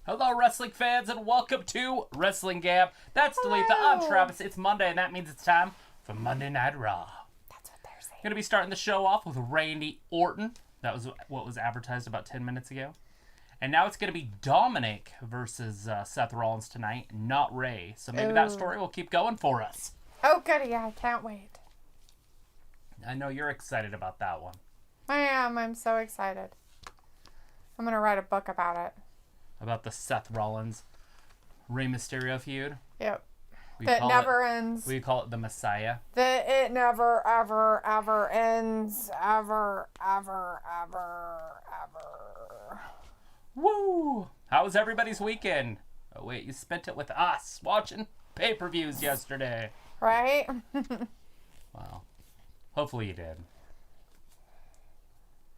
Hello, wrestling fans, and welcome to WrestlingGab. That's Dalethea. I'm Travis. It's Monday, and that means it's time for Monday Night Raw. That's what they're saying. Going to be starting the show off with Randy Orton. That was what was advertised about 10 minutes ago. And now it's going to be Dominic versus Seth Rollins tonight, not Ray. So maybe that story will keep going for us. Oh, goody. I can't wait. I know you're excited about that one. I am. I'm so excited. I'm going to write a book about it. About the Seth Rollins Rey Mysterio feud. Yep. That never ends. We call it the Messiah. That it never, ever, ever ends. Ever, ever, ever, ever. Woo! How was everybody's weekend? Oh, wait, you spent it with us watching pay-per-views yesterday. Right? Wow. Hopefully you did.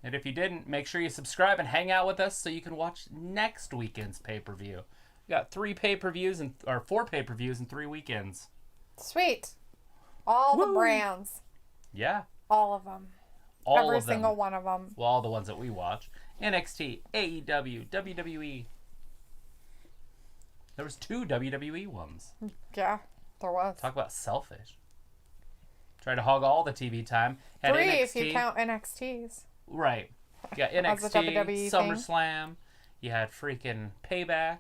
And if you didn't, make sure you subscribe and hang out with us so you can watch next weekend's pay-per-view. We got 4 pay-per-views in 3 weekends. Sweet. All the brands. Yeah. All of them. Every single one of them. Well, all the ones that we watch. NXT, AEW, WWE. There was 2 WWE ones. Yeah, there was. Talk about selfish. Try to hog all the TV time. Had 3 NXT, if you count NXTs. Right. You got NXT, WWE SummerSlam. You had freaking Payback.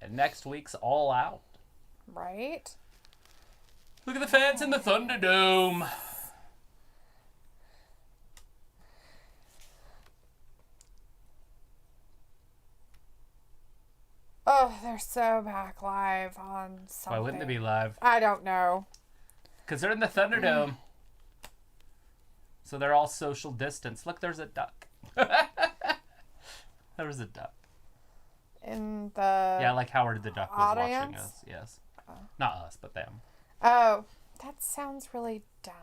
And next week's All Out. Right. Look at the fans in the Thunderdome. Oh, they're so back live on something. Why wouldn't they be live? I don't know. Because they're in the Thunderdome. So they're all social distance. Look, there's a duck. There was a duck. In the Yeah, like Howard the Duck was audience? watching us. Yes. Not us, but them. Oh, that sounds really dumb.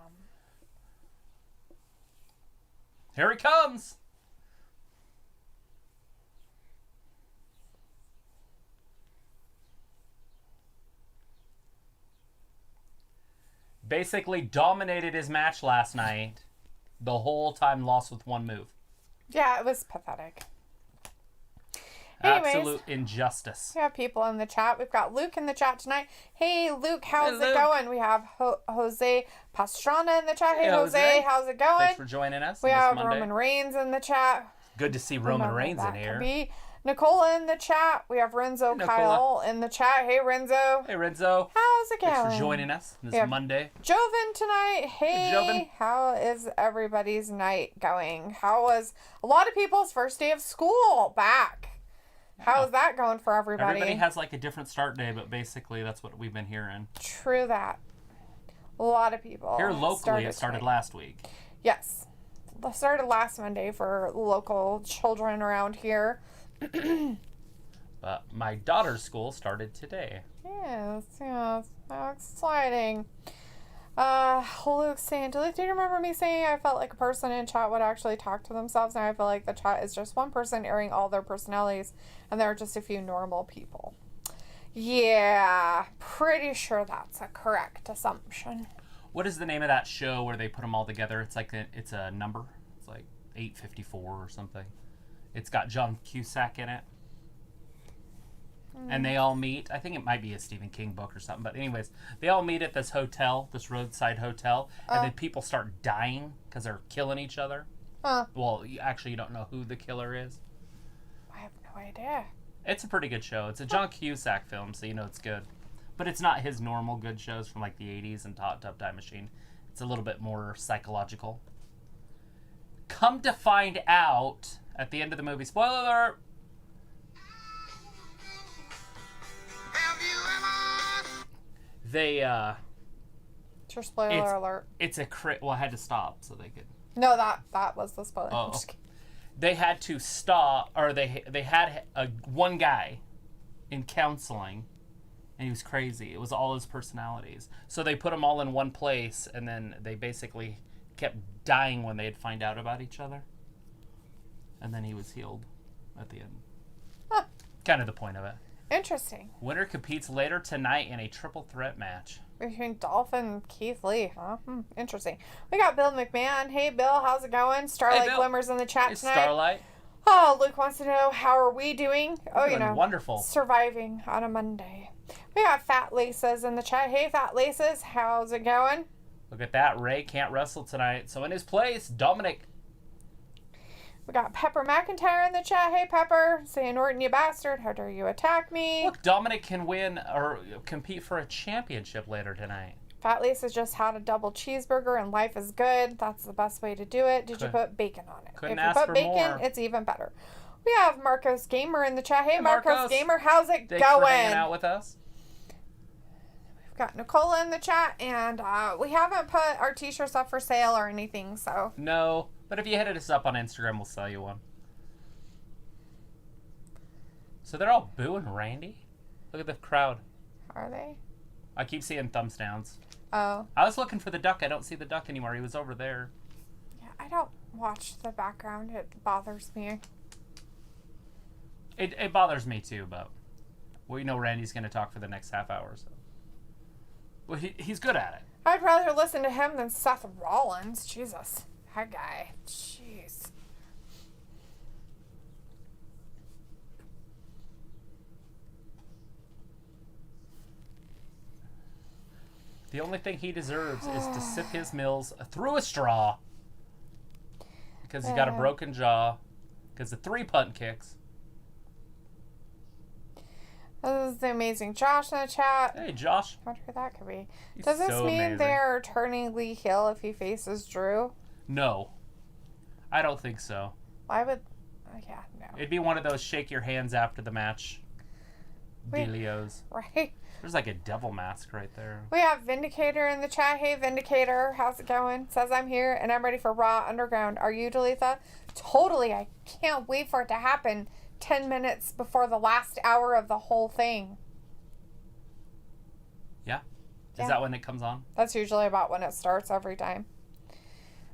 Here he comes. Basically dominated his match last night. The whole time lost with 1 move. Yeah, it was pathetic. Anyways, Absolute injustice. we have people in the chat. We've got Luke in the chat tonight. Hey, Luke, how's Hey, it going? We have Jose Pastrana in the chat. Hey, Hey, Jose, how's it going? Thanks for joining us. We this have Monday. Roman Reigns in the chat. Good to see Roman Whomever Reigns in that here. could be. Nicola in the chat. We have Renzo Hey, Kyle in the chat. Hey, Renzo. Hey, Renzo. How's it going? Thanks for joining us this Monday. Joven tonight. Hey, Joven. how is everybody's night going? How was a lot of people's first day of school back? How's that going for everybody? Everybody has like a different start day, but basically that's what we've been hearing. True that. A lot of people. Here locally, it started tonight. last week. Yes. It started last Monday for local children around here. But my daughter's school started today. Yes, how exciting. Luke saying, do you remember me saying I felt like a person in chat would actually talk to themselves? Now I feel like the chat is just one person airing all their personalities, and there are just a few normal people. Yeah, pretty sure that's a correct assumption. What is the name of that show where they put them all together? It's like it's a number. It's like 854 or something. It's got John Cusack in it. And they all meet. I think it might be a Stephen King book or something. But anyways, they all meet at this hotel, this roadside hotel. And then people start dying because they're killing each other. Well, you don't know who the killer is. I have no idea. It's a pretty good show. It's a John Cusack film, so you know it's good. But it's not his normal good shows from like the 80s and Hot Tub Time Machine. It's a little bit more psychological. Come to find out at the end of the movie, spoiler alert, they It's your spoiler alert. It's a well, I had to stop so they could. No, that was the spoiler. Oh. They had to stop, or they had one guy in counseling, and he was crazy. It was all his personalities. So they put them all in one place, and then they basically kept dying when they'd find out about each other. And then he was healed at the end. Huh. Kind of the point of it. Interesting. Winner competes later tonight in a triple threat match. Between Dolph and Keith Lee, huh? Interesting. We got Bill McMahon. Hey, Bill, how's it going? Starlight Bill. Glimmers in the chat Hey, tonight. Starlight. Oh, Luke wants to know, how are we doing? We're doing wonderful. Surviving on a Monday. We got Fat Laces in the chat. Hey, Fat Laces, how's it going? Look at that. Ray can't wrestle tonight. So in his place, Dominic. We got Pepper McIntyre in the chat. Hey, Pepper. Saying, Orton, you bastard. How dare you attack me? Look, Dominic can win or compete for a championship later tonight. Fat Laces just had a double cheeseburger and life is good. That's the best way to do it. Did you put bacon on it? Couldn't if you ask put for bacon, more. it's even better. We have Marcos Gamer in the chat. Hey, Marcos Gamer, how's it Thanks going? for hanging out with us. We've got Nicola in the chat, and we haven't put our t-shirts up for sale or anything, so. No, but if you hit us up on Instagram, we'll sell you one. So they're all booing Randy? Look at the crowd. Are they? I keep seeing thumbs downs. Oh. I was looking for the duck. I don't see the duck anymore. He was over there. Yeah, I don't watch the background. It bothers me. It bothers me too, but we know Randy's going to talk for the next half hour. So. Well, he's good at it. I'd rather listen to him than Seth Rollins. Jesus. That guy. Jeez. The only thing he deserves is to sip his meals through a straw. Because he's got a broken jaw. Because of 3 punt kicks. This is the amazing Josh in the chat. Hey, Josh. I wonder who that could be. He's Does this so mean amazing. they're turning Lee heel if he faces Drew? No. I don't think so. Why would... yeah, no. It'd be one of those shake your hands after the match dealios. Right? There's like a devil mask right there. We have Vindicator in the chat. Hey, Vindicator. How's it going? Says I'm here and I'm ready for Raw Underground. Are you, Dalethea? Totally. I can't wait for it to happen 10 minutes before the last hour of the whole thing. Yeah? Yeah. Is that when it comes on? That's usually about when it starts every time.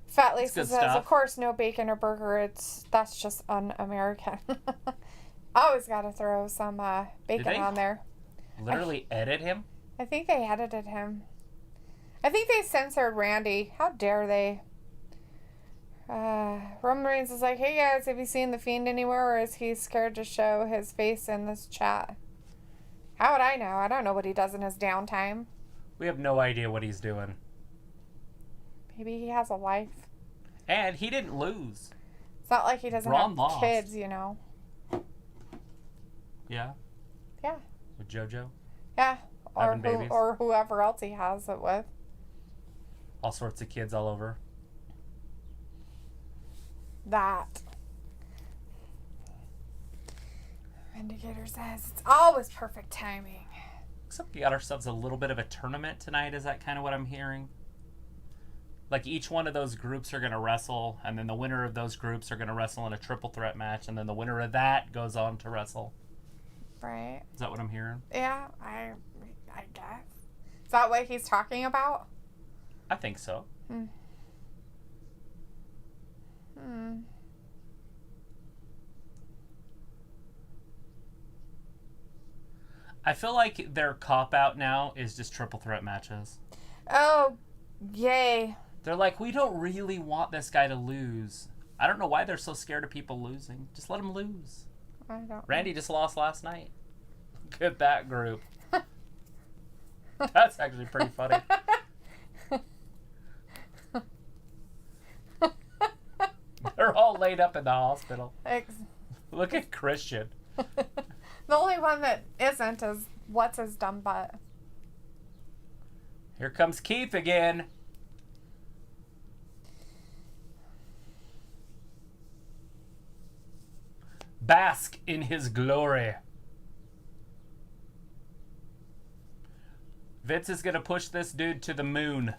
Fat Lisa good says, stuff. of course, no bacon or burger. That's just un-American. Always got to throw some bacon on there. Literally edit him? I think they edited him. I think they censored Randy. How dare they? Roman Reigns is like, hey guys, have you seen The Fiend anywhere, or is he scared to show his face in this chat? How would I know? I don't know what he does in his downtime. We have no idea what he's doing. Maybe he has a life. And he didn't lose. It's not like he doesn't Braun have lost. kids, you know. Yeah? Yeah. With JoJo? Yeah. Having babies. Or whoever else he has it with. All sorts of kids all over. That. Vindicator says it's always perfect timing. Looks like we got ourselves a little bit of a tournament tonight. Is that kind of what I'm hearing? Like each one of those groups are going to wrestle, and then the winner of those groups are going to wrestle in a triple threat match, and then the winner of that goes on to wrestle. Right. Is that what I'm hearing? Yeah, I guess. Is that what he's talking about? I think so. I feel like their cop-out now is just triple threat matches. Oh, yay. They're like, we don't really want this guy to lose. I don't know why they're so scared of people losing. Just let him lose. I don't. Randy just lost last night. Look at that group. That's actually pretty funny. They're all laid up in the hospital. Look at Christian. The only one that isn't is what's his dumb butt. Here comes Keith again. Bask in his glory. Vince is going to push this dude to the moon.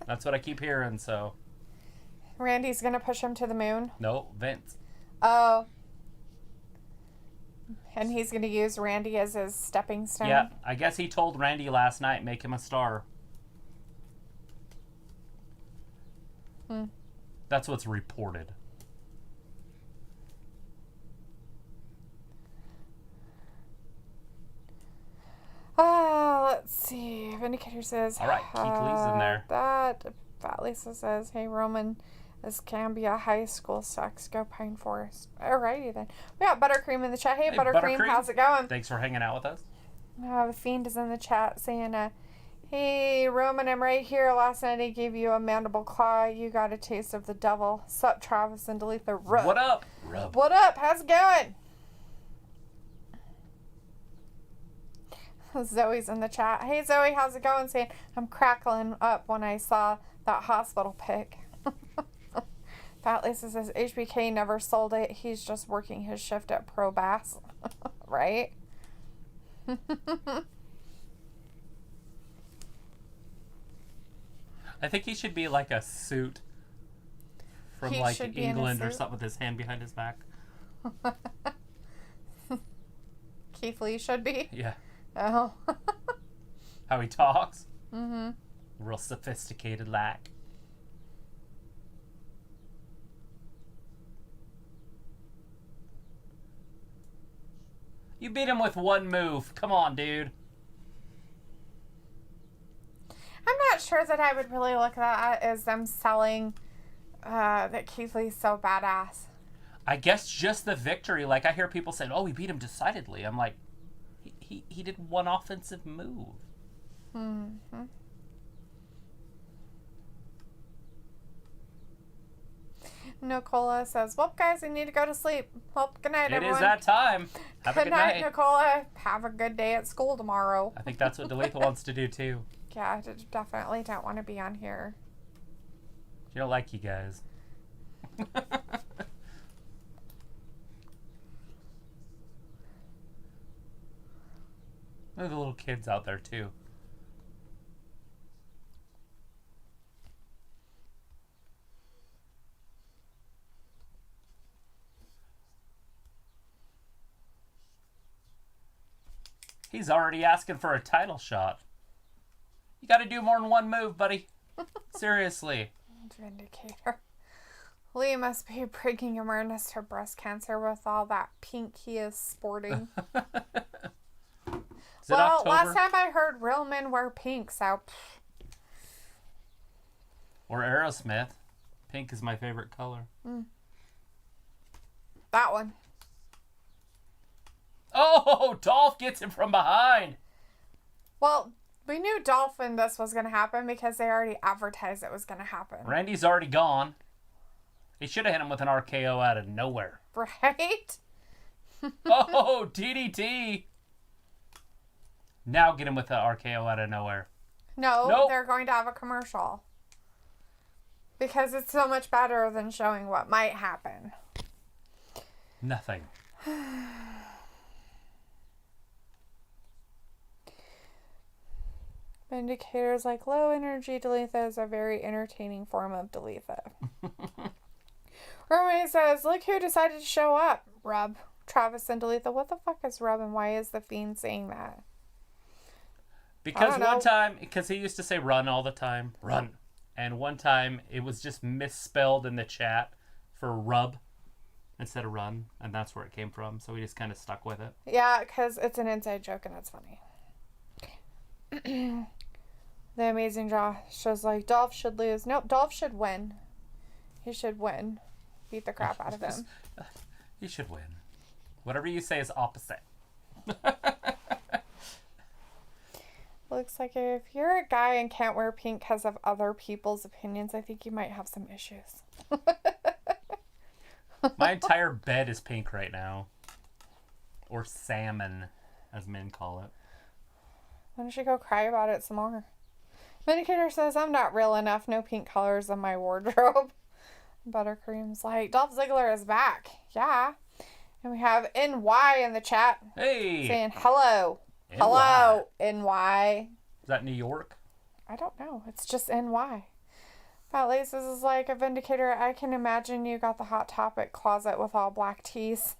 That's what I keep hearing, so. Randy's gonna push him to the moon. No, Vince. Oh. And he's gonna use Randy as his stepping stone. Yeah, I guess he told Randy last night, make him a star. That's what's reported. Let's see. Vindicator says. All right, Keith Lee's in there. That Fat Lisa says, hey Roman, This can be a high school sex. Go Pine Forest. Alrighty then. We got Buttercream in the chat. Hey, Buttercream, how's it going? Thanks for hanging out with us. The Fiend is in the chat saying, hey, Roman, I'm right here. Last night I gave you a mandible claw. You got a taste of the devil. Sup, Travis and Dalethea. Rub. What up? Rub. What up? How's it going? Zoe's in the chat. Hey, Zoe, how's it going? Saying, I'm crackling up when I saw that hospital pic. Fat Lisa says, HBK never sold it. He's just working his shift at Pro Bass. Right? I think he should be like a suit from like England or something with his hand behind his back. Keith Lee should be? Yeah. Oh. How he talks. Mm-hmm. Real sophisticated lack. You beat him with one move. Come on, dude. I'm not sure that I would really look at that as them selling that Keith Lee's so badass. I guess just the victory. Like, I hear people saying, oh, he beat him decidedly. I'm like, he did one offensive move. Mm-hmm. Nicola says, well, guys, I need to go to sleep. Well, good night, everyone. It is that time. Have a good night, Nicola. Have a good day at school tomorrow. I think that's what Dalethea wants to do, too. Yeah, I definitely don't want to be on here. She don't like you guys. Look at the little kids out there, too. He's already asking for a title shot. You got to do more than one move, buddy. Seriously. Vindicator. Lee must be bringing awareness to breast cancer with all that pink he is sporting. Well, last time I heard real men wear pink, so... Or Aerosmith. Pink is my favorite color. Mm. That one. Oh, Dolph gets him from behind. Well, we knew Dolph and this was going to happen because they already advertised it was going to happen. Randy's already gone. He should have hit him with an RKO out of nowhere. Right? Oh, DDT. Now get him with the RKO out of nowhere. No, nope. They're going to have a commercial. Because it's so much better than showing what might happen. Nothing. Indicators like low energy Dalethea is a very entertaining form of Dalethea. Roman says, look who decided to show up. Rub. Travis and Dalethea. What the fuck is Rub and why is the Fiend saying that? Because one time, because he used to say run all the time. Run. And one time it was just misspelled in the chat for rub instead of run. And that's where it came from. So we just kind of stuck with it. Yeah, because it's an inside joke and it's funny. The Amazing Josh was like, Dolph should lose. Nope, Dolph should win. He should win. Beat the crap out of him. He should win. Whatever you say is opposite. Looks like if you're a guy and can't wear pink because of other people's opinions, I think you might have some issues. My entire bed is pink right now. Or salmon, as men call it. Why don't you go cry about it some more? Vindicator says, I'm not real enough. No pink colors in my wardrobe. Buttercream's like, Dolph Ziggler is back. Yeah. And we have NY in the chat. Hey. Saying, hello. NY. Hello, NY. Is that New York? I don't know. It's just NY. Fat Laces is like, a Vindicator, I can imagine you got the Hot Topic closet with all black tees.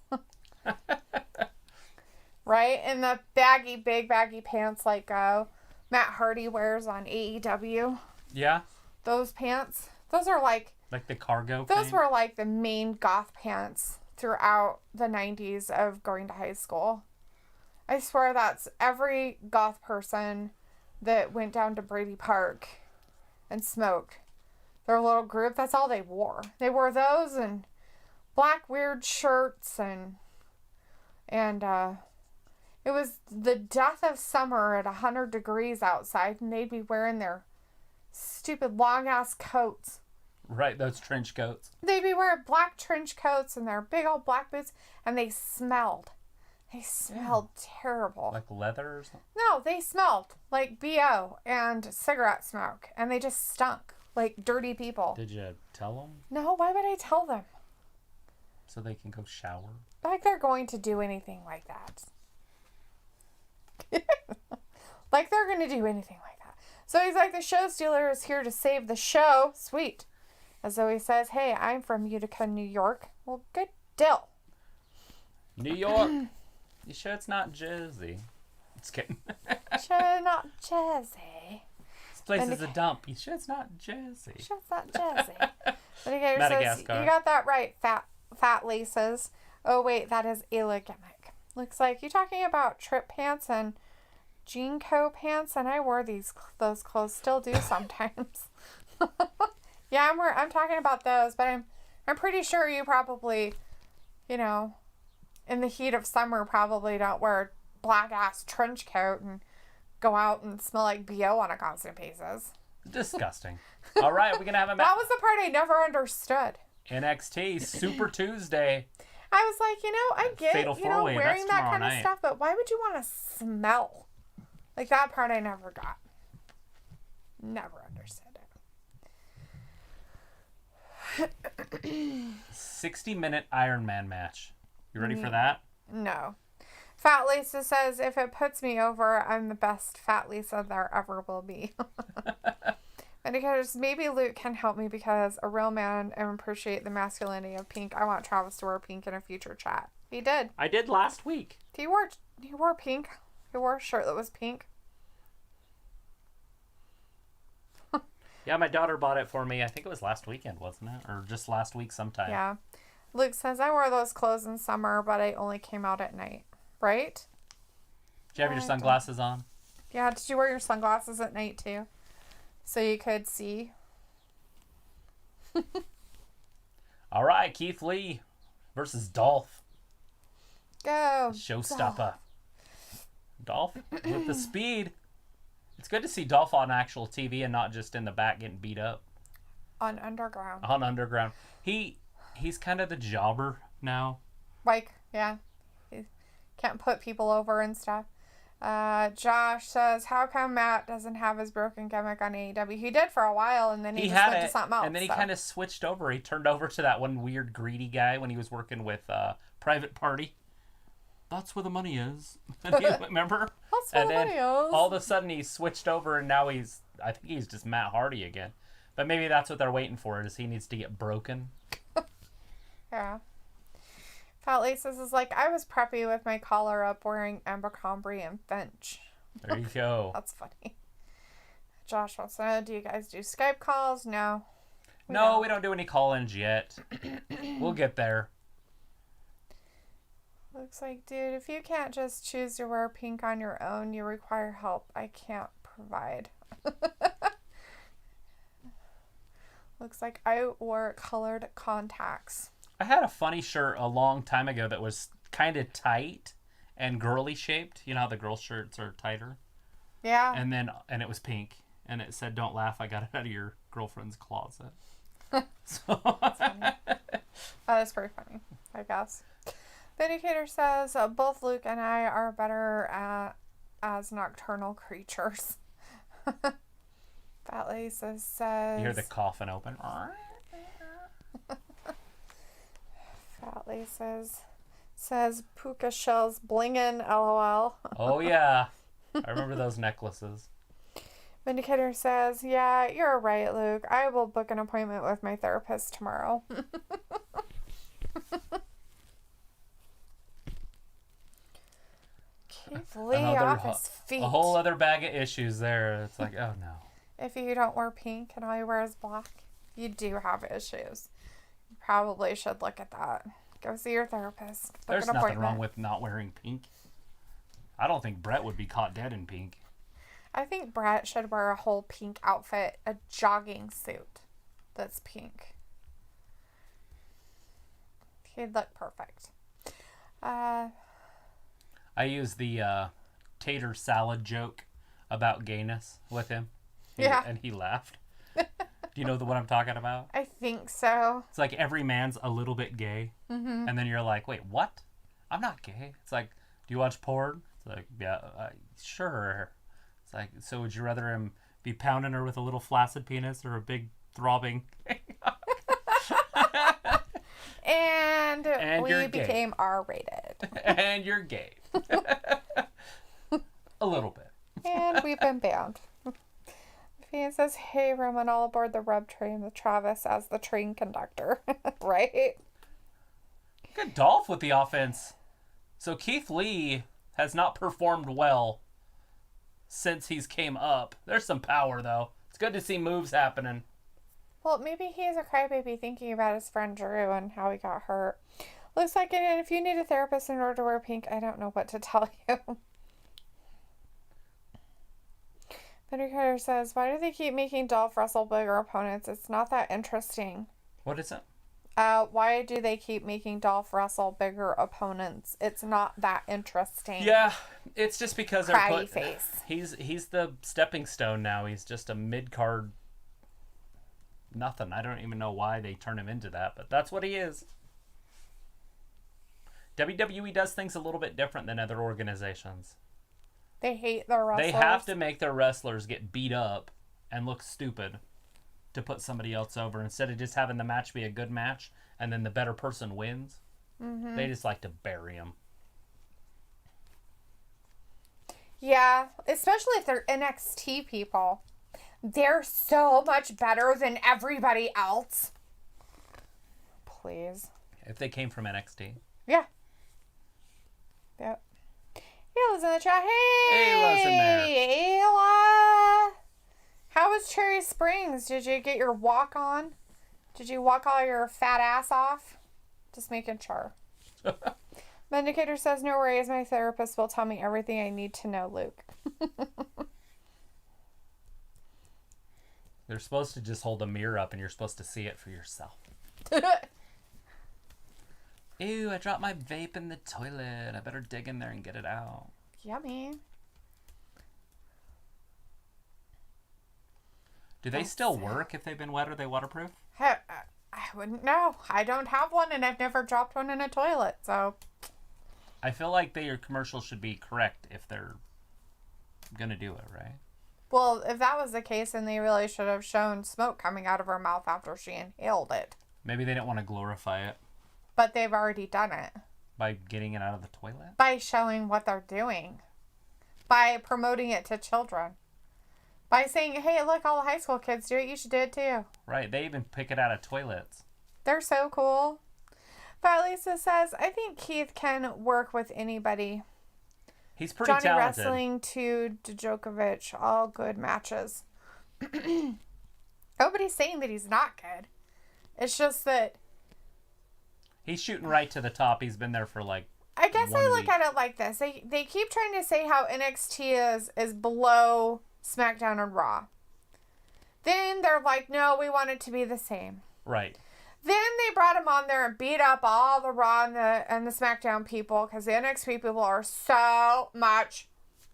Right? And the big baggy pants like Matt Hardy wears on AEW. Yeah. Those pants. Those are like the cargo Those thing? were like the main goth pants throughout the 90s of going to high school. I swear that's every goth person that went down to Brady Park and smoked. their little group. That's all they wore. They wore those and black weird shirts and it was the death of summer at 100 degrees outside, and they'd be wearing their stupid long ass coats. Right, those trench coats. They'd be wearing black trench coats and their big old black boots, and they smelled. They smelled terrible. Like leather or something? No, they smelled like BO and cigarette smoke, and they just stunk like dirty people. Did you tell them? No, why would I tell them? So they can go shower? Like they're going to do anything like that. Like they're going to do anything like that. So he's like, the show stealer is here to save the show. Sweet. As Zoe says, hey, I'm from Utica, New York. Well, good deal. New York. You sure it's not Jersey? Just kidding. Sure not Jersey. This place is a dump. You sure it's not Jersey? Sure it's not Jersey. Litigator Madagascar. says, you got that right, fat laces. Oh, wait, that is a gimmick. Looks like you're talking about trip pants and jean coat pants, and I wore those clothes. Still do sometimes. Yeah, I'm talking about those, but I'm pretty sure you probably, in the heat of summer, probably don't wear a black ass trench coat and go out and smell like BO on a constant basis. Disgusting. All right, we're gonna have a match. That was the part I never understood. NXT Super Tuesday. I was like, I get, Fatal four-way, wearing that's that kind tomorrow of stuff, but why would you want to smell? Like, that part I never got. Never understood it. 60-minute Iron Man match. You ready for that? No. Fat Lisa says, if it puts me over, I'm the best Fat Lisa there ever will be. And because maybe Luke can help me because a real man and appreciate the masculinity of pink. I want Travis to wear pink in a future chat. He did. I did last week. He wore pink. He wore a shirt that was pink. Yeah, my daughter bought it for me. I think it was last weekend, wasn't it? Or just last week sometime. Yeah. Luke says, I wore those clothes in summer, but I only came out at night. Right? Did you have your sunglasses on? Yeah, did you wear your sunglasses at night too? So you could see? All right, Keith Lee versus Dolph. Go. Showstopper. Dolph with the speed. It's good to see Dolph on actual TV and not just in the back getting beat up. On Underground. On Underground. He's kind of the jobber now. Like, yeah. He can't put people over and stuff. Josh says, how come Matt doesn't have his broken gimmick on AEW? He did for a while, and then he just went to something else. And then he kind of switched over. He turned over to that one weird greedy guy when he was working with Private Party. That's where the money is. Remember? That's where the money is. All of a sudden he switched over, and now I think he's just Matt Hardy again. But maybe that's what they're waiting for, is he needs to get broken. Yeah. Fat Laces is like, I was preppy with my collar up wearing Abercrombie and Finch. There you go. That's funny. Josh wants to know, do you guys do Skype calls? No. We don't do any call-ins yet. We'll get there. Looks like, dude, if you can't just choose to wear pink on your own, you require help. I can't provide. Looks like I wore colored contacts. I had a funny shirt a long time ago that was kind of tight and girly shaped. You know how the girl shirts are tighter? Yeah. And it was pink. And it said, don't laugh, I got it out of your girlfriend's closet. So That's funny. That is pretty funny, I guess. Vindicator says, both Luke and I are better as nocturnal creatures. Fat Laces says... You hear the coffin open. Fat Laces says, puka shells blingin', lol. Oh, yeah. I remember those necklaces. Vindicator says, yeah, you're right, Luke. I will book an appointment with my therapist tomorrow. Keith Lee off his feet. A whole other bag of issues there. It's like, oh, no. If you don't wear pink and all you wear is black, you do have issues. You probably should look at that. Go see your therapist. Book There's an nothing appointment. wrong with not wearing pink. I don't think Brett would be caught dead in pink. I think Brett should wear a whole pink outfit, a jogging suit. that's pink. He'd look perfect. I use the tater salad joke about gayness with him. And he laughed. Do you know what I'm talking about? I think so. It's like every man's a little bit gay. Mm-hmm. And then you're like, wait, what? I'm not gay. It's like, do you watch porn? It's like, yeah, sure. It's like, so would you rather him be pounding her with a little flaccid penis or a big throbbing? and we became R-rated. And you're gay. A little bit. And we've been banned. Fan says, hey, Roman, all aboard the Rub train with Travis as the train conductor. Right? Good Dolph with the offense. So Keith Lee has not performed well since he's came up. There's some power, though. It's good to see moves happening. Well, maybe he's a crybaby thinking about his friend Drew and how he got hurt. Looks like it. And if you need a therapist in order to wear pink, I don't know what to tell you. Undercutter says, why do they keep making Dolph wrestle bigger opponents? It's not that interesting. What is it? Why do they keep making Dolph wrestle bigger opponents? It's not that interesting. Yeah, it's just because Cryy face. He's the stepping stone now. He's just a mid-card nothing. I don't even know why they turn him into that, but that's what he is. WWE does things a little bit different than other organizations. They hate their wrestlers. They have to make their wrestlers get beat up and look stupid to put somebody else over instead of just having the match be a good match and then the better person wins. Mm-hmm. They just like to bury them. Yeah, especially if they're NXT people. They're so much better than everybody else. Please. If they came from NXT. Yeah. Yep. Ayla's in the chat. Hey! Ayla's in there. Ayla! How was Cherry Springs? Did you get your walk on? Did you walk all your fat ass off? Just making sure. Vindicator says, no worries. My therapist will tell me everything I need to know, Luke. They're supposed to just hold a mirror up and you're supposed to see it for yourself. Ew, I dropped my vape in the toilet. I better dig in there and get it out. Yummy. Do they still work if they've been wet? Are they waterproof? I wouldn't know. I don't have one and I've never dropped one in a toilet, so. I feel like your commercials should be correct if they're going to do it, right? Well, if that was the case, then they really should have shown smoke coming out of her mouth after she inhaled it. Maybe they didn't want to glorify it. But they've already done it. By getting it out of the toilet? By showing what they're doing. By promoting it to children. By saying, hey, look, all the high school kids do it. You should do it too. Right. They even pick it out of toilets. They're so cool. But Lisa says, I think Heath can work with anybody. He's pretty Johnny talented. Wrestling to Djokovic. All good matches. Nobody's saying that he's not good. It's just that he's shooting right to the top. He's been there for like I guess I look at it like this. They keep trying to say how NXT is below SmackDown and Raw. Then they're like, no, we want it to be the same. Right. Then they brought him on there and beat up all the Raw and the SmackDown people because the NXT people are so much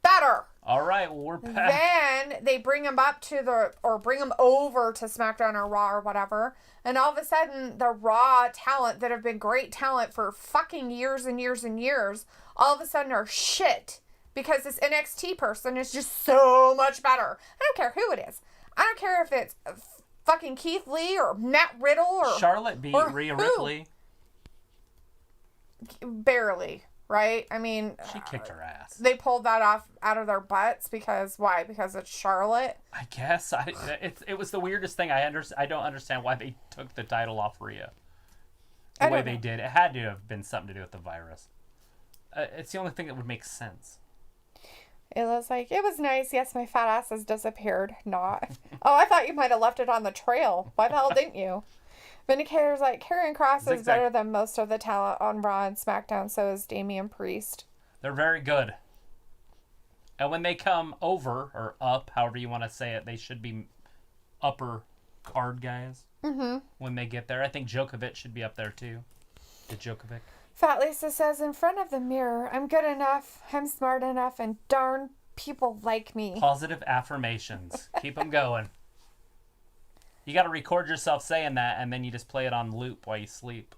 better. All right, well, we're back. Then they bring him up bring him over to SmackDown or Raw or whatever. And all of a sudden, the Raw talent that have been great talent for fucking years and years and years, all of a sudden are shit because this NXT person is just so much better. I don't care who it is. I don't care if it's fucking Keith Lee or Matt Riddle or Charlotte beat Rhea Ripley. Barely, right? I mean, she kicked her ass. They pulled that off out of their butts because why? Because it's Charlotte. I guess it was the weirdest thing. I don't understand why they took the title off Rhea the way they did. It had to have been something to do with the virus. It's the only thing that would make sense. It was like, it was nice. Yes, my fat ass has disappeared. Not. Oh, I thought you might have left it on the trail. Why the hell didn't you? Vindicator's like, Karrion Kross is better than most of the talent on Raw and SmackDown. So is Damian Priest. They're very good. And when they come over or up, however you want to say it, they should be upper card guys. Mm-hmm. When they get there. I think Djokovic should be up there too. The Djokovic. Fat Lisa says, in front of the mirror, I'm good enough, I'm smart enough, and darn people like me. Positive affirmations. Keep them going. You got to record yourself saying that, and then you just play it on loop while you sleep.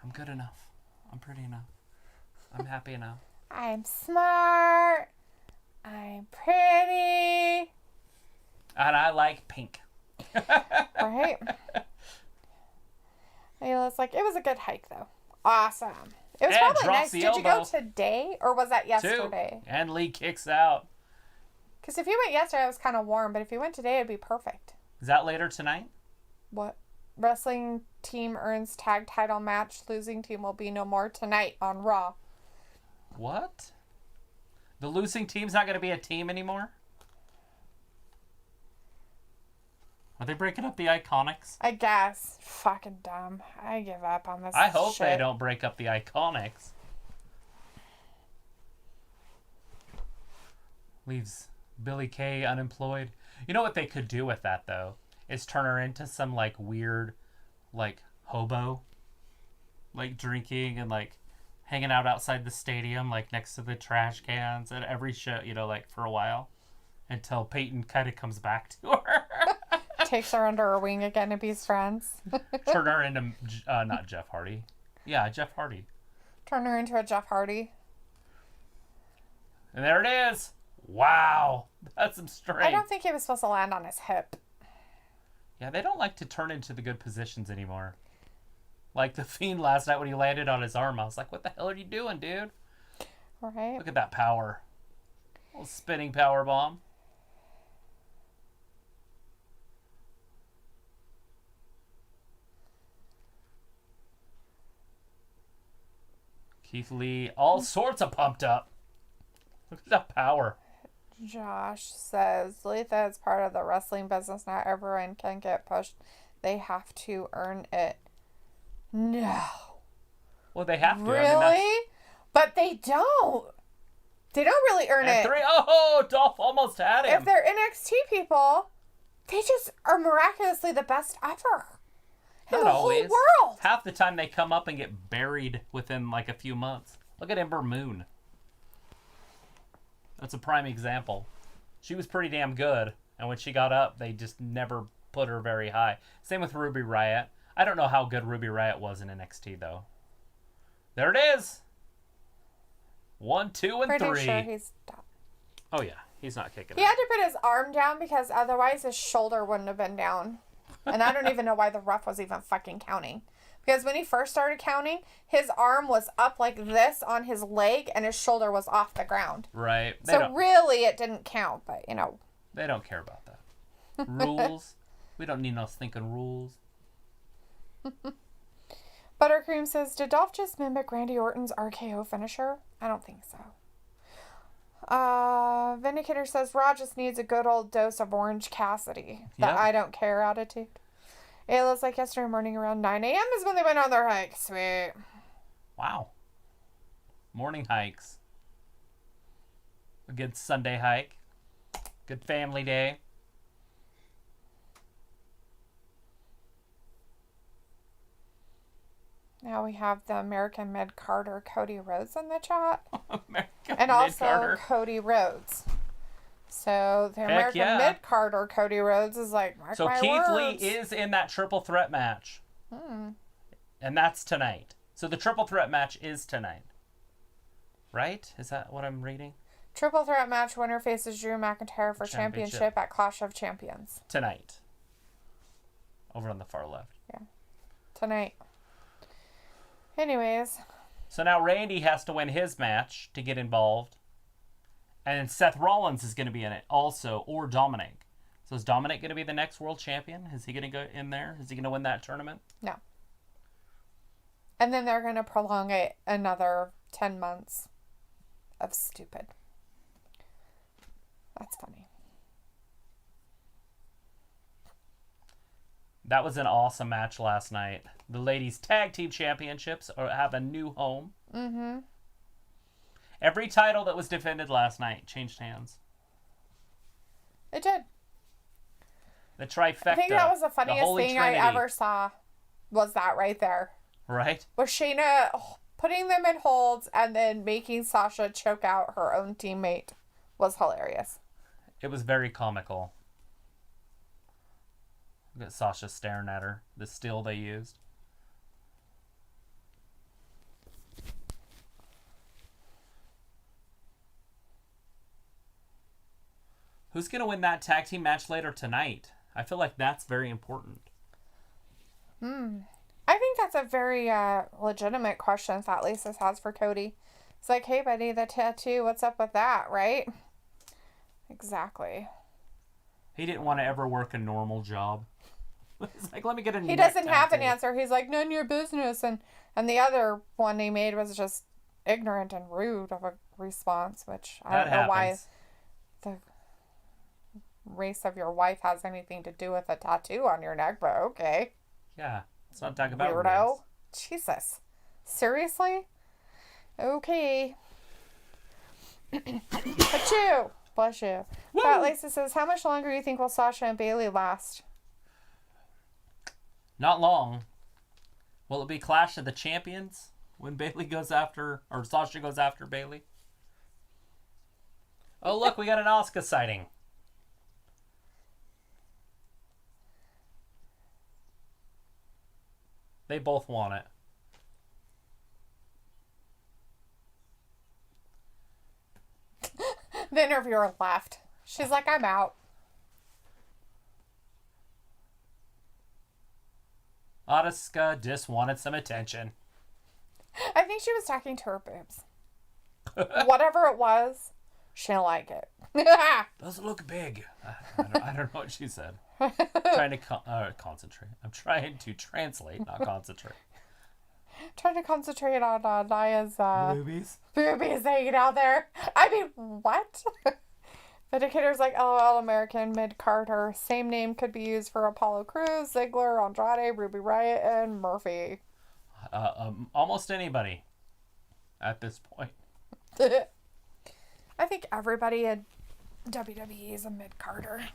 I'm good enough. I'm pretty enough. I'm happy enough. I'm smart. I'm pretty. And I like pink. Right? It's like, it was a good hike, though. Awesome. It was probably nice. Did you go today, or was that yesterday? 2. And Lee kicks out. Because if you went yesterday, it was kind of warm, but if you went today, it'd be perfect. Is that later tonight? What? Wrestling team earns tag title match. Losing team will be no more tonight on Raw. What? The losing team's not going to be a team anymore? Are they breaking up the Iconics? I guess. Fucking dumb. I give up on this I hope shit. they don't break up the Iconics. Leaves Billie Kay unemployed. You know what they could do with that, though? Is turn her into some, like, weird, like, hobo. Like, drinking and, like, hanging out outside the stadium, like, next to the trash cans at every show, you know, like, for a while. Until Peyton kind of comes back to her. Takes her under her wing again to be friends. Turn her into, not Jeff Hardy. Yeah, Jeff Hardy. Turn her into a Jeff Hardy. And there it is. Wow. That's some strength. I don't think he was supposed to land on his hip. Yeah, they don't like to turn into the good positions anymore. Like the Fiend last night when he landed on his arm. I was like, what the hell are you doing, dude? Right. Look at that power. A little spinning power bomb. Keith Lee, all sorts of pumped up. Look at that power. Josh says, Dalethea is part of the wrestling business. Not everyone can get pushed. They have to earn it. No. Well, they have to. Really? I mean, but they don't. They don't really earn it. 3. Oh, Dolph almost had him. If they're NXT people, they just are miraculously the best ever. In the whole world. Half the time they come up and get buried within like a few months. Look at Ember Moon. That's a prime example. She was pretty damn good. And when she got up, they just never put her very high. Same with Ruby Riott. I don't know how good Ruby Riott was in NXT, though. There it is. 1, 2, and 3. Pretty sure he's done. Oh, yeah. He's not kicking He had to put his arm down because otherwise his shoulder wouldn't have been down. And I don't even know why the ref was even fucking counting. Because when he first started counting, his arm was up like this on his leg and his shoulder was off the ground. Right. So really it didn't count, but you know. They don't care about that. Rules. We don't need no thinking rules. Buttercream says, did Dolph just mimic Randy Orton's RKO finisher? I don't think so. Vindicator says, Raw just needs a good old dose of Orange Cassidy. The I don't care attitude. It looks like yesterday morning around 9 a.m. is when they went on their hike. Sweet. Wow. Morning hikes. A good Sunday hike. Good family day. Now we have the American Mid-Carter Cody Rhodes in the chat. American and also Mid-Carter. Cody Rhodes. So the American Mid-Carter Cody Rhodes is like, mark so my Keith words. Lee is in that triple threat match. And that's tonight. So the triple threat match is tonight. Right? Is that what I'm reading? Triple threat match winner faces Drew McIntyre for championship at Clash of Champions. Tonight. Over on the far left. Yeah. Tonight. Anyways. So now Randy has to win his match to get involved. And Seth Rollins is going to be in it also, or Dominic. So is Dominic going to be the next world champion? Is he going to go in there? Is he going to win that tournament? No. And then they're going to prolong it another 10 months of stupid. That's funny. That was an awesome match last night. The ladies' tag team championships have a new home. Mm-hmm. Every title that was defended last night changed hands. It did. The trifecta. I think that was the funniest thing Trinity. I ever saw. Was that right there? Right? Was Shayna putting them in holds and then making Sasha choke out her own teammate was hilarious. It was very comical. Look at Sasha staring at her. The still they used. Who's going to win that tag team match later tonight? I feel like that's very important. I think that's a very legitimate question that Lisa has for Cody. It's like, hey, buddy, the tattoo, what's up with that, right? Exactly. He didn't want to ever work a normal job. He's like, let me get a He doesn't have an answer. He's like, none of your business. And the other one he made was just ignorant and rude of a response, which I don't know why the race of your wife has anything to do with a tattoo on your neck, but okay. Yeah, let's not talk about weirdo. Jesus. Seriously? Okay. Achoo! Bless you. But Lisa says, how much longer do you think will Sasha and Bayley last? Not long. Will it be Clash of the Champions when Bayley goes after, or Sasha goes after Bayley? Oh, look, we got an Asuka sighting. They both want it. The interviewer laughed. She's like, I'm out. Asuka just wanted some attention. I think she was talking to her boobs. Whatever it was, she didn't like it. Does look big. I don't know what she said. Trying to concentrate. I'm trying to translate, not concentrate. Trying to concentrate on Naya's Boobies hanging out there. I mean, what? Vindicator's like, LOL, American mid-Carter. Same name could be used for Apollo Crews, Ziggler, Andrade, Ruby Riott, and Murphy. Almost anybody at this point. I think everybody in WWE is a mid-Carter.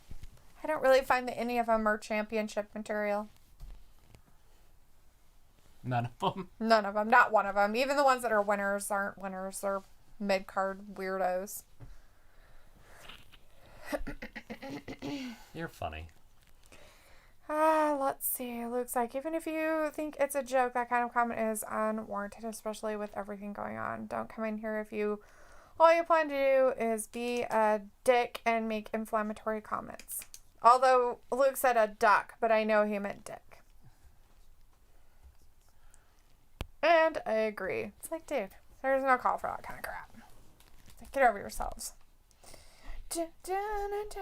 I don't really find that any of them are championship material. None of them? None of them. Not one of them. Even the ones that are winners aren't winners. They're mid-card weirdos. You're funny. Let's see. Luke's like, even if you think it's a joke, that kind of comment is unwarranted, especially with everything going on. Don't come in here if all you plan to do is be a dick and make inflammatory comments. Although Luke said a duck, but I know he meant dick. And I agree. It's like, dude, there's no call for that kind of crap. Like, get over yourselves. Da, da, da, da.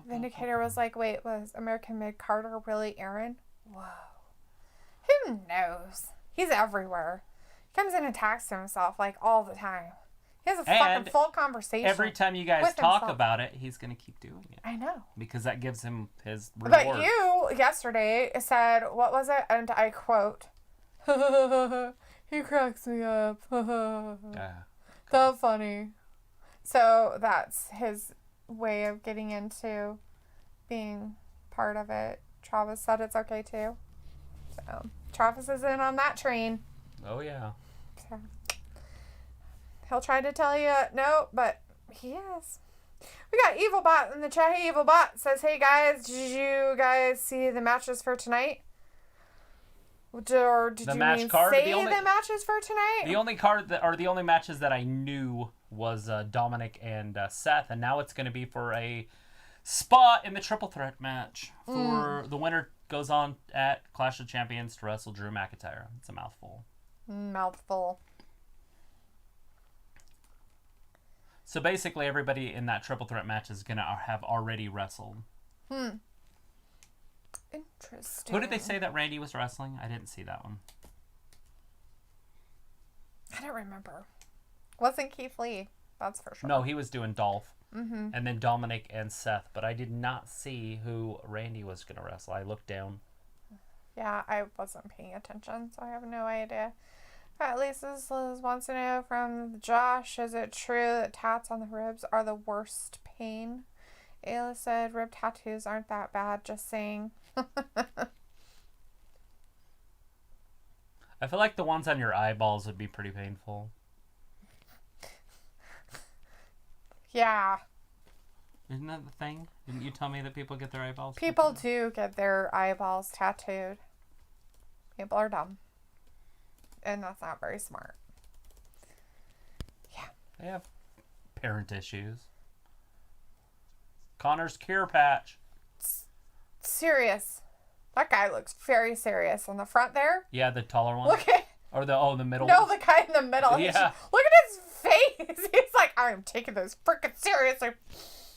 Vindicator was like, wait, was American mid-Carter really Aaron? Whoa. Who knows? He's everywhere. He comes in and talks to himself, like, all the time. He has a fucking full conversation. Every time you guys talk about it, he's going to keep doing it. I know. Because that gives him his reward. But you, yesterday, said, what was it? And I quote, he cracks me up. That's funny. So that's his way of getting into being part of it. Travis said it's okay too. So Travis is in on that train. Oh, yeah. So he'll try to tell you no, but he is. We got EvilBot in the chat. Hey, EvilBot says, hey guys, did you guys see the matches for tonight? Or did you mean say the matches for tonight? The only card the only matches that I knew was Dominic and Seth, and now it's going to be for a spot in the triple threat match. For the winner goes on at Clash of Champions to wrestle Drew McIntyre. It's a mouthful. Mouthful. So basically, everybody in that triple threat match is going to have already wrestled. Interesting. Who did they say that Randy was wrestling? I didn't see that one. I don't remember. Wasn't Keith Lee, that's for sure. No, he was doing Dolph. And then Dominic and Seth. But I did not see who Randy was going to wrestle. I looked down. Yeah, I wasn't paying attention, so I have no idea. At least Liz wants to know from Josh, is it true that tats on the ribs are the worst pain? Ayla said rib tattoos aren't that bad, just saying. I feel like the ones on your eyeballs would be pretty painful. Yeah. Isn't that the thing? Didn't you tell me that people get their eyeballs People tattooed? do get their eyeballs tattooed. People are dumb. And that's not very smart. Yeah. They have parent issues. Konnor's cure patch. Serious. That guy looks very serious on the front there. Yeah, the taller one. Look at... Or the middle No, one? the guy in the middle. Yeah. Look at his face. He's like, I'm taking this freaking seriously.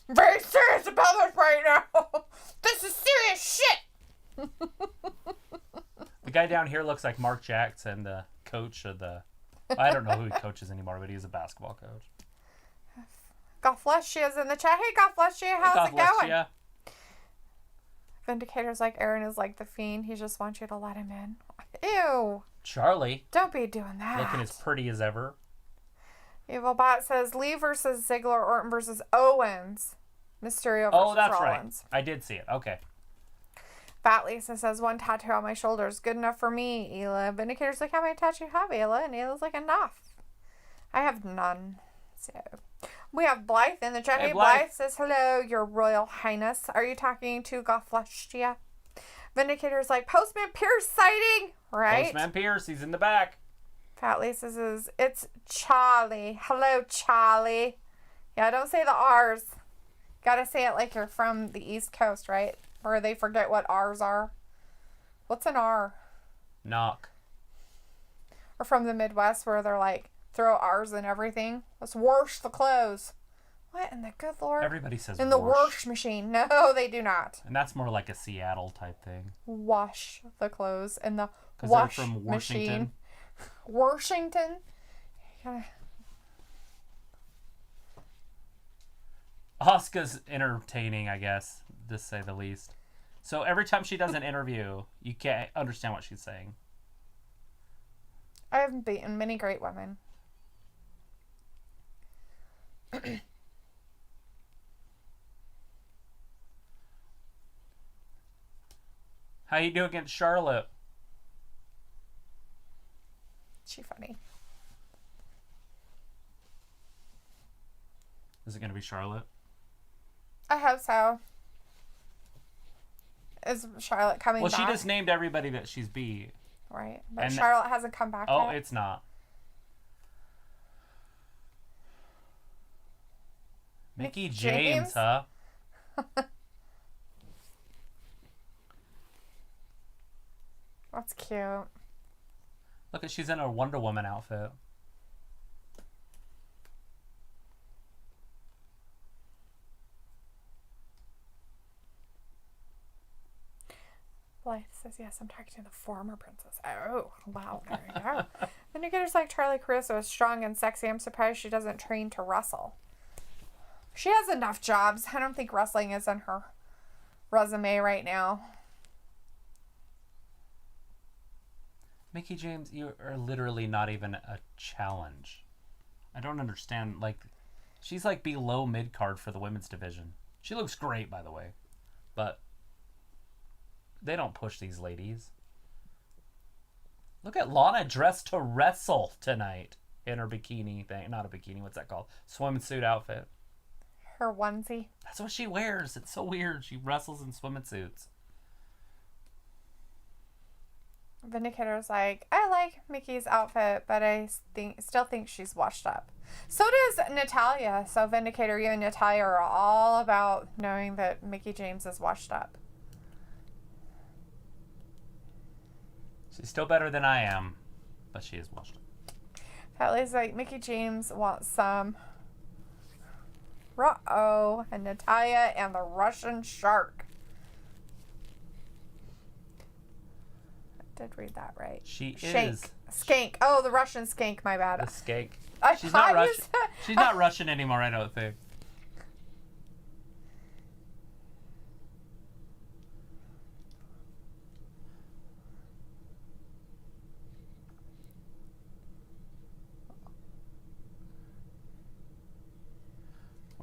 I'm very serious about this right now. This is serious shit. The guy down here looks like Mark Jackson, the coach of the... I don't know who he coaches anymore, but he's a basketball coach. God bless you is in the chat. Hey, God bless you. How's it going? You. Vindicator's like, Aaron is like the Fiend. He just wants you to let him in. Ew. Charlie. Don't be doing that. Looking as pretty as ever. Evil Bot says Lee versus Ziggler, Orton versus Owens. Mysterio versus that's Rollins. right. I did see it. Okay. Fat Lisa says, one tattoo on my shoulder is good enough for me, Hila. Vindicator's like, how many tattoos you have, Hila? And Hila's like, enough. I have none. So, we have Blythe in the chat. Hey, Blythe says, hello, your royal highness. Are you talking to Gothfleshtia? Vindicator's like, Postman Pierce sighting, right? Postman Pierce, he's in the back. Fat Lisa says, it's Charlie. Hello, Charlie. Yeah, don't say the R's. Gotta say it like you're from the East Coast, right? Where they forget what R's are. What's an R? Knock. Or from the Midwest where they're like, throw R's in everything. Let's wash the clothes. What in the good Lord? Everybody says in the wash. wash machine. No, they do not. And that's more like a Seattle type thing. Wash the clothes in the Because wash they're from Washington. machine. Washington? Asuka's entertaining, I guess, to say the least. So every time she does an interview, you can't understand what she's saying. I have beaten many great women. How you do against Charlotte? She funny. Is it going to be Charlotte? I hope so. Is Charlotte coming back? Well, she just named everybody that she's beat. Right. But And Charlotte hasn't come back Oh, yet. it's not. Mickey James, huh? That's cute. Look, she's in a Wonder Woman outfit. Blythe says, yes, I'm talking to the former princess. Oh, wow. There you go. Vindicator's like, Charlie Caruso is strong and sexy. I'm surprised she doesn't train to wrestle. She has enough jobs. I don't think wrestling is in her resume right now. Mickey James, you are literally not even a challenge. I don't understand. Like, she's like below mid-card for the women's division. She looks great, by the way. But they don't push these ladies. Look at Lana dressed to wrestle tonight in her bikini thing. Not a bikini, what's that called? Swimsuit outfit. Her onesie. That's what she wears. It's so weird. She wrestles in suits. Vindicator's like, I like Mickey's outfit, but I still think she's washed up. So does Natalia. So Vindicator, you and Natalia are all about knowing that Mickey James is washed up. She's still better than I am, but she is washed up. Fat like, Mickey James wants some Ruh-oh and Natalia and the Russian shark. I did read that right. She Shank. is. Skank. Oh, the Russian skank, my bad. The skank. She's not Russian. She's not Russian anymore, I don't think.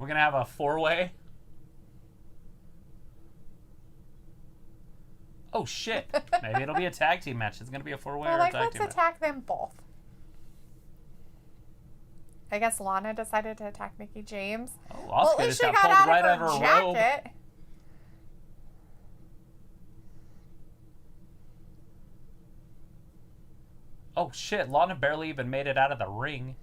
We're going to have a 4-way. Oh, shit. Maybe it'll be a tag team match. It's going to be a 4-way or a tag let's team attack them both. I guess Lana decided to attack Mickie James. Oh, Asuka just got pulled right out of her robe. Oh, shit. Lana barely even made it out of the ring.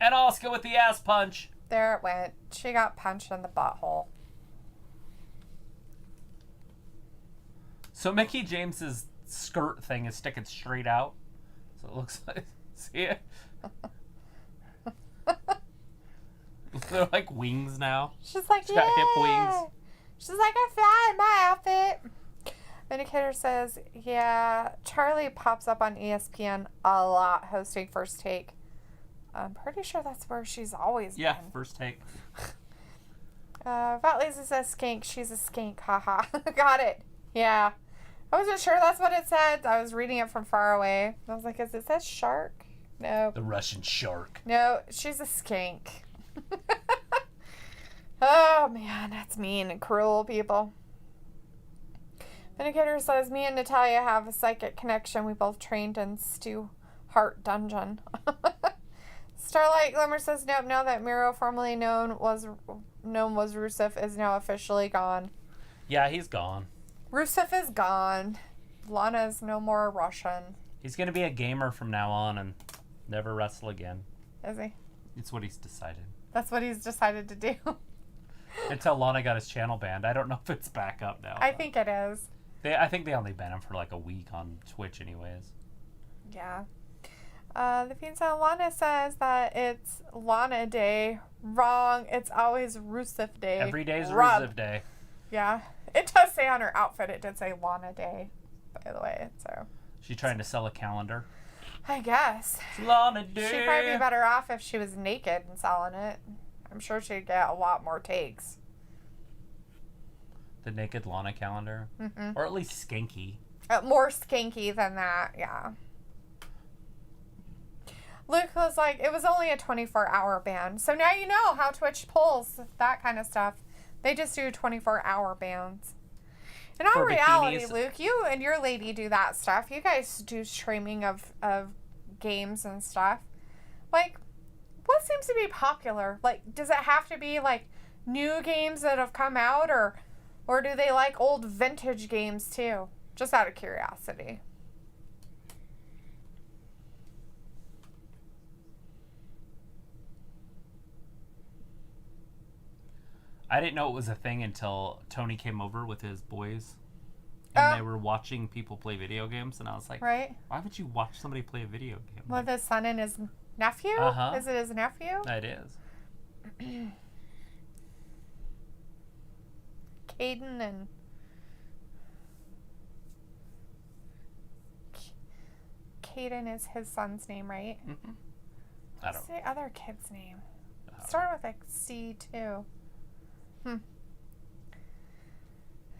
And Asuka with the ass punch. There it went. She got punched in the butthole. So Mickie James's skirt thing is sticking straight out. So it looks like... See it? They're like wings now. She's like, She's got hip wings. She's like, I fly in my outfit. Vindicator says, yeah, Charlie pops up on ESPN a lot hosting First Take. I'm pretty sure that's where she's always been. Yeah, First Take. Vat Lazy says skank. She's a skank. Haha. Got it. Yeah. I wasn't sure that's what it said. I was reading it from far away. I was like, is it says shark? No. The Russian shark. No, she's a skank. Oh, man. That's mean and cruel, people. Vindicator says, me and Natalya have a psychic connection. We both trained in Stu Hart Dungeon. Starlight Glimmer says, nope, now that Miro, formerly known was Rusev, is now officially gone. Yeah, he's gone. Rusev is gone. Lana's no more Russian. He's going to be a gamer from now on and never wrestle again. Is he? It's what he's decided. That's what he's decided to do. Until Lana got his channel banned. I don't know if it's back up now. I think it is. I think they only banned him for like a week on Twitch anyways. Yeah. The Fiend Sound Lana says that it's Lana Day. Wrong. It's always Rusev Day. Every day's Rub. Rusev Day. Yeah. It does say on her outfit, it did say Lana Day, by the way. So. She's trying to sell a calendar. I guess. It's Lana Day. She'd probably be better off if she was naked and selling it. I'm sure she'd get a lot more takes. The naked Lana calendar. Mm-hmm. Or at least skanky. More skanky than that, yeah. Luke was like, it was only a 24-hour ban. So now you know how Twitch pulls that kind of stuff. They just do 24-hour bans. In all reality, Luke, you and your lady do that stuff. You guys do streaming of games and stuff. Like, what seems to be popular? Like, does it have to be, like, new games that have come out, or do they like old vintage games, too? Just out of curiosity. I didn't know it was a thing until Tony came over with his boys. And they were watching people play video games. And I was like, right? Why would you watch somebody play a video game? With his son and his nephew? Uh-huh. Is it his nephew? It is. Caden and... Caden is his son's name, right? Mm-hmm. What's the other kid's name? Start with a C, too.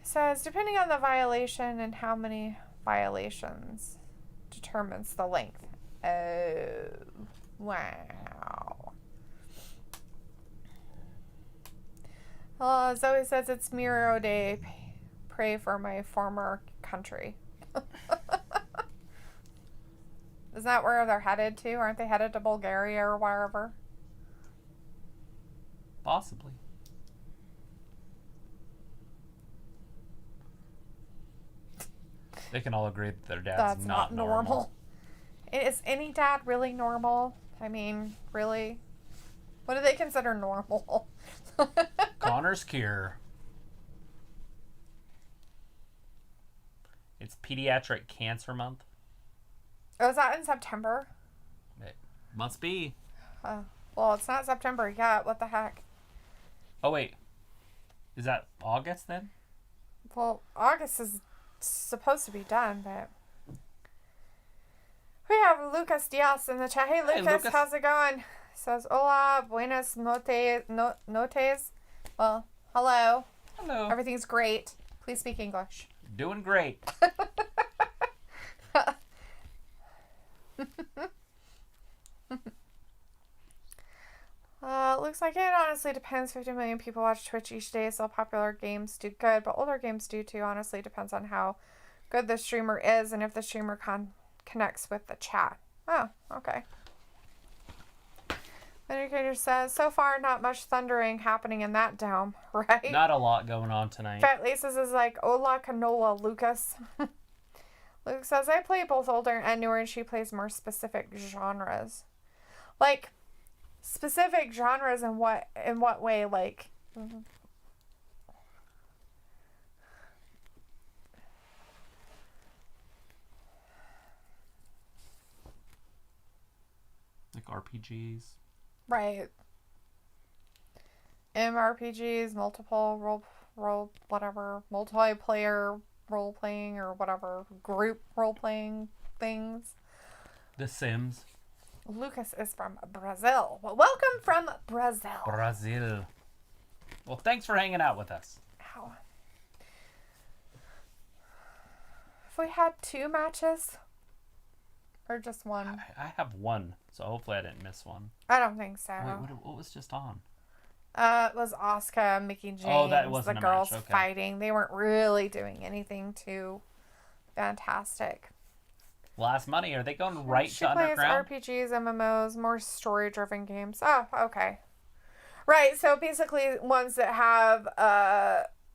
Says, depending on the violation and how many violations determines the length. Oh, wow. Zoe says it's Miro Day. Pray for my former country. Is that where they're headed to? Aren't they headed to Bulgaria or wherever? Possibly. They can all agree that their dad's not normal. Is any dad really normal? I mean, really? What do they consider normal? Connor's Cure. It's Pediatric Cancer Month. Oh, is that in September? It must be. Well, it's not September yet. What the heck? Oh, wait. Is that August then? Well, August is supposed to be done, but... We have Lucas Diaz in the chat. Hey, Lucas, how's it going? Says, hola, buenas noches. Well, hello. Hello. Everything's great. Please speak English. Doing great. Luke Luke's like, it honestly depends. 50 million people watch Twitch each day, so popular games do good, but older games do too. Honestly, depends on how good the streamer is and if the streamer connects with the chat. Oh, okay. Indicator says, so far, not much thundering happening in that dome, right? Not a lot going on tonight. Fat Laces is like, hola canola, Lucas. Luke says, I play both older and newer, and she plays more specific genres. Like, specific genres in what way? Like, like RPGs. right. MRPGs, multiple whatever, multiplayer role playing or whatever, group role playing things. The Sims. Lucas is from Brazil. Well, welcome from Brazil. Brazil. Well, thanks for hanging out with us. Ow. If we had 2 matches or just one? I have one, so hopefully I didn't miss one. I don't think so. Wait, what was just on? It was Asuka, Mickey James, Oh, that wasn't the a girls match. Okay. fighting. They weren't really doing anything too fantastic. Last Money. Are they going right She to plays Underground? RPGs, MMOs, more story-driven games. Oh, okay. Right, so basically ones that have,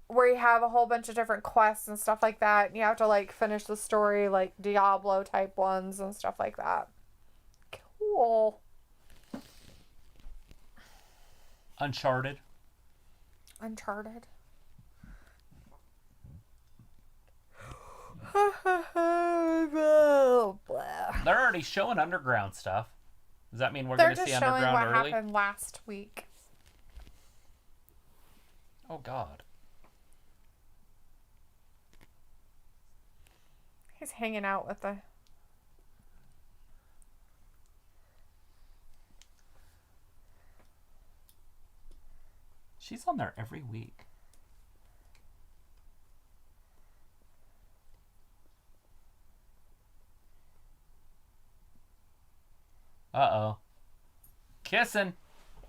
where you have a whole bunch of different quests and stuff like that, and you have to, like, finish the story, like Diablo-type ones and stuff like that. Cool. Uncharted. They're already showing Underground stuff. Does that mean we're going to see Underground They're just showing what early? happened last week. Oh, God. He's hanging out with the... She's on there every week. Uh-oh. Kissing.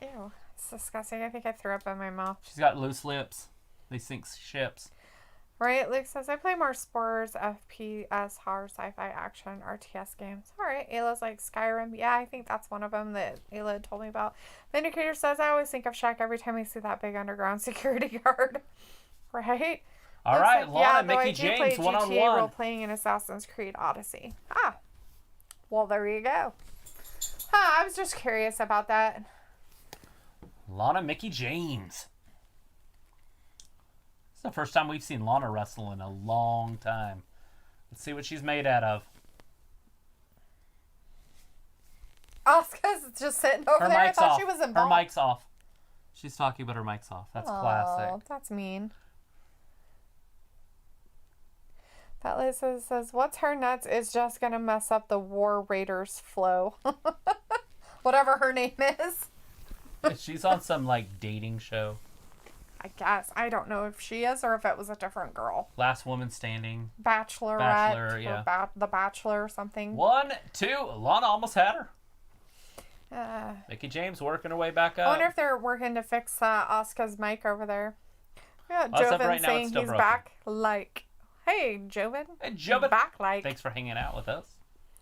Ew, it's disgusting. I think I threw up in my mouth. She's got loose lips. They sink ships. Right, Luke says, I play more sports, FPS, horror, sci-fi, action, RTS games. Alright, Ayla's like Skyrim. Yeah, I think that's one of them that Ayla had told me about. The Indicator says, I always think of Shaq every time I see that big underground security guard. Right? All right, like, Lana, though I Mickey do James, play GTA one-on-one. role-playing in Assassin's Creed Odyssey. Ah. Well, there you go. Huh, I was just curious about that. Lana, Mickey James. It's the first time we've seen Lana wrestle in a long time. Let's see what she's made out of. Asuka's just sitting over Her there. I mic's thought off. she was Her involved. mic's off. She's talking, but her mic's off. That's classic. That's mean. That Lisa says, what's her nuts is just going to mess up the War Raiders flow. Whatever her name is. She's on some, like, dating show. I guess. I don't know if she is or if it was a different girl. Last Woman Standing. Bachelorette. Bachelor, yeah. Or The Bachelor or something. 1, 2. Lana almost had her. Uh, Mickey James working her way back up. I wonder if they're working to fix Asuka's mic over there. Yeah, As of Joven right now, it's saying still he's broken. back like. Hey, Joven. Hey, Joven. Back like. Thanks for hanging out with us.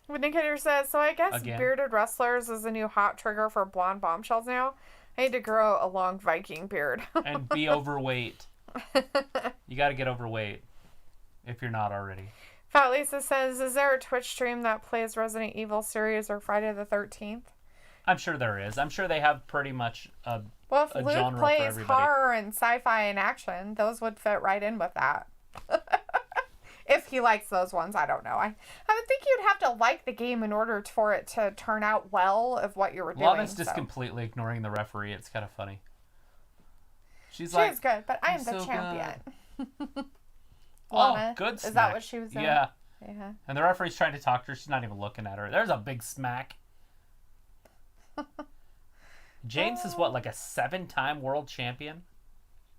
Vindicator says, so I guess Again. bearded wrestlers is the new hot trigger for blonde bombshells now. I need to grow a long Viking beard. And be overweight. You got to get overweight if you're not already. Fat Lisa says, is there a Twitch stream that plays Resident Evil series or Friday the 13th? I'm sure there is. I'm sure they have pretty much a Well, if a Luke genre for plays everybody. horror and sci-fi and action, those would fit right in with that. If he likes those ones, I don't know. I would think you'd have to like the game in order for it to turn out well of what you were doing. Lana's just so. completely ignoring the referee. It's kind of funny. She's She like, is good, but I am "I'm the so champion. oh, Lana, good is smack. that what she was doing? Yeah. Yeah. And the referee's trying to talk to her. She's not even looking at her. There's a big smack. James is what, like a 7-time world champion?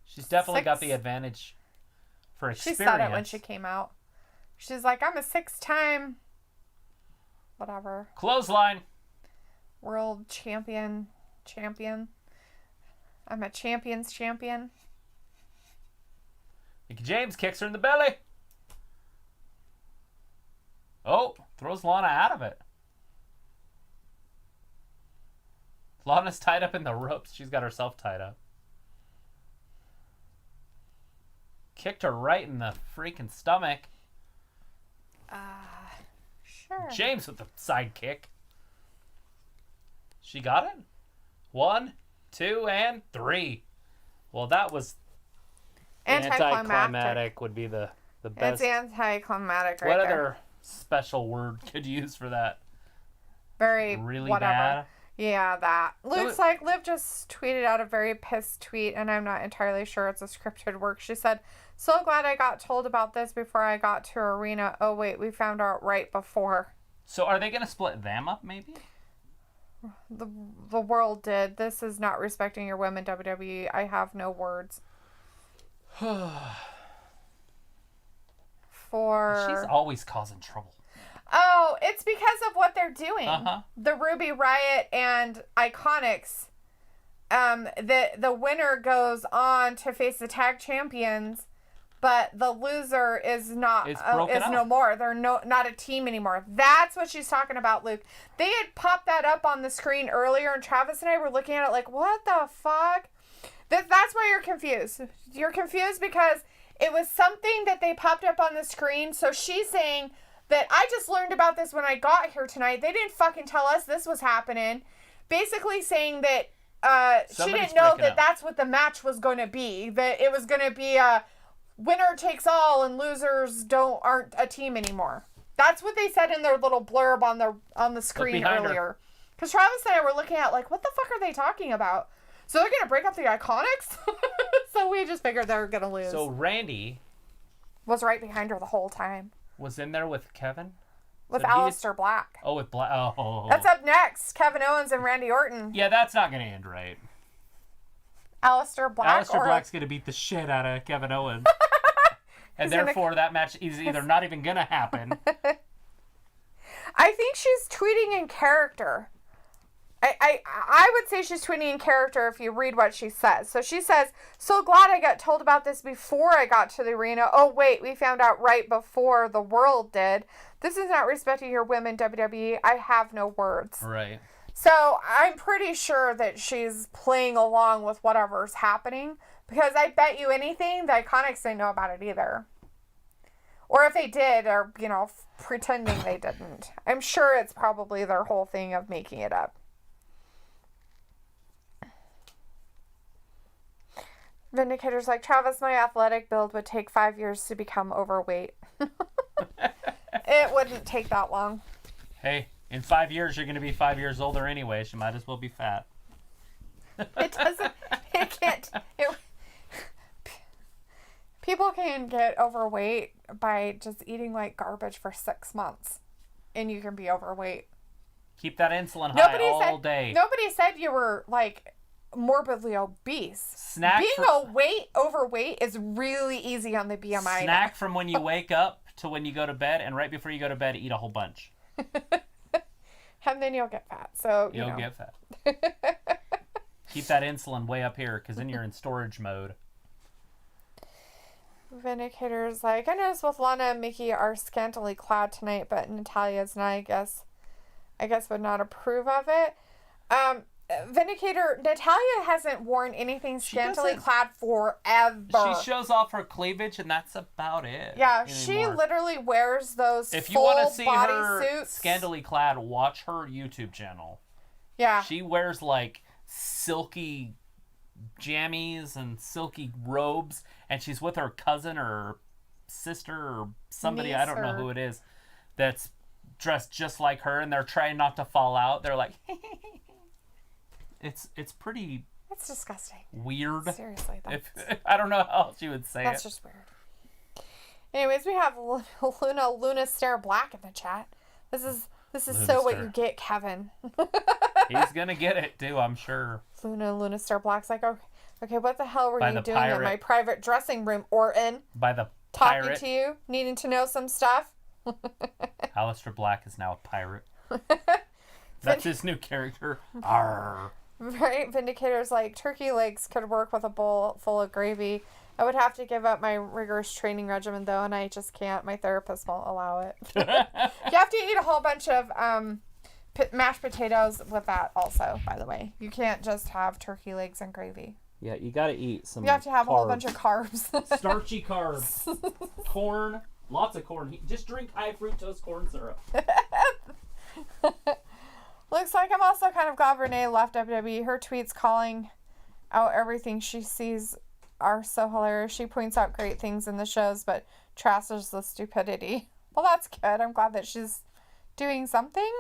She's definitely got the 6. advantage for She experience. said it when she came out. She's like, I'm a 6-time whatever Clothesline. world champion. I'm a champion's champion. Mickey James kicks her in the belly. Oh, throws Lana out of it. Lana's tied up in the ropes. She's got herself tied up. Kicked her right in the freaking stomach. Sure. James with the side kick. She got it? 1, 2, and 3. Well, that was anticlimactic would be the best. It's anticlimactic right what there. other special word could you use for that? Very really whatever. Bad? Yeah, that. Luke's like, Liv just tweeted out a very pissed tweet, and I'm not entirely sure it's a scripted work. She said, so glad I got told about this before I got to Arena. Oh, wait, we found out right before. So are they going to split them up, maybe? The world did. This is not respecting your women, WWE. I have no words. She's always causing trouble. Oh, it's because of what they're doing. Uh-huh. The Ruby Riot and Iconics. The winner goes on to face the tag champions, but the loser is no more. They're not a team anymore. That's what she's talking about, Luke. They had popped that up on the screen earlier, and Travis and I were looking at it like, what the fuck? That's why you're confused. You're confused because it was something that they popped up on the screen. So she's saying that I just learned about this when I got here tonight. They didn't fucking tell us this was happening. Basically saying that she didn't know that that's what the match was going to be. That it was going to be a winner takes all and losers aren't a team anymore. That's what they said in their little blurb on the screen earlier. Because Travis and I were looking at like, what the fuck are they talking about? So they're going to break up the Iconics? So we just figured they were going to lose. So Randy was right behind her the whole time. Was in there with Kevin? With Aleister Black. Oh, with Black. Oh. That's up next. Kevin Owens and Randy Orton. Yeah, that's not going to end right. Aleister Black. Aleister Black's going to beat the shit out of Kevin Owens. And therefore, that match is either not even going to happen. I think she's tweeting in character. I would say she's tweeting in character if you read what she says. So she says, so glad I got told about this before I got to the arena. Oh, wait, we found out right before the world did. This is not respecting your women, WWE. I have no words. Right. So I'm pretty sure that she's playing along with whatever's happening. Because I bet you anything, the Iconics didn't know about it either. Or if they did, or, pretending they didn't. I'm sure it's probably their whole thing of making it up. Vindicator's like, Travis, my athletic build would take 5 years to become overweight. It wouldn't take that long. Hey, in 5 years, you're going to be 5 years older anyway. So you might as well be fat. People can get overweight by just eating like garbage for 6 months. And you can be overweight. Keep that insulin high all day. Nobody said you were like morbidly obese. Being overweight is really easy on the BMI. Snack from when you wake up to when you go to bed, and right before you go to bed, eat a whole bunch. And then you'll get fat. So you'll get fat. Keep that insulin way up here, because then you're in storage mode. Vindicator's like, I noticed both Lana and Mickey are scantily clad tonight, but Natalia's not, I guess would not approve of it. Vindicator, Natalia hasn't worn anything scantily clad forever. She shows off her cleavage, and that's about it. Yeah, anymore. She literally wears those if you full want to see body her suits. scantily clad, watch her YouTube channel. Yeah. She wears like silky jammies and silky robes, and she's with her cousin or sister or somebody, I don't know who it is, that's dressed just like her, and they're trying not to fall out. They're like, it's pretty. It's disgusting. Weird. Seriously, I don't know how else you would say that's just weird. Anyways, we have Luna Stare Black in the chat. This is so what you get, Kevin. He's gonna get it too, I'm sure. Luna Stare Black's like, okay, what the hell were you doing in my private dressing room, Orton? By the talking pirate. To you, needing to know some stuff. Aleister Black is now a pirate. That's his new character. Arr. Right? Vindicator's like, turkey legs could work with a bowl full of gravy. I would have to give up my rigorous training regimen, though, and I just can't. My therapist won't allow it. You have to eat a whole bunch of mashed potatoes with that also, by the way. You can't just have turkey legs and gravy. Yeah, you got to eat some. You have to have carbs. a whole bunch of carbs. Starchy carbs. Corn. Lots of corn. Just drink high fructose corn syrup. Looks like I'm also kind of glad Renee left WWE. Her tweets calling out everything she sees are so hilarious. She points out great things in the shows, but trashes the stupidity. Well, that's good. I'm glad that she's doing something.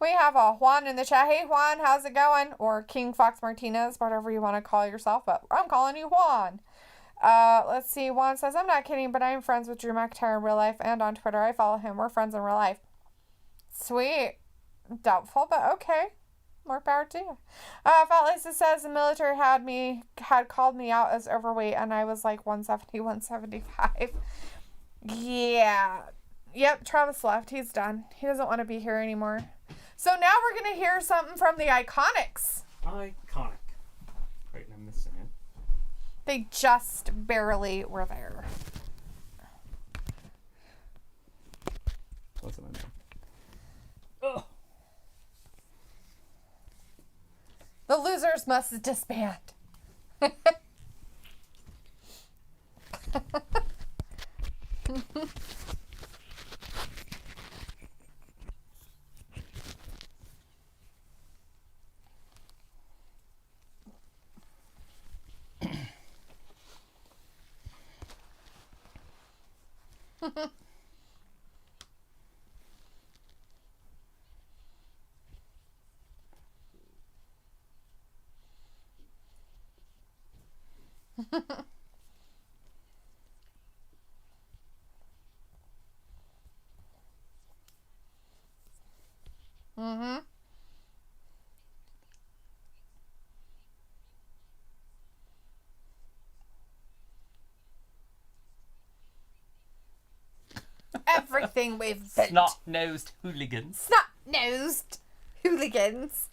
We have a Juan in the chat. Hey, Juan, how's it going? Or King Fox Martinez, whatever you want to call yourself, but I'm calling you Juan. Let's see. Juan says, I'm not kidding, but I'm friends with Drew McIntyre in real life and on Twitter. I follow him. We're friends in real life. Sweet. Doubtful, but okay. More power to you. Fat Lisa says the military had called me out as overweight, and I was like 170, 175. Yeah. Yep, Travis left. He's done. He doesn't want to be here anymore. So now we're going to hear something from the Iconics. Iconic. Wait, I'm missing it. They just barely were there. What's my name? Oh. The losers must disband. Mm-hmm. Everything we've been. Snot-nosed hooligans. Snot-nosed hooligans.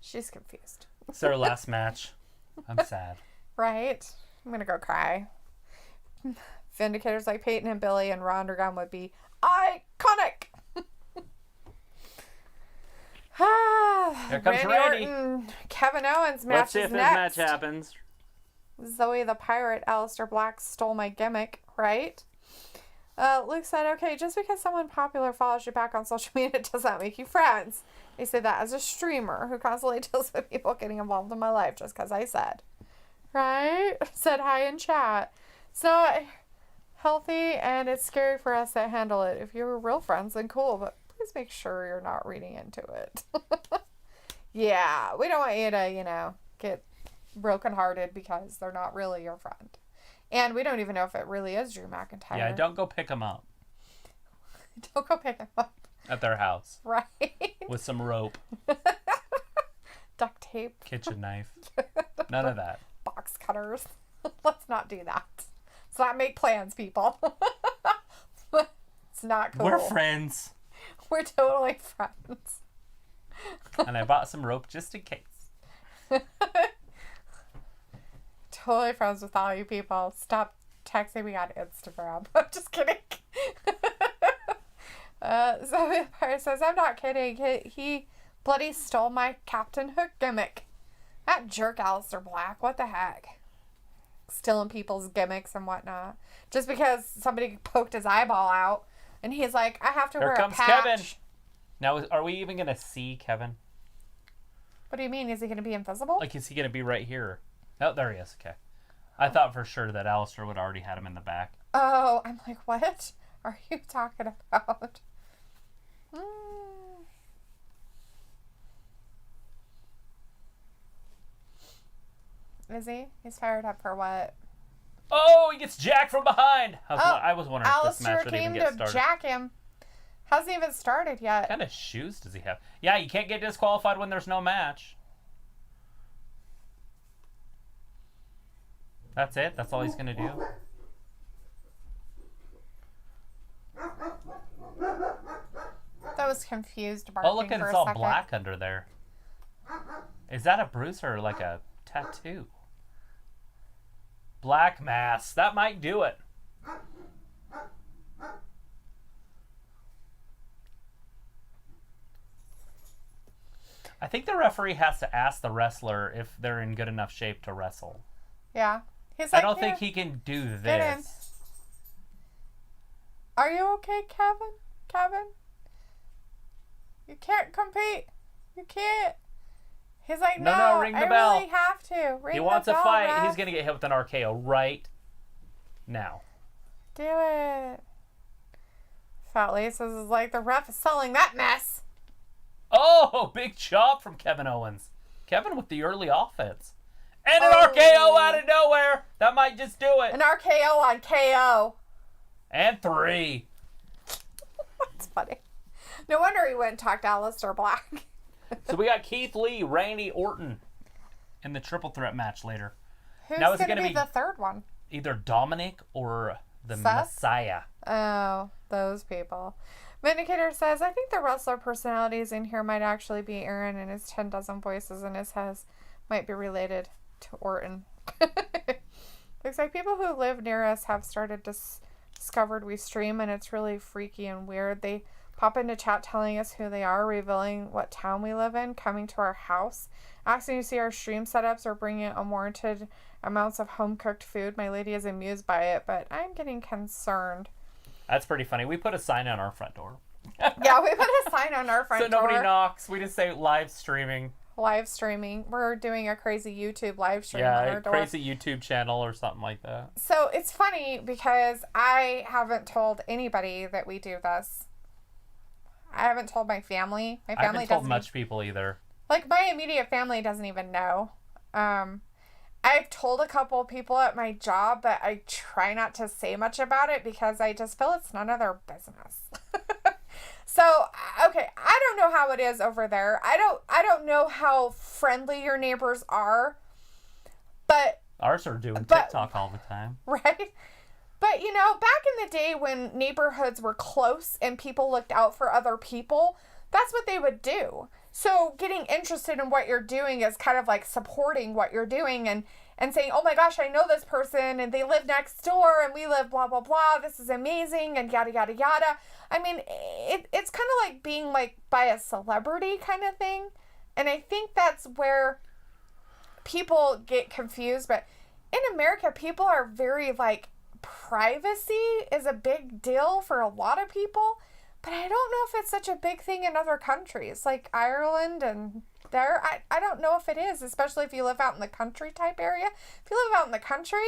She's confused. It's our last match. I'm sad. Right? I'm gonna go cry. Vindicators like Peyton and Billy and Raw Underground would be iconic. Here comes Randy Randy. Orton, Kevin Owens match Let's see is if this next. match happens. Zoe the Pirate, Aleister Black stole my gimmick, right? Luke said, okay, just because someone popular follows you back on social media does not make you friends. They say that as a streamer who constantly deals with people getting involved in my life just because I said. Right? Said hi in chat. It's not healthy and it's scary for us to handle it. If you were real friends, then cool, but please make sure you're not reading into it. Yeah, we don't want you to, get brokenhearted because they're not really your friend. And we don't even know if it really is Drew McIntyre. Yeah, don't go pick them up. Don't go pick him up. At their house. Right. With some rope. Duct tape. Kitchen knife. None of that. Box cutters. Let's not do that. Let's not make plans, people. It's not cool. We're friends. We're totally friends. And I bought some rope just in case. Totally friends with all you people. Stop texting me on Instagram. I'm just kidding. So Empire says, I'm not kidding. He bloody stole my Captain Hook gimmick. That jerk Aleister Black. What the heck? Stealing people's gimmicks and whatnot. Just because somebody poked his eyeball out. And he's like, I have to wear a patch. Here comes Kevin. Now, are we even going to see Kevin? What do you mean? Is he going to be invisible? Like, is he going to be right here? Oh, there he is. Okay. I thought for sure that Aleister would already had him in the back. Oh, I'm like, what are you talking about? Is he? He's fired up for what? Oh, he gets jacked from behind. I was wondering if this match Aleister would even came get to started. jack him. Hasn't even started yet. What kind of shoes does he have? Yeah, you can't get disqualified when there's no match. That's it? That's all he's going to do? That was confused barking. Oh, look at for it's a all second. black under there. Is that a bruise or like a tattoo? Black mass. That might do it. I think the referee has to ask the wrestler if they're in good enough shape to wrestle. Yeah. He's I like, don't think he can do get in. this. Are you okay, Kevin? Kevin? You can't compete. You can't. He's like, no, ring the I bell. really have to. Ring He the wants a bell, fight. ref. He's going to get hit with an RKO right now. Do it. Fat Laces is like, the ref is selling that mess. Oh, big chop from Kevin Owens. Kevin with the early offense. And an RKO out of nowhere. That might just do it. An RKO on KO. And 3. That's funny. No wonder he went and talked to Aleister Black. So we got Keith Lee, Randy Orton in the triple threat match later. Who's Now, is it going to gonna be be- the third one? Either Dominic or the Seth? Messiah. Oh, those people. Vindicator says, I think the wrestler personalities in here might actually be Aaron and his 10 dozen voices in his head might be related to Orton. Looks like people who live near us have started discovered we stream, and it's really freaky and weird. They pop into chat telling us who they are, revealing what town we live in, coming to our house, asking to see our stream setups, or bringing unwarranted amounts of home-cooked food. My lady is amused by it, but I'm getting concerned. That's pretty funny. We put a sign on our front door. Yeah, we put a sign on our front So door. nobody knocks. We just say live streaming. Live streaming. We're doing a crazy YouTube live stream on Yeah, our door. crazy YouTube channel or something like that. So it's funny because I haven't told anybody that we do this. I haven't told my family. My I family haven't told doesn't. much people either. Like, my immediate family doesn't even know. I've told a couple people at my job, but I try not to say much about it because I just feel it's none of their business. So, okay, I don't know how it is over there. I don't know how friendly your neighbors are, but Ours are doing TikTok all the time. right? But, you know, back in the day when neighborhoods were close and people looked out for other people, that's what they would do. So getting interested in what you're doing is kind of like supporting what you're doing and saying, oh my gosh, I know this person and they live next door and we live blah, blah, blah. This is amazing and yada, yada, yada. I mean, it's kind of like being like by a celebrity kind of thing. And I think that's where people get confused. But in America, people are very like, privacy is a big deal for a lot of people. But I don't know if it's such a big thing in other countries like Ireland and there. I don't know if it is, especially if you live out in the country type area. If you live out in the country,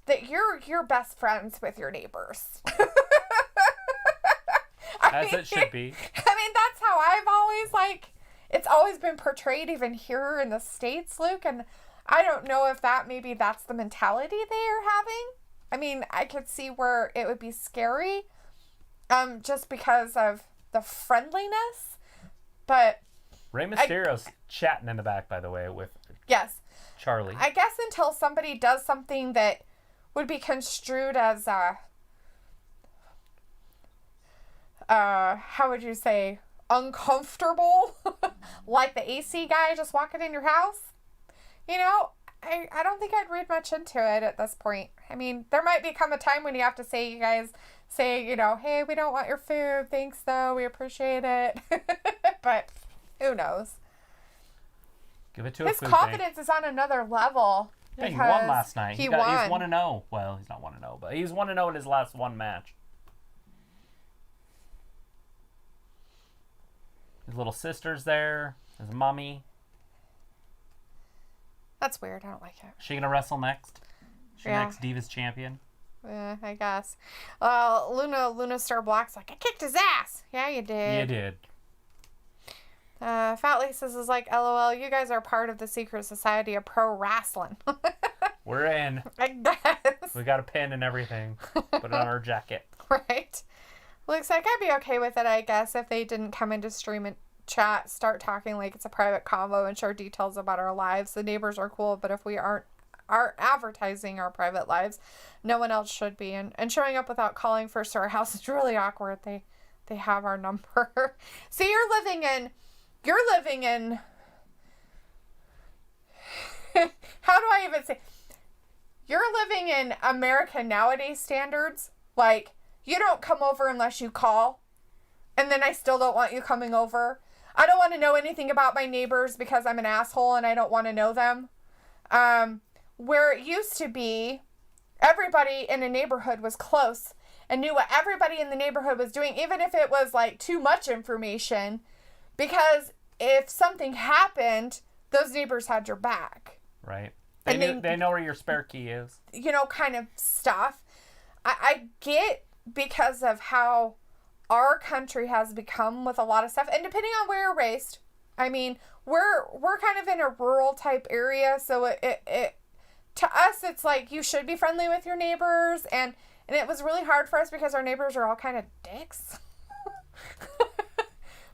that you're best friends with your neighbors. As it should be. I mean, that's how I've always it's always been portrayed even here in the States, Luke. And I don't know if maybe that's the mentality they are having. I mean, I could see where it would be scary. Just because of the friendliness, but Rey Mysterio's chatting in the back, by the way, with yes, Charlie. I guess until somebody does something that would be construed as how would you say, uncomfortable, like the AC guy just walking in your house. You know, I don't think I'd read much into it at this point. I mean, there might become a time when you have to say, you guys say, you know, hey, we don't want your food. Thanks, though. We appreciate it. But who knows? Give it to a His food confidence bank. is on another level. Yeah, he won last night. He won. won. He's 1-0. Well, he's not 1-0, but he's 1-0 in his last one match. His little sister's there. His mommy. That's weird. I don't like it. Is she gonna wrestle next? She Yeah. next Divas champion? I guess. Luna Star Black's like, I kicked his ass. Yeah, you did. You did. Fat Laces is like, LOL, you guys are part of the secret society of pro wrestling. We're in. I guess. We got a pin and everything. Put it on our jacket. Right. Looks like I'd be okay with it, I guess, if they didn't come into stream and chat, start talking like it's a private convo and share details about our lives. The neighbors are cool, but if we aren't advertising our private lives, no one else should be. And showing up without calling first to our house is really awkward. They have our number. See, you're living in how do I even say? You're living in America nowadays standards. Like, you don't come over unless you call. And then I still don't want you coming over. I don't want to know anything about my neighbors because I'm an asshole and I don't want to know them. Where it used to be, everybody in a neighborhood was close and knew what everybody in the neighborhood was doing, even if it was like too much information. Because if something happened, those neighbors had your back. Right. They know where your spare key is. You know, kind of stuff. I get because of how our country has become with a lot of stuff. And depending on where you're raised, I mean, we're kind of in a rural type area. So it to us, it's like you should be friendly with your neighbors. And it was really hard for us because our neighbors are all kind of dicks.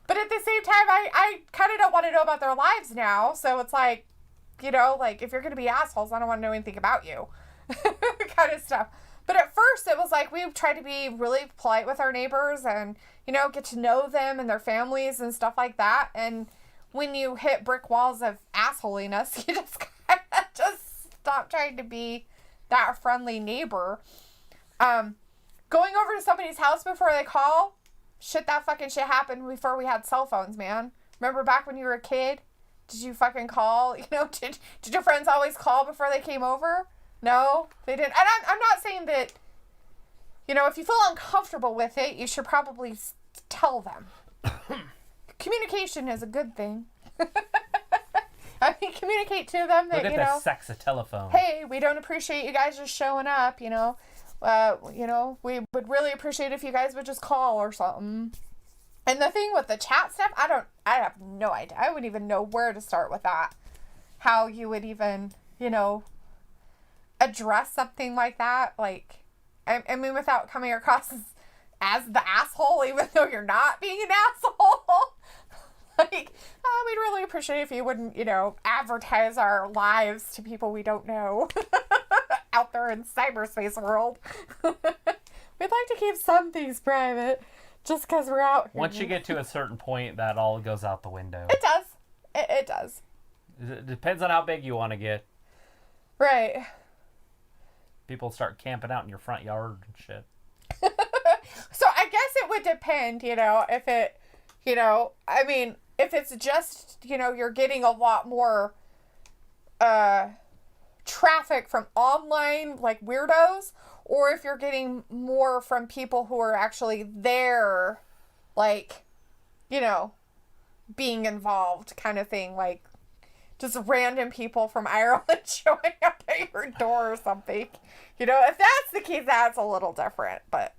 But at the same time, I kind of don't want to know about their lives now. So it's like, you know, like, if you're going to be assholes, I don't want to know anything about you. Kind of stuff. But at first, it was like we tried to be really polite with our neighbors and, you know, get to know them and their families and stuff like that. And when you hit brick walls of assholiness, you just kind of just stop trying to be that friendly neighbor. Going over to somebody's house before they call, that fucking shit happened before we had cell phones, man. Remember back when you were a kid? Did you fucking call? You know, did your friends always call before they came over? No, they didn't. And I'm not saying that, you know, if you feel uncomfortable with it, you should probably tell them. Communication is a good thing. I mean, communicate to them that, you know, sex a telephone. Hey, we don't appreciate you guys just showing up, you know. You know, we would really appreciate if you guys would just call or something. And the thing with the chat stuff, I have no idea. I wouldn't even know where to start with that. How you would even, you know, address something like that. Like, I mean, without coming across as the asshole, even though you're not being an asshole. Like, we'd really appreciate if you wouldn't, you know, advertise our lives to people we don't know out there in cyberspace world. We'd like to keep some things private. Just because we're out here. Once you get to a certain point, that all goes out the window. It does. It does. It depends on how big you want to get. Right. People start camping out in your front yard and shit. So I guess it would depend, you know, if it, you know, I mean, if it's just, you know, you're getting a lot more traffic from online, like weirdos, or if you're getting more from people who are actually there, like, you know, being involved kind of thing, like just random people from Ireland showing up at your door or something. You know, if that's the case, that's a little different, but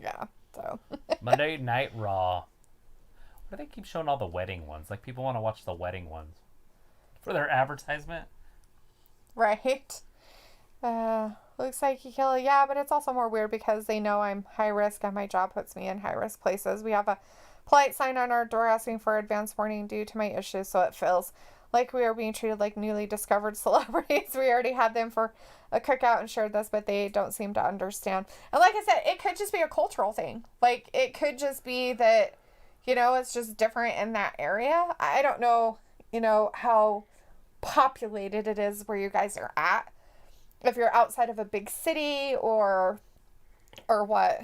yeah, so. Monday Night Raw. Why do they keep showing all the wedding ones? Like, people want to watch the wedding ones for their advertisement. Right. Looks like you kill it. Yeah, but it's also more weird because they know I'm high risk and my job puts me in high risk places. We have a polite sign on our door asking for advance warning due to my issues, so it feels like we are being treated like newly discovered celebrities. We already had them for a cookout and shared this, but they don't seem to understand. And like I said, it could just be a cultural thing. Like, it could just be that, you know, it's just different in that area. I don't know, you know, how populated it is where you guys are at. If you're outside of a big city or what.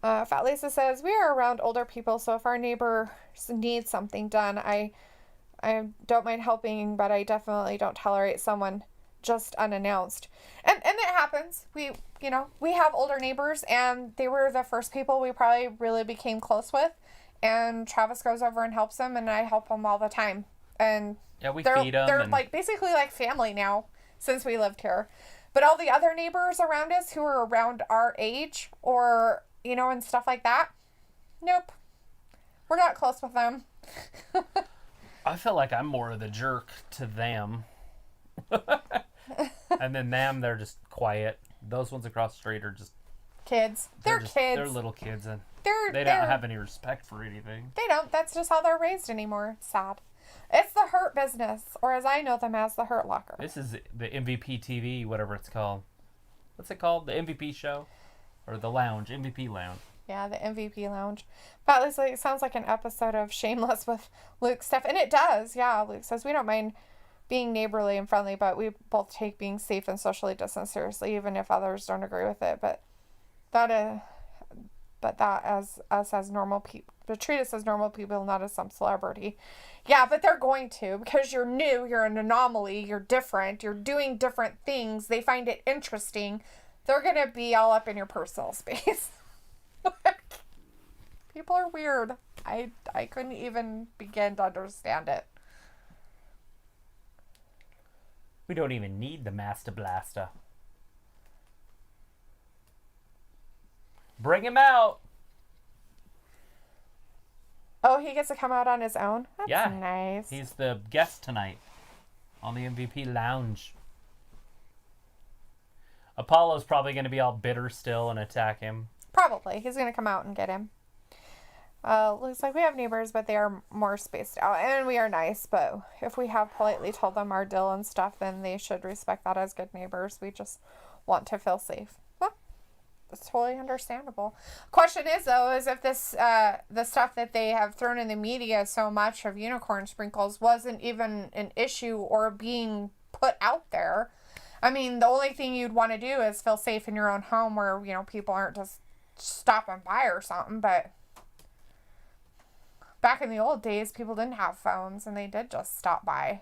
Fat Lisa says, we are around older people, so if our neighbors need something done, I don't mind helping, but I definitely don't tolerate someone just unannounced. And it happens. We have older neighbors, and they were the first people we probably really became close with. And Travis goes over and helps them, and I help them all the time. And yeah, we feed them. They're like basically like family now since we lived here. But all the other neighbors around us who are around our age or, you know, and stuff like that, nope. We're not close with them. I feel like I'm more of the jerk to them. And then them, they're just quiet. Those ones across the street are just kids. They're kids. They're little kids, and they don't have any respect for anything. They don't. That's just how they're raised anymore. It's sad. It's the Hurt Business, or as I know them as the Hurt Locker. This is the MVP TV, whatever it's called. What's it called? The MVP show? Or the lounge? MVP lounge. Yeah, the MVP lounge. But it sounds like an episode of Shameless with Luke stuff. And it does. Yeah, Luke says, we don't mind being neighborly and friendly, but we both take being safe and socially distant seriously, even if others don't agree with it. But that as us as normal people, but treat us as normal people, not as some celebrity. Yeah, but they're going to, because you're new, you're an anomaly, you're different, you're doing different things. They find it interesting. They're going to be all up in your personal space. People are weird. I couldn't even begin to understand it. We don't even need the Master Blaster. Bring him out. Oh, he gets to come out on his own? That's yeah, nice. He's the guest tonight on the MVP lounge. Apollo's probably going to be all bitter still and attack him. Probably. He's going to come out and get him. Looks like we have neighbors, but they are more spaced out. And we are nice, but if we have politely told them our deal and stuff, then they should respect that as good neighbors. We just want to feel safe. Well, that's totally understandable. Question is, though, is if this, the stuff that they have thrown in the media so much of unicorn sprinkles wasn't even an issue or being put out there. I mean, the only thing you'd want to do is feel safe in your own home where, people aren't just stopping by or something, but back in the old days, people didn't have phones and they did just stop by.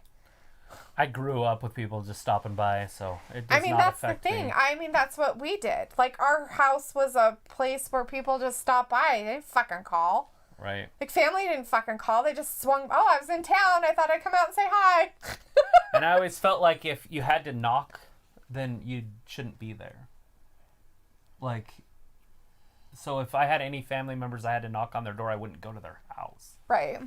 I grew up with people just stopping by, so it does not that's affect the thing. me. I mean, that's what we did. Like, our house was a place where people just stopped by. They didn't fucking call. Right. Like, family didn't fucking call. They just swung, I was in town. I thought I'd come out and say hi. And I always felt like if you had to knock, then you shouldn't be there. Like, so if I had any family members I had to knock on their door, I wouldn't go to their house. Right.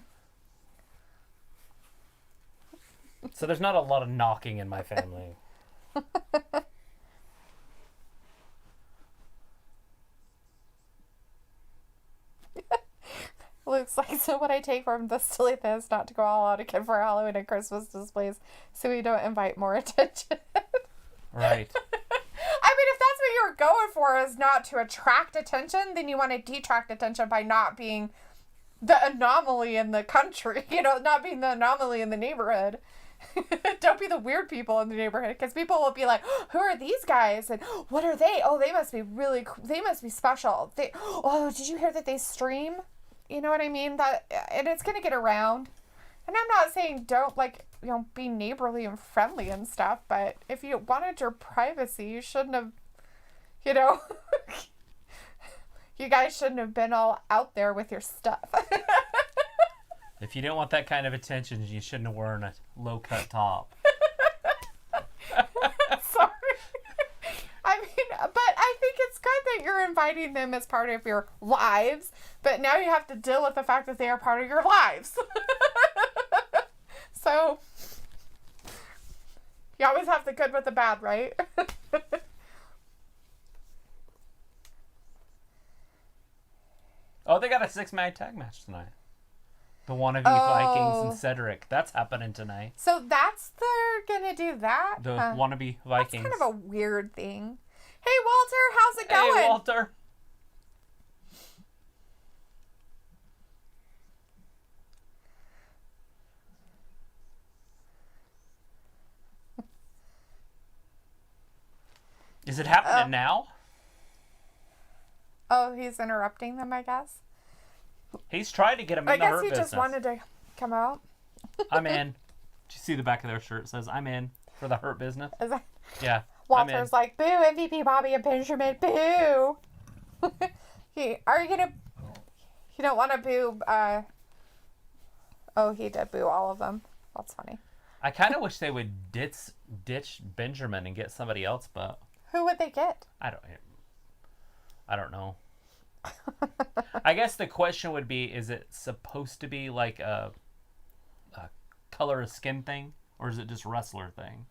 So there's not a lot of knocking in my family. Luke's like, so what I take from this Dalethea is not to go all out again for Halloween and Christmas displays so we don't invite more attention. Right. I mean, if that's what you're going for is not to attract attention, then you want to detract attention by not being the anomaly in the country, not being the anomaly in the neighborhood. Don't be the weird people in the neighborhood, because people will be like, who are these guys? And what are they? Oh, they must be really cool. They must be special. Did you hear that they stream? You know what I mean? And it's going to get around. And I'm not saying don't, be neighborly and friendly and stuff, but if you wanted your privacy, you shouldn't have, you guys shouldn't have been all out there with your stuff. If you didn't want that kind of attention, you shouldn't have worn a low-cut top. Sorry. I mean, but I think it's good that you're inviting them as part of your lives, but now you have to deal with the fact that they are part of your lives. So, you always have the good with the bad, right? Oh, they got a 6-man tag match tonight. The Wannabe Vikings and Cedric. That's happening tonight. So they're gonna do that? The Wannabe Vikings. That's kind of a weird thing. Hey, Walter, how's it going? Hey, Walter. Is it happening now? Oh, he's interrupting them, I guess. He's trying to get him in the Hurt Business. I guess he just wanted to come out. I'm in. Did you see the back of their shirt? It says, I'm in for the Hurt Business. Is that... Yeah. Walter's like, boo, MVP Bobby and Benjamin, boo. Are you gonna... You don't want to boo... Oh, he did boo all of them. That's funny. I kind of wish they would ditch Benjamin and get somebody else, but... Who would they get? I don't know. I guess the question would be, is it supposed to be like a color of skin thing, or is it just wrestler thing?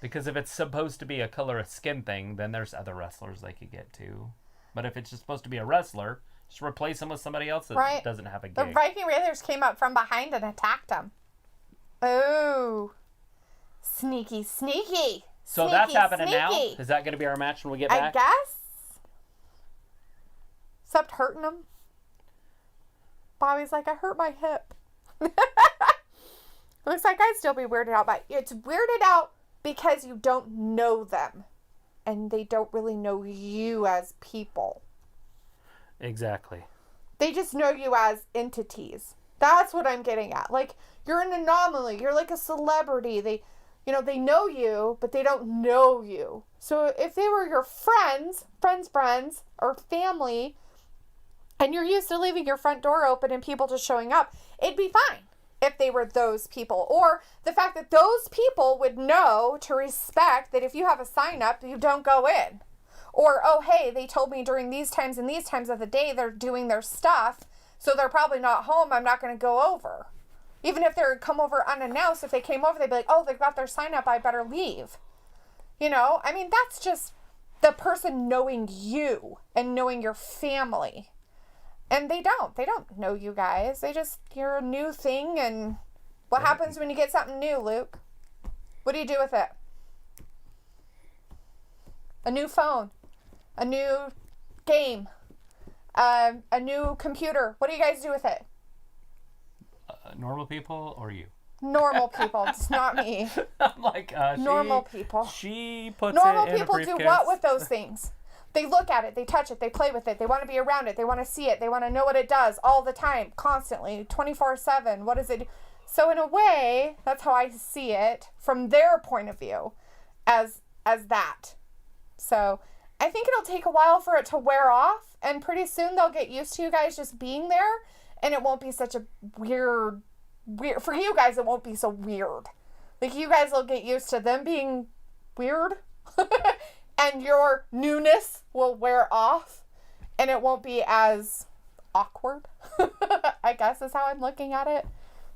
Because if it's supposed to be a color of skin thing, then there's other wrestlers they could get to. But if it's just supposed to be a wrestler, just replace him with somebody else that doesn't have a gig. The Viking Raiders came up from behind and attacked him. Oh. Sneaky. So that's happening now? Is that going to be our match when we get back? I guess. Except hurting him. Bobby's like, I hurt my hip. Looks like I'd still be weirded out, but it's weirded out because you don't know them. And they don't really know you as people. Exactly. They just know you as entities. That's what I'm getting at. Like, you're an anomaly. You're like a celebrity. They know you, but they don't know you. So if they were your friends, or family, and you're used to leaving your front door open and people just showing up, it'd be fine if they were those people. Or the fact that those people would know to respect that if you have a sign up, you don't go in. Or, oh, hey, they told me during these times and these times of the day they're doing their stuff, so they're probably not home. I'm not going to go over. Even if they're come over unannounced, if they came over, they'd be like, oh, they've got their sign up, I better leave. I mean, that's just the person knowing you and knowing your family. And they don't know you guys. You're a new thing. And what happens when you get something new, Luke? What do you do with it? A new phone, a new game, a new computer. What do you guys do with it? Normal people or you? Normal people. It's not me. I'm like, normal people. She puts normal it in people a briefcase. do what with those things? They look at it, they touch it, they play with it, they want to be around it, they want to see it, they want to know what it does all the time, constantly, 24/7. What does it do? So in a way, that's how I see it from their point of view, as that. So I think it'll take a while for it to wear off, and pretty soon they'll get used to you guys just being there, and it won't be such a weird for you guys. It won't be so weird. Like, you guys will get used to them being weird. And your newness will wear off, and it won't be as awkward, I guess is how I'm looking at it.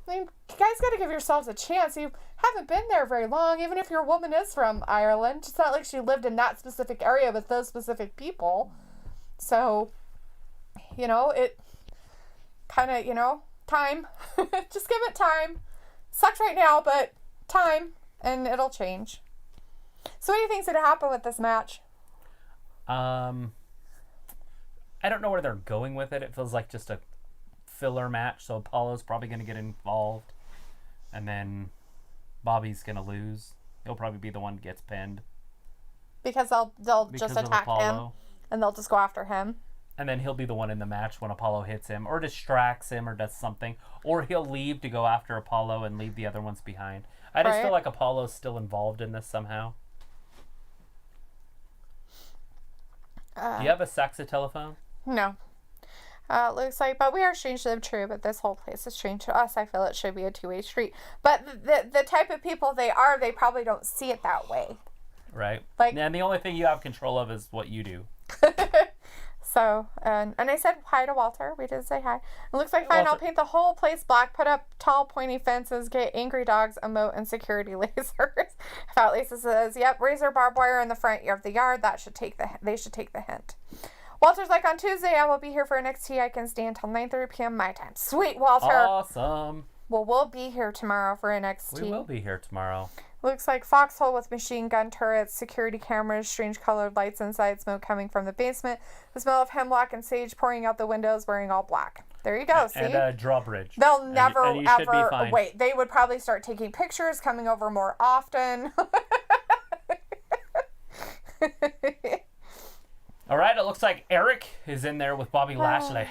I mean, you guys got to give yourselves a chance. You haven't been there very long, even if your woman is from Ireland. It's not like she lived in that specific area with those specific people. So, it kind of, time. Just give it time. Sucks right now, but time, and it'll change. So what do you think's going to happen with this match? I don't know where they're going with it. It feels like just a filler match, so Apollo's probably going to get involved. And then Bobby's going to lose. He'll probably be the one that gets pinned. Because they'll just attack him, and they'll just go after him. And then he'll be the one in the match when Apollo hits him, or distracts him, or does something. Or he'll leave to go after Apollo and leave the other ones behind. I just feel like Apollo's still involved in this somehow. Do you have a Saxa telephone? No. Looks like, but we are strange to them, true, but this whole place is strange to us. I feel it should be a two-way street. But the type of people they are, they probably don't see it that way. Right. Like, and the only thing you have control of is what you do. So, and I said hi to Walter. We did say hi. It looks like fine. I'll paint the whole place black, put up tall, pointy fences, get angry dogs, emote, and security lasers. Fat Lisa says, yep, razor barbed wire in the front of the yard. They should take the hint. Walter's like, on Tuesday, I will be here for NXT. I can stay until 9:30 p.m. my time. Sweet, Walter. Awesome. Well, we'll be here tomorrow for NXT. We will be here tomorrow. Looks like foxhole with machine gun turrets, security cameras, strange colored lights inside, smoke coming from the basement, the smell of hemlock and sage pouring out the windows, wearing all black. There you go, see? And a drawbridge. They'll never, and you ever, wait, they would probably start taking pictures, coming over more often. All right, it looks like Erik is in there with Bobby Lashley.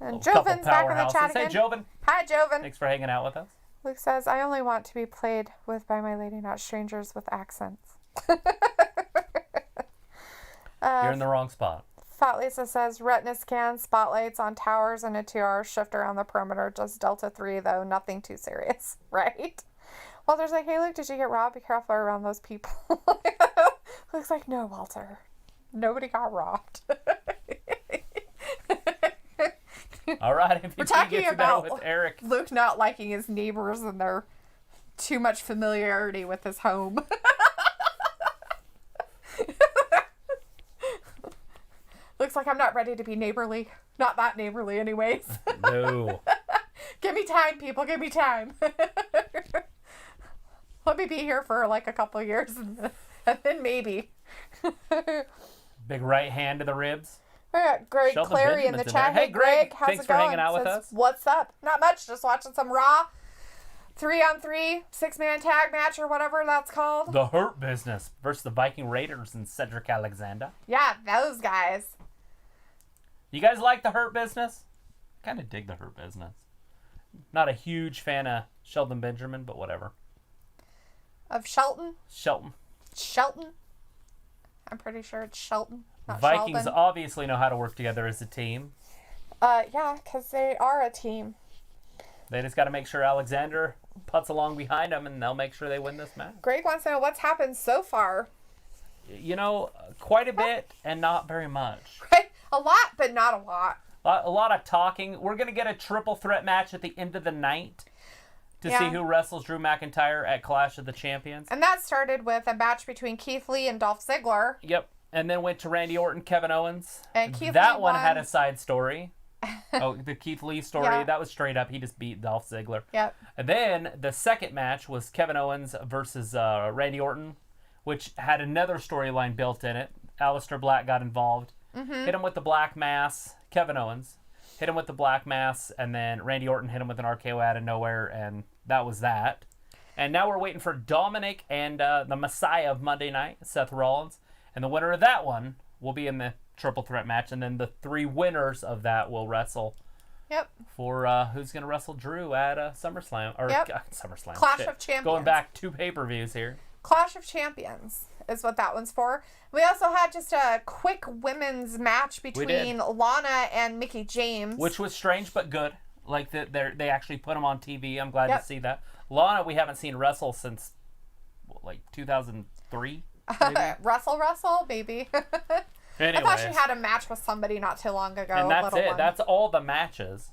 And Joven's back in the chat again. Hey, Joven. Hi, Joven. Thanks for hanging out with us. Luke says, I only want to be played with by my lady, not strangers with accents. You're in the wrong spot. Fat Lisa says, retina scan, spotlights on towers, and a 2-hour shift around the perimeter. Just Delta 3, though. Nothing too serious, right? Walter's like, hey, Luke, did you get robbed? Be careful around those people. Luke's like, no, Walter. Nobody got robbed. All right, we're talking about with Erik. Luke not liking his neighbors and their too much familiarity with his home. Eric's like, I'm not ready to be neighborly. Not that neighborly anyways. No. Give me time, people. Give me time. Let me be here for like a couple of years and then maybe. Big right hand to the ribs. We got Greg Shelton Clary in the Benjamin's chat. there. Hey, Greg. How's Thanks it for going? hanging out with Says, us. What's up? Not much. Just watching some Raw 3-on-3 6-man tag match or whatever that's called. The Hurt Business versus the Viking Raiders and Cedric Alexander. Yeah, those guys. You guys like the Hurt Business? Kind of dig the Hurt Business. Not a huge fan of Shelton Benjamin, but whatever. Of Shelton? Shelton. Shelton? I'm pretty sure it's Shelton. Not Vikings Sheldon. obviously know how to work together as a team. Yeah, because they are a team. They just got to make sure Alexander puts along behind them, and they'll make sure they win this match. Greg wants to know what's happened so far. You know, quite a bit and not very much. Right? A lot, but not a lot. A lot of talking. We're going to get a triple threat match at the end of the night to see who wrestles Drew McIntyre at Clash of the Champions. And that started with a match between Keith Lee and Dolph Ziggler. Yep. And then went to Randy Orton, Kevin Owens. And Keith that Lee one won. had a side story. Oh, the Keith Lee story. Yeah. That was straight up. He just beat Dolph Ziggler. Yep. And then the second match was Kevin Owens versus Randy Orton, which had another storyline built in it. Aleister Black got involved. Hit him with the Black Mass. Kevin Owens hit him with the Black Mass, and then Randy Orton hit him with an RKO out of nowhere, and that was that. And now we're waiting for Dominic and the Messiah of Monday Night, Seth Rollins. And the winner of that one will be in the triple threat match, and then the three winners of that will wrestle. Yep. For who's going to wrestle Drew at SummerSlam. Or SummerSlam. Clash Shit. of Champions. Going back 2 pay-per-views here. Clash of Champions is what that one's for. We also had just a quick women's match between Lana and Mickie James. Which was strange but good. Like, they actually put them on TV. I'm glad to see that. Lana, we haven't seen wrestle since, like, 2003, maybe? Wrestle, baby. Anyways. I thought she had a match with somebody not too long ago. And that's it. One. That's all the matches.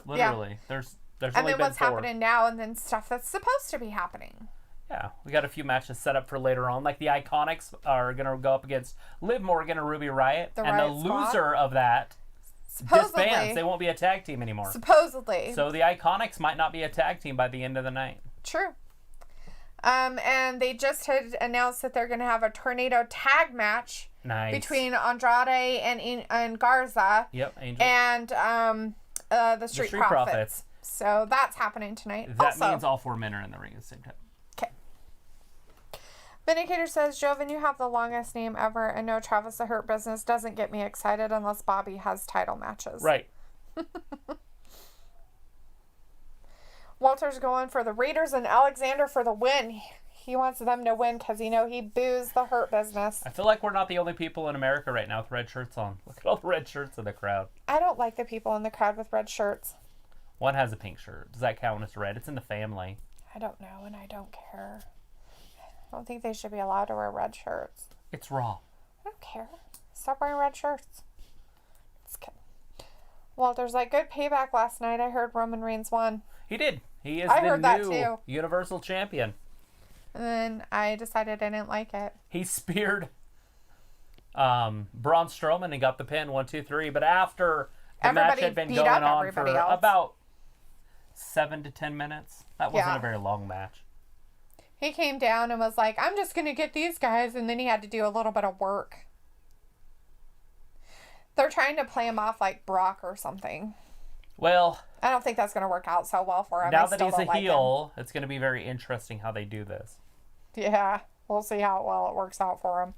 Literally. Yeah. There's and only then been what's 4. happening now, and then stuff that's supposed to be happening. Yeah, we got a few matches set up for later on. Like the Iconics are going to go up against Liv Morgan and Ruby Riott. The and Riott the Squad. loser of that Supposedly. disbands. They won't be a tag team anymore. Supposedly. So the Iconics might not be a tag team by the end of the night. True. And they just had announced that they're going to have a tornado tag match between Andrade and Garza. Yep, Angel. And the Street Profits. So that's happening tonight. That means all 4 men are in the ring at the same time. Okay. Vindicator says, Joven, you have the longest name ever, and no, Travis the Hurt Business doesn't get me excited unless Bobby has title matches. Right. Walter's going for the Raiders and Alexander for the win. He wants them to win because, he boos the Hurt Business. I feel like we're not the only people in America right now with red shirts on. Look at all the red shirts in the crowd. I don't like the people in the crowd with red shirts. One has a pink shirt. Does that count as red? It's in the family. I don't know, and I don't care. I don't think they should be allowed to wear red shirts. It's Raw. I don't care. Stop wearing red shirts. Just kidding. Walter's like, good payback last night. I heard Roman Reigns won. He did. He is I the heard that new too. Universal Champion. And then I decided I didn't like it. He speared Braun Strowman and got the pin 1, 2, 3. But after the match had been going on for about 7 to 10 minutes, that wasn't a very long match. He came down and was like, I'm just going to get these guys. And then he had to do a little bit of work. They're trying to play him off like Brock or something. Well, I don't think that's going to work out so well for him. Now that he's a heel, it's going to be very interesting how they do this. Yeah, we'll see how well it works out for him.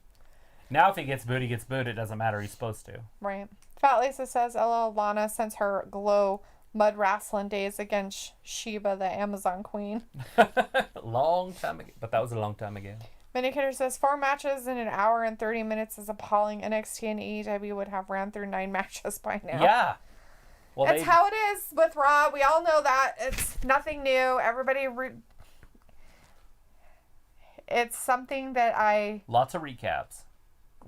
Now if he gets booed, he gets booed. It doesn't matter. He's supposed to. Right. Fat Lisa says, LL Lana since her glow mud wrestling days against Sheba, the Amazon queen. Long time ago. But that was a long time ago. Vindicator says 4 matches in an hour and 30 minutes is appalling. NXT and AEW would have ran through 9 matches by now. Yeah. Well, that's how it is with Raw. We all know that. It's nothing new. Everybody... It's something that I... Lots of recaps.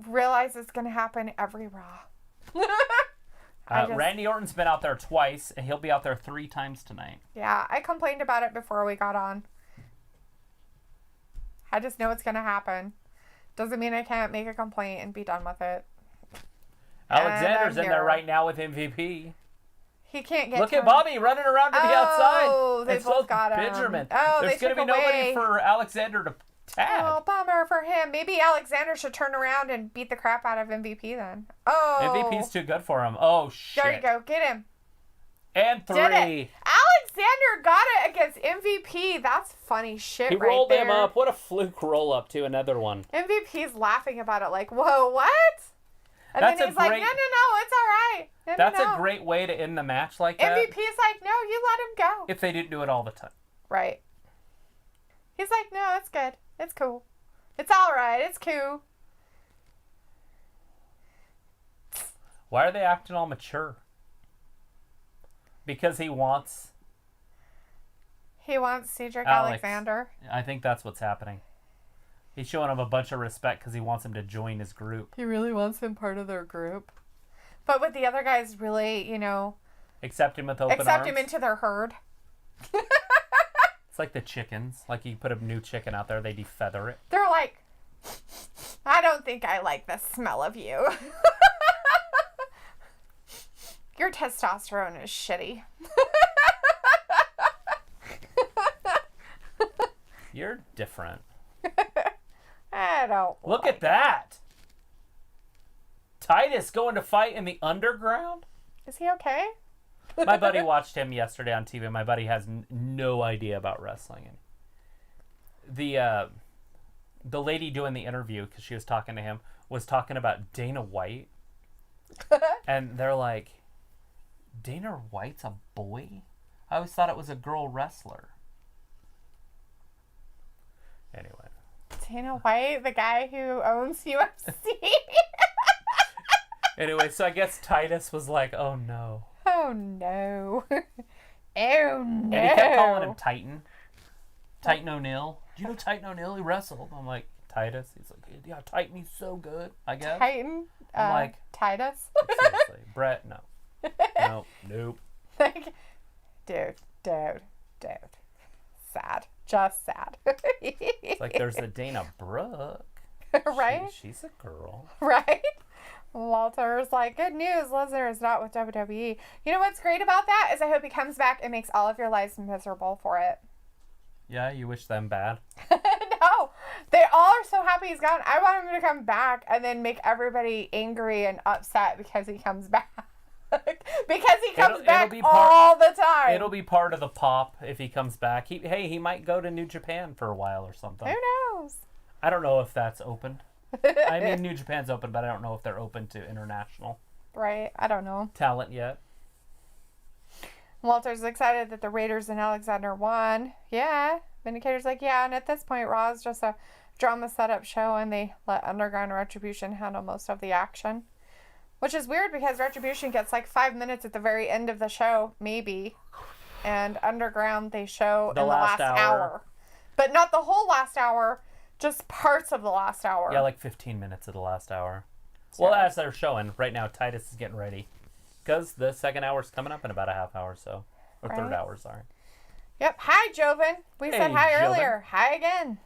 Realize it's going to happen every Raw. Randy Orton's been out there twice, and he'll be out there 3 times tonight. Yeah, I complained about it before we got on. I just know it's going to happen. Doesn't mean I can't make a complaint and be done with it. Alexander's in there right now with MVP. He can't get. Look at Bobby running around to the outside. Oh, they both got him. Benjamin. Oh, there's going to be nobody for Alexander to tag. Oh, bummer for him. Maybe Alexander should turn around and beat the crap out of MVP then. Oh. MVP's too good for him. Oh, shit. There you go. Get him. And 3. Did it. Alexander got it against MVP. That's funny shit he right rolled there. him up. What a fluke roll up to another one. MVP's laughing about it like, whoa, what? And That's then he's like, no, it's all right. No, that's no. a great way to end the match like that. MVP's like, no, you let him go. If they didn't do it all the time. Right. He's like, no, it's good. It's cool. It's all right. It's cool. Why are they acting all mature? Because he wants Cedric Alexander. I think that's what's happening. He's showing him a bunch of respect because he wants him to join his group. He really wants him part of their group. But with the other guys really, accept him with open arms. Accept him into their herd. It's like the chickens. Like you put a new chicken out there, they defeather it. They're like, I don't think I like the smell of you. Your testosterone is shitty. You're different. I don't Look at that. Titus going to fight in the underground? Is he okay? My buddy watched him yesterday on TV. My buddy has no idea about wrestling. The lady doing the interview, because she was talking to him, was talking about Dana White. And they're like, Dana White's a boy? I always thought it was a girl wrestler. Anyway. Dana White, the guy who owns UFC. Anyway, so I guess Titus was like, oh no. Oh no. Oh no. And he kept calling him Titan. Titan O'Neil. Do you know Titan O'Neil? He wrestled. I'm like, Titus? He's like, yeah, Titan, he's so good, I guess. Titan? I'm like, Titus? seriously. Brett, no. No, nope. Like, dude. Sad. Just sad. It's like there's a Dana Brooke. Right? She's a girl. Right? Walter's like, good news, Lesnar is not with WWE. You know what's great about that is I hope he comes back and makes all of your lives miserable for it. Yeah, you wish them bad? No, they all are so happy he's gone. I want him to come back and then make everybody angry and upset because he comes back. Because he comes back all the time. It'll be part of the pop if he comes back. He might go to New Japan for a while or something. Who knows? I don't know if that's open. I mean, New Japan's open, but I don't know if they're open to international right. I don't know. talent yet. Walter's excited that the Raiders and Alexander won. Yeah. Vindicator's like, yeah, and at this point, Raw is just a drama setup show, and they let Underground and Retribution handle most of the action. Which is weird because Retribution gets like 5 minutes at the very end of the show, maybe. And Underground they show in the last hour. But not the whole last hour, just parts of the last hour. Yeah, like 15 minutes of the last hour. Well, as they're showing, right now Titus is getting ready. Because the second hour's coming up in about a half hour, so. Or third hour, sorry. Yep. Hi, Joven. We said hi earlier. Hi again.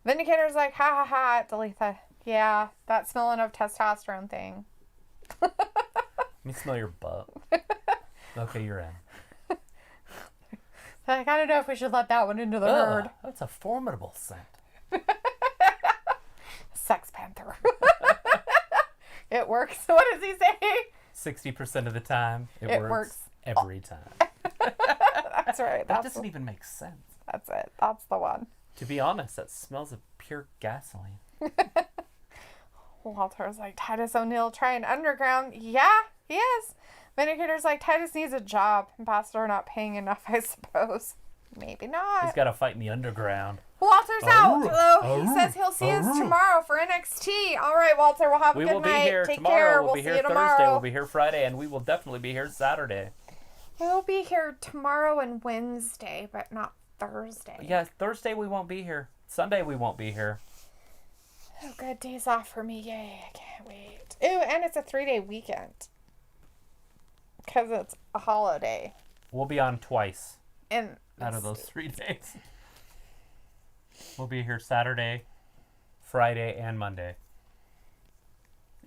Vindicator's like, ha ha ha, at Dalethea. Yeah, that smelling of testosterone thing. Let me smell your butt. Okay, you're in. Like, I don't know if we should let that one into the herd. That's a formidable scent. Sex Panther. It works. What does he say? 60% of the time, it works every time. That's right. That doesn't even make sense. That's it. That's the one. To be honest, that smells of pure gasoline. Walter's like, Titus O'Neil trying Underground. Yeah, he is. Vindicator's like, Titus needs a job. Ambassador not paying enough, I suppose. Maybe not. He's got to fight in the underground. Walter's out. Hello. He says he'll see us tomorrow for NXT. All right, Walter. We'll have a good night. We will be here Take tomorrow. care. We'll be here Thursday. We'll be here Friday. And we will definitely be here Saturday. We'll be here tomorrow and Wednesday, but not Thursday. Yeah, Thursday we won't be here. Sunday we won't be here. Oh, good. Days off for me. Yay. I can't wait. Ooh, and it's a 3-day weekend. Because it's a holiday. We'll be on twice And out of those 3 days. We'll be here Saturday, Friday, and Monday.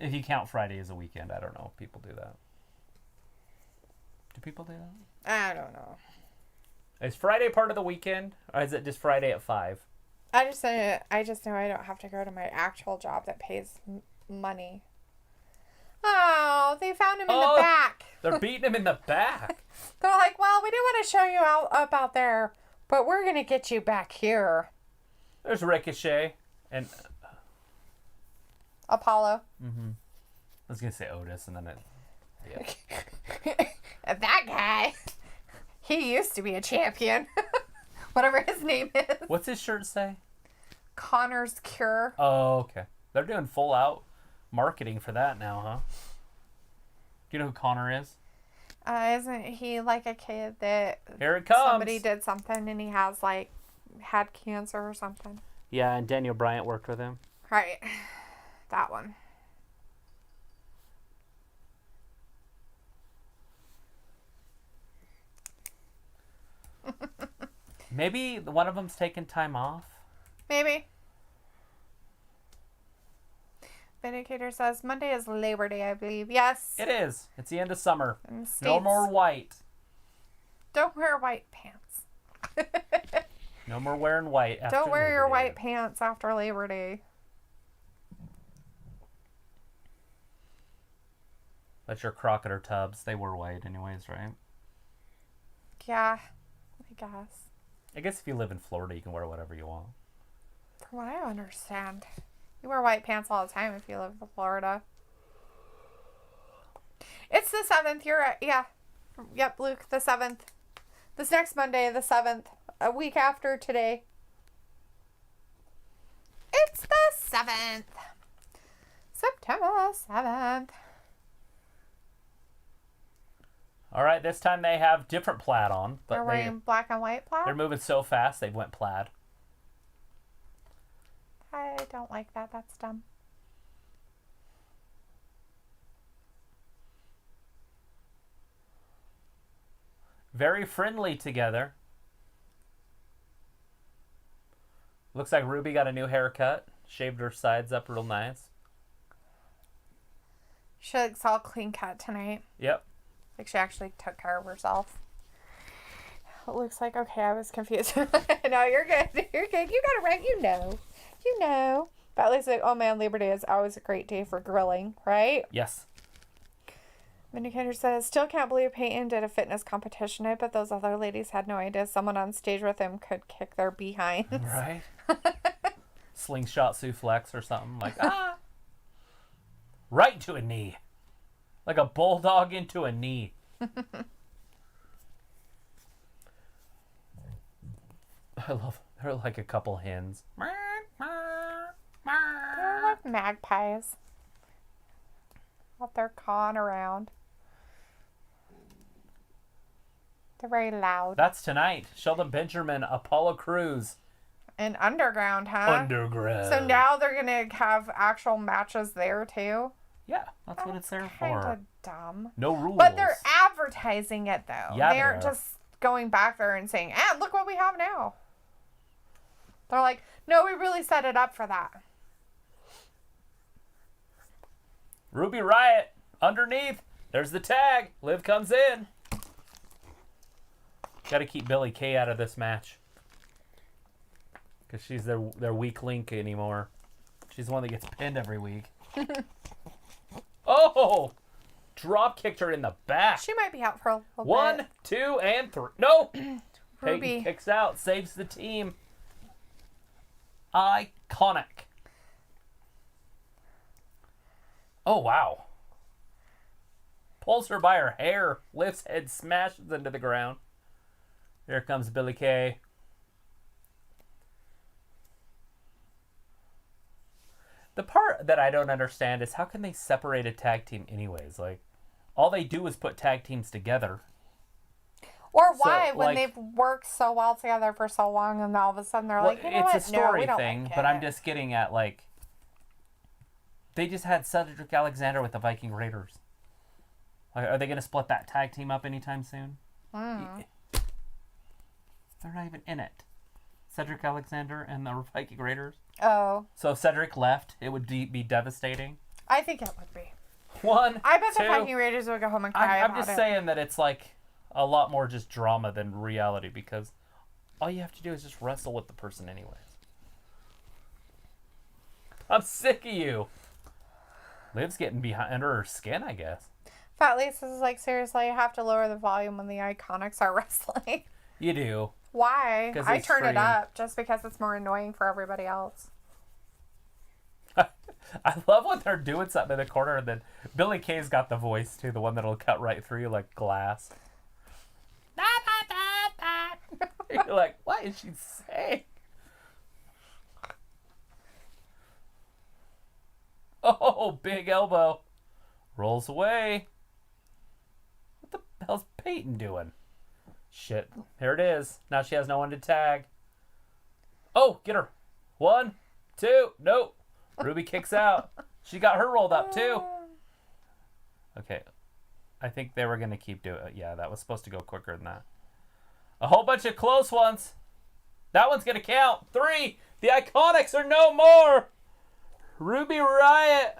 If you count Friday as a weekend, I don't know if people do that. Do people do that? I don't know. Is Friday part of the weekend, or is it just Friday at 5? I just know I don't have to go to my actual job that pays money. Oh, they found him in the back. They're beating him in the back. They're like, well, we didn't want to show you out there, but we're going to get you back here. There's Ricochet and Apollo. Mm-hmm. I was going to say Otis, and then it... Yeah. That guy, he used to be a champion. Whatever his name is. What's his shirt say? Konnor's Cure. Oh, okay. They're doing full out marketing for that now, huh? Do you know who Konnor is? Isn't he like a kid that Here it comes. somebody did something and he has like had cancer or something? Yeah, and Daniel Bryant worked with him. Right. That one. Maybe one of them's taking time off. Maybe. Vindicator says Monday is Labor Day, I believe. Yes. It is. It's the end of summer. In the States. No more white. Don't wear white pants. No more wearing white after Don't wear Labor your Day. white pants after Labor Day. But your crocodile tubs, they were white anyways, right? Yeah, I guess. I guess if you live in Florida, you can wear whatever you want. From what I understand. You wear white pants all the time if you live in Florida. It's the 7th. You're right. Yeah. Yep, Luke, the 7th. This next Monday, the 7th. A week after today. It's the 7th. September 7th. All right, this time they have different plaid on. But They're wearing black and white plaid? They're moving so fast, they went plaid. I don't like that. That's dumb. Very friendly together. Looks like Ruby got a new haircut. Shaved her sides up real nice. She looks all clean cut tonight. Yep. Like she actually took care of herself. It looks like, okay, I was confused. No, you're good. You're good. You got it right. You know. You know. But at least, like, oh man, Labor Day is always a great day for grilling, right? Yes. Vindicator says, still can't believe Peyton did a fitness competition. I bet those other ladies had no idea someone on stage with him could kick their behinds. Right? Slingshot suplex or something. Like, ah! Right to a knee. Like a bulldog into a knee. I love, they're like a couple hens. They're like magpies. Out there cawing around. They're very loud. That's tonight. Sheldon Benjamin, Apollo Crews. And Underground, huh? Underground. So now they're going to have actual matches there, too? Yeah, that's what it's there Kind for. of dumb. No rules. But they're advertising it, though. Yeah, they aren't just going back there and saying, look what we have now. They're like, no, we really set it up for that. Ruby Riott, underneath. There's the tag. Liv comes in. Got to keep Billie Kay out of this match. Because she's their weak link anymore. She's the one that gets pinned every week. Oh! Drop kicked her in the back. She might be out for a little bit. 1, 2, and 3. No! Ruby Peyton kicks out, saves the team. Iconic. Oh, wow. Pulls her by her hair. Lifts head, smashes into the ground. Here comes Billie Kay. The part that I don't understand is how can they separate a tag team anyways? Like, all they do is put tag teams together. Or why, So, when like, they've worked so well together for so long, and all of a sudden they're like, you know it's what? a story no, we don't thing, like but it. I'm just getting at, like, they just had Cedric Alexander with the Viking Raiders. Like, are they going to split that tag team up anytime soon? Mm. They're not even in it. Cedric Alexander and the Viking Raiders. Oh. So if Cedric left, it would be devastating. I think it would be. 1, I bet 2. the Viking Raiders would go home and cry I'm about just saying that it's like a lot more just drama than reality because all you have to do is just wrestle with the person anyways. I'm sick of you. Liv's getting behind under her skin, I guess. Fat Lisa is like, seriously, you have to lower the volume when the Iconics are wrestling. You do. Why? I turn it scream. up just because it's more annoying for everybody else. I love when they're doing something in the corner and then Billy Kay's got the voice too, the one that'll cut right through you like glass. You're like, what is she saying? Oh, big elbow. Rolls away. What the hell's Peyton doing? Shit. Here it is. Now she has no one to tag. Oh, get her. 1, 2. Nope. Ruby kicks out. She got her rolled up too. Okay. I think they were going to keep doing it. Yeah, that was supposed to go quicker than that. A whole bunch of close ones. That one's going to count. 3. The Iconics are no more. Ruby Riott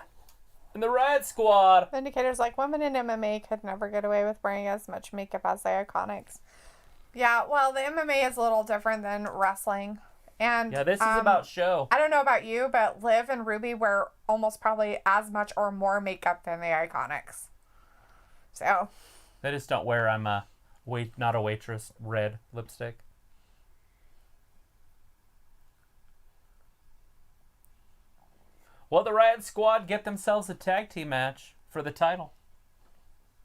and the Riot Squad. Vindicator's like, women in MMA could never get away with wearing as much makeup as the Iconics. Yeah, well, the MMA is a little different than wrestling. And yeah, this is about show. I don't know about you, but Liv and Ruby wear almost probably as much or more makeup than the Iconics. So. They just don't wear, not a waitress, red lipstick. Well, the Riot Squad get themselves a tag team match for the title.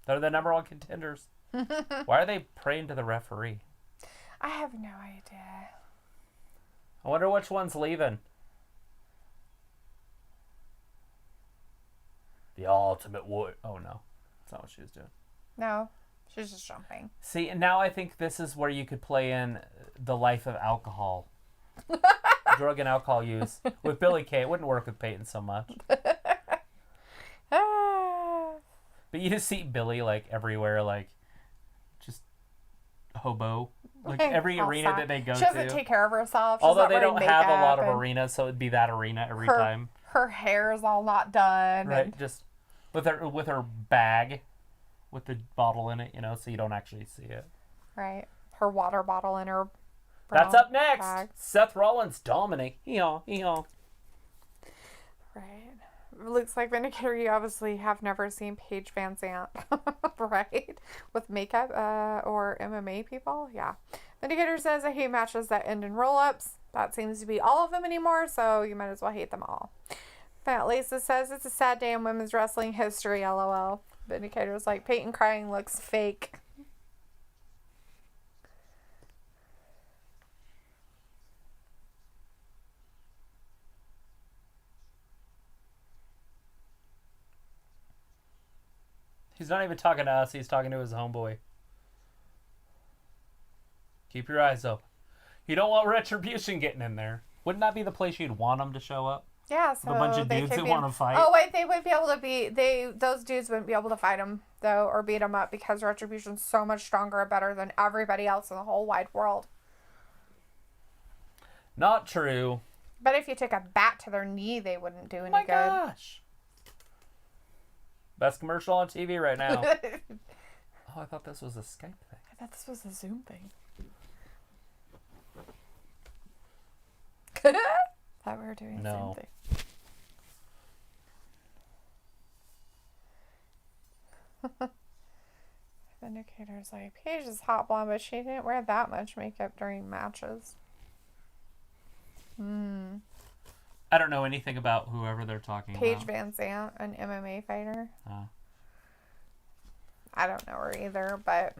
They're the number 1 contenders. Why are they praying to the referee? I have no idea. I wonder which one's leaving. The ultimate warrior. Oh, no. That's not what she was doing. No, she's just jumping. See, and now I think this is where you could play in the life of alcohol. Drug and alcohol use. With Billy Kay, it wouldn't work with Peyton so much. But you just see Billy, like, everywhere, like, just hobo. Like, every arena that they go to. She doesn't take care of herself. She's Although they don't have a lot of arenas, so it'd be that arena every time. Her hair is all not done. Right, just with her bag, with the bottle in it, so you don't actually see it. Right. Her water bottle in her That's up next. bag. Seth Rollins dominate. Right. Looks like Vindicator, you obviously have never seen Paige Van Zandt, right? With makeup or MMA people, yeah. Vindicator says, I hate matches that end in roll-ups. That seems to be all of them anymore, so you might as well hate them all. Fat Lisa says, it's a sad day in women's wrestling history, LOL. Vindicator's like, Peyton crying looks fake. He's not even talking to us. He's talking to his homeboy. Keep your eyes open. You don't want Retribution getting in there. Wouldn't that be the place you'd want them to show up? Yeah, so a bunch of dudes that want to fight. Oh wait, they would be able to those dudes wouldn't be able to fight him though, or beat him up because Retribution's so much stronger or better than everybody else in the whole wide world. Not true. But if you took a bat to their knee, they wouldn't do any good. Oh my gosh. Best commercial on TV right now. Oh, I thought this was a Skype thing. I thought this was a Zoom thing. Thought we were doing the same thing. Vindicator's like, Paige is hot blonde, but she didn't wear that much makeup during matches. I don't know anything about whoever they're talking Paige about. Van Zandt, an MMA fighter. I don't know her either, but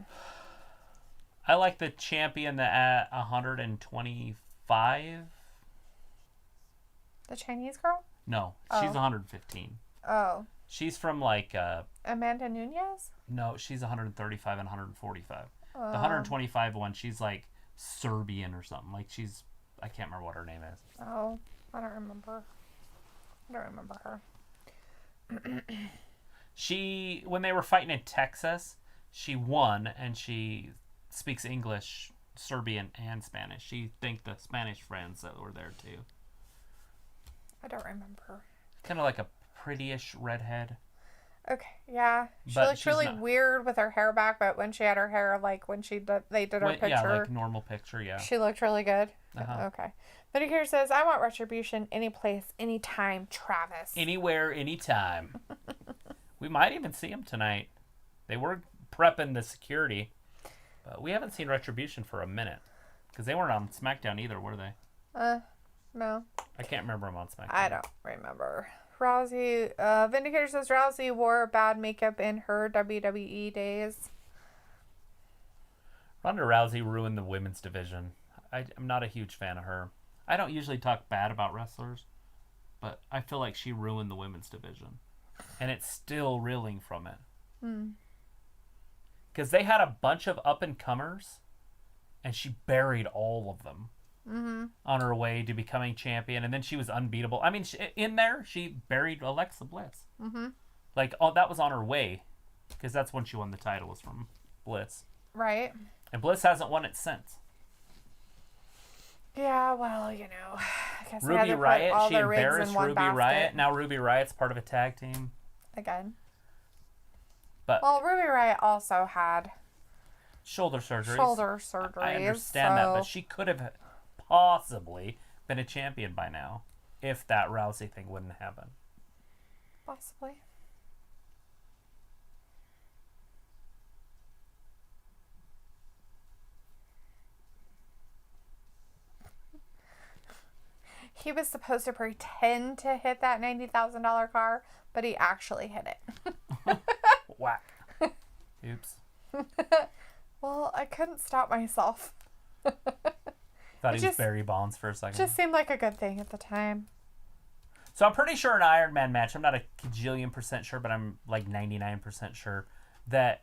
I like the champion at 125. the Chinese girl? No, she's 115. Oh. She's from like Amanda Nunez? No, she's 135 and 145. The 125 one, she's like Serbian or something. Like I can't remember what her name is. Oh, I don't remember. I don't remember her. When they were fighting in Texas, she won, and she speaks English, Serbian, and Spanish. She thanked the Spanish friends that were there too. I don't remember. Kind of like a prettyish redhead. Okay, yeah. She But looked she's really not- weird with her hair back, but when she had her hair, like when they did her picture, Yeah, like normal picture, yeah. she looked really good. Uh-huh. Okay. Medicare says, I want retribution any place, anytime, Travis. Anywhere, anytime. We might even see him tonight. They were prepping the security, but we haven't seen Retribution for a minute. Because they weren't on SmackDown either, were they? No. I can't remember them on SmackDown. I don't remember. Rousey, Vindicator says Rousey wore bad makeup in her WWE days. Ronda Rousey ruined the women's division. I'm not a huge fan of her. I don't usually talk bad about wrestlers, but I feel like she ruined the women's division. And it's still reeling from it. Because they had a bunch of up-and-comers, and she buried all of them on her way to becoming champion, and then she was unbeatable. I mean, in there, she buried Alexa Bliss. Like, that was on her way, because that's when she won the title, was from Bliss. Right. And Bliss hasn't won it since. Yeah, well, you know. I guess Ruby Riott, she embarrassed Ruby basket. Riott. Now Ruby Riott's part of a tag team. Again. But well, Ruby Riott also had shoulder surgeries. I understand that, but she could have possibly been a champion by now if that Rousey thing wouldn't happen. Possibly. He was supposed to pretend to hit that $90,000 car, but he actually hit it. Whack. Oops. Well, I couldn't stop myself. Thought he was Barry Bonds for a second. Just seemed like a good thing at the time. So I'm pretty sure an Iron Man match, I'm not a cajillion% sure, but I'm like 99% sure that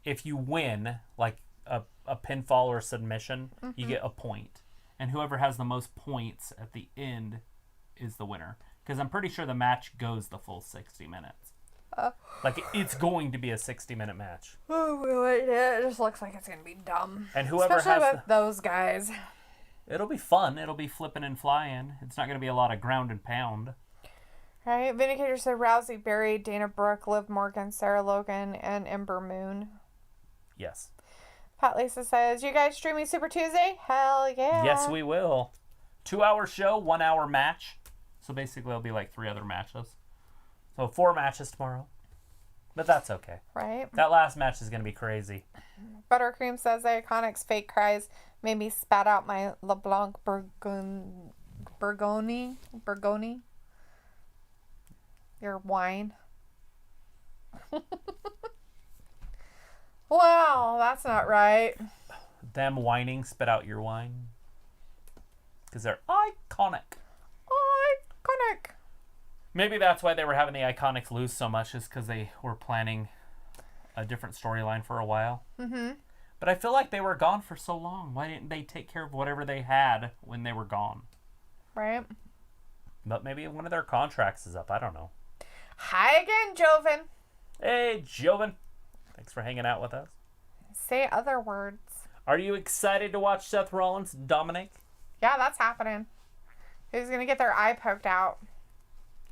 if you win, like a pinfall or a submission, you get a point. And whoever has the most points at the end is the winner. Because I'm pretty sure the match goes the full 60 minutes. Like, it's going to be a 60-minute match. Oh, it just looks like it's going to be dumb. And whoever especially has with those guys. It'll be fun. It'll be flipping and flying. It's not going to be a lot of ground and pound. Right. Vindicator said Rousey buried Dana Brooke, Liv Morgan, Sarah Logan, and Ember Moon. Yes. Pat Lisa says, you guys streaming Super Tuesday? Hell yeah. Yes, we will. 2-hour show, 1-hour match. So basically it'll be like 3 other matches. So 4 matches tomorrow. But that's okay. Right. That last match is going to be crazy. Buttercream says the Iconics fake cries made me spat out my LeBlanc Burgoni. Your wine. Wow, that's not right. Them whining, spit out your wine. Because they're iconic. Iconic. Maybe that's why they were having the Iconics lose so much, is because they were planning a different storyline for a while. But I feel like they were gone for so long. Why didn't they take care of whatever they had when they were gone? Right. But maybe one of their contracts is up. I don't know. Hi again, Joven. Hey, Joven. Thanks for hanging out with us. Say other words. Are you excited to watch Seth Rollins dominate? Yeah, that's happening. He's going to get their eye poked out.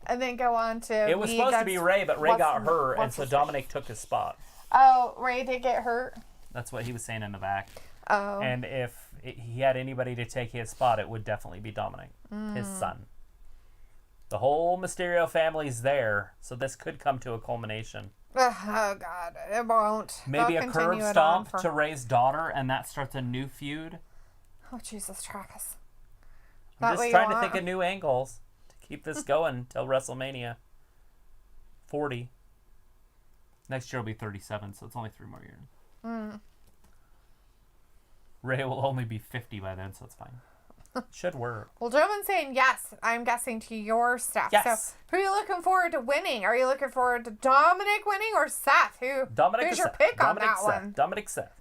And then go on to... It was supposed to be Ray, but Ray got hurt, and so Dominic took his spot. Oh, Ray did get hurt? That's what he was saying in the back. Oh. And if he had anybody to take his spot, it would definitely be Dominic, his son. The whole Mysterio family's there, so this could come to a culmination. Oh, God. It won't. Maybe They'll a curb continue it stomp on to Ray's daughter, and that starts a new feud. Oh, Jesus, Travis. I'm just trying to think of new angles to keep this going till WrestleMania 40. Next year will be 37, so it's only 3 more years. Ray will only be 50 by then, so it's fine. Should work. Well, Joven's saying yes, I'm guessing, to your stuff. Yes. So, who are you looking forward to winning? Are you looking forward to Dominic winning or Seth? Who's your pick on that one? Dominic Seth.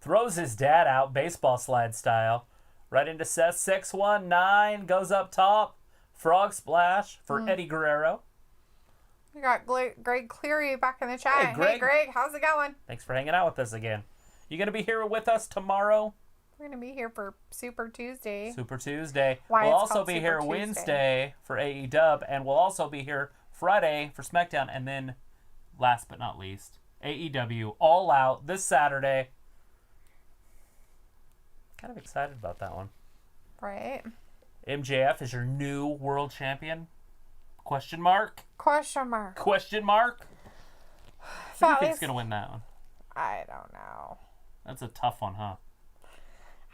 Throws his dad out baseball slide style. Right into Seth. 619 goes up top. Frog splash for Eddie Guerrero. We got Greg Cleary back in the chat. Hey, Greg. Hey, Greg, how's it going? Thanks for hanging out with us again. You going to be here with us tomorrow? We're going to be here for Super Tuesday. Super Tuesday. Why we'll it's also called be Super here Tuesday. Wednesday for AEW, and we'll also be here Friday for SmackDown, and then, last but not least, AEW All Out this Saturday. Kind of excited about that one. Right. MJF is your new world champion? Question mark? Question mark. Question mark? Who do you think's going to win that one? I don't know. That's a tough one, huh?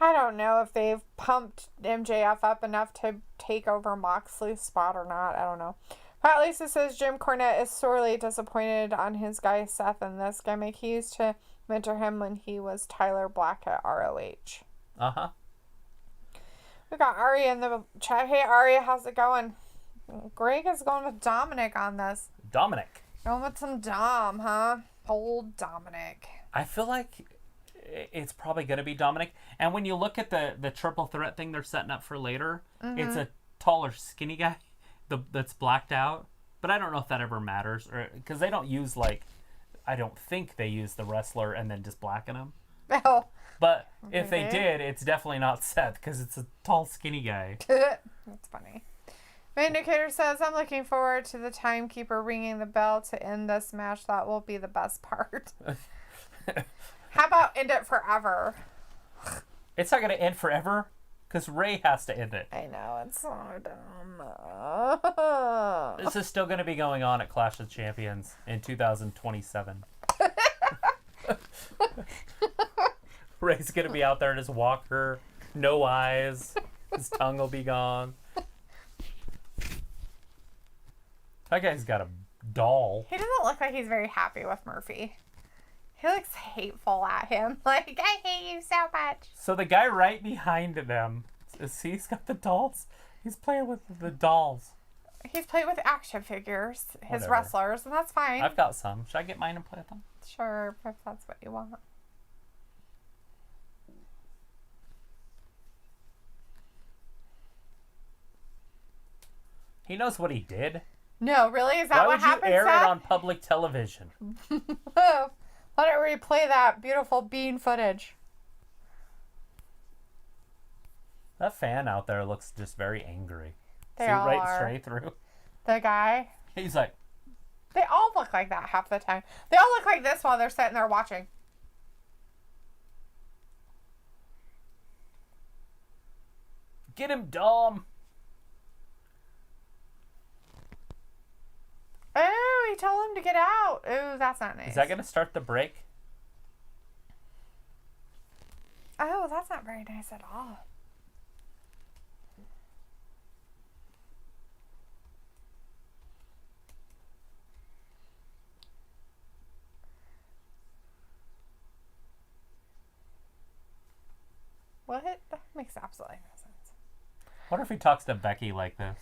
I don't know if they've pumped MJF up enough to take over Moxley's spot or not. I don't know. Pat Lisa says Jim Cornette is sorely disappointed on his guy Seth in this gimmick. He used to mentor him when he was Tyler Black at ROH. Uh-huh. We got Aria in the chat. Hey, Aria, how's it going? Greg is going with Dominic on this. Dominic. Going with some Dom, huh? Old Dominic. I feel like it's probably going to be Dominic. And when you look at the triple threat thing they're setting up for later, it's a taller, skinny guy that's blacked out. But I don't know if that ever matters. Because they don't use, I don't think they use the wrestler and then just blacken him. Oh. But if they did, it's definitely not Seth because it's a tall, skinny guy. That's funny. Vindicator says, I'm looking forward to the timekeeper ringing the bell to end this match. That will be the best part. How about end it forever? It's not going to end forever because Ray has to end it. I know, it's so dumb. This is still going to be going on at Clash of Champions in 2027. Ray's going to be out there in his walker, no eyes, his tongue will be gone. That guy's got a doll. He doesn't look like he's very happy with Murphy. He looks hateful at him. Like, I hate you so much. So the guy right behind them, he's got the dolls. He's playing with the dolls. He's playing with action figures, his Whatever. wrestlers, and that's fine. I've got some. Should I get mine and play with them? Sure, if that's what you want. He knows what he did. No, really? Is that what happened, Why would you air Seth? it on public television? Oh, let it replay that beautiful bean footage. That fan out there looks just very angry. They See all right are. straight through. The guy. He's like, They all look like that half the time. They all look like this while they're sitting there watching. get him, Dom. Oh, he told him to get out. Oh, that's not nice. Is that going to start the break? Oh, that's not very nice at all. What? That makes absolutely no sense. What if he talks to Becky like this?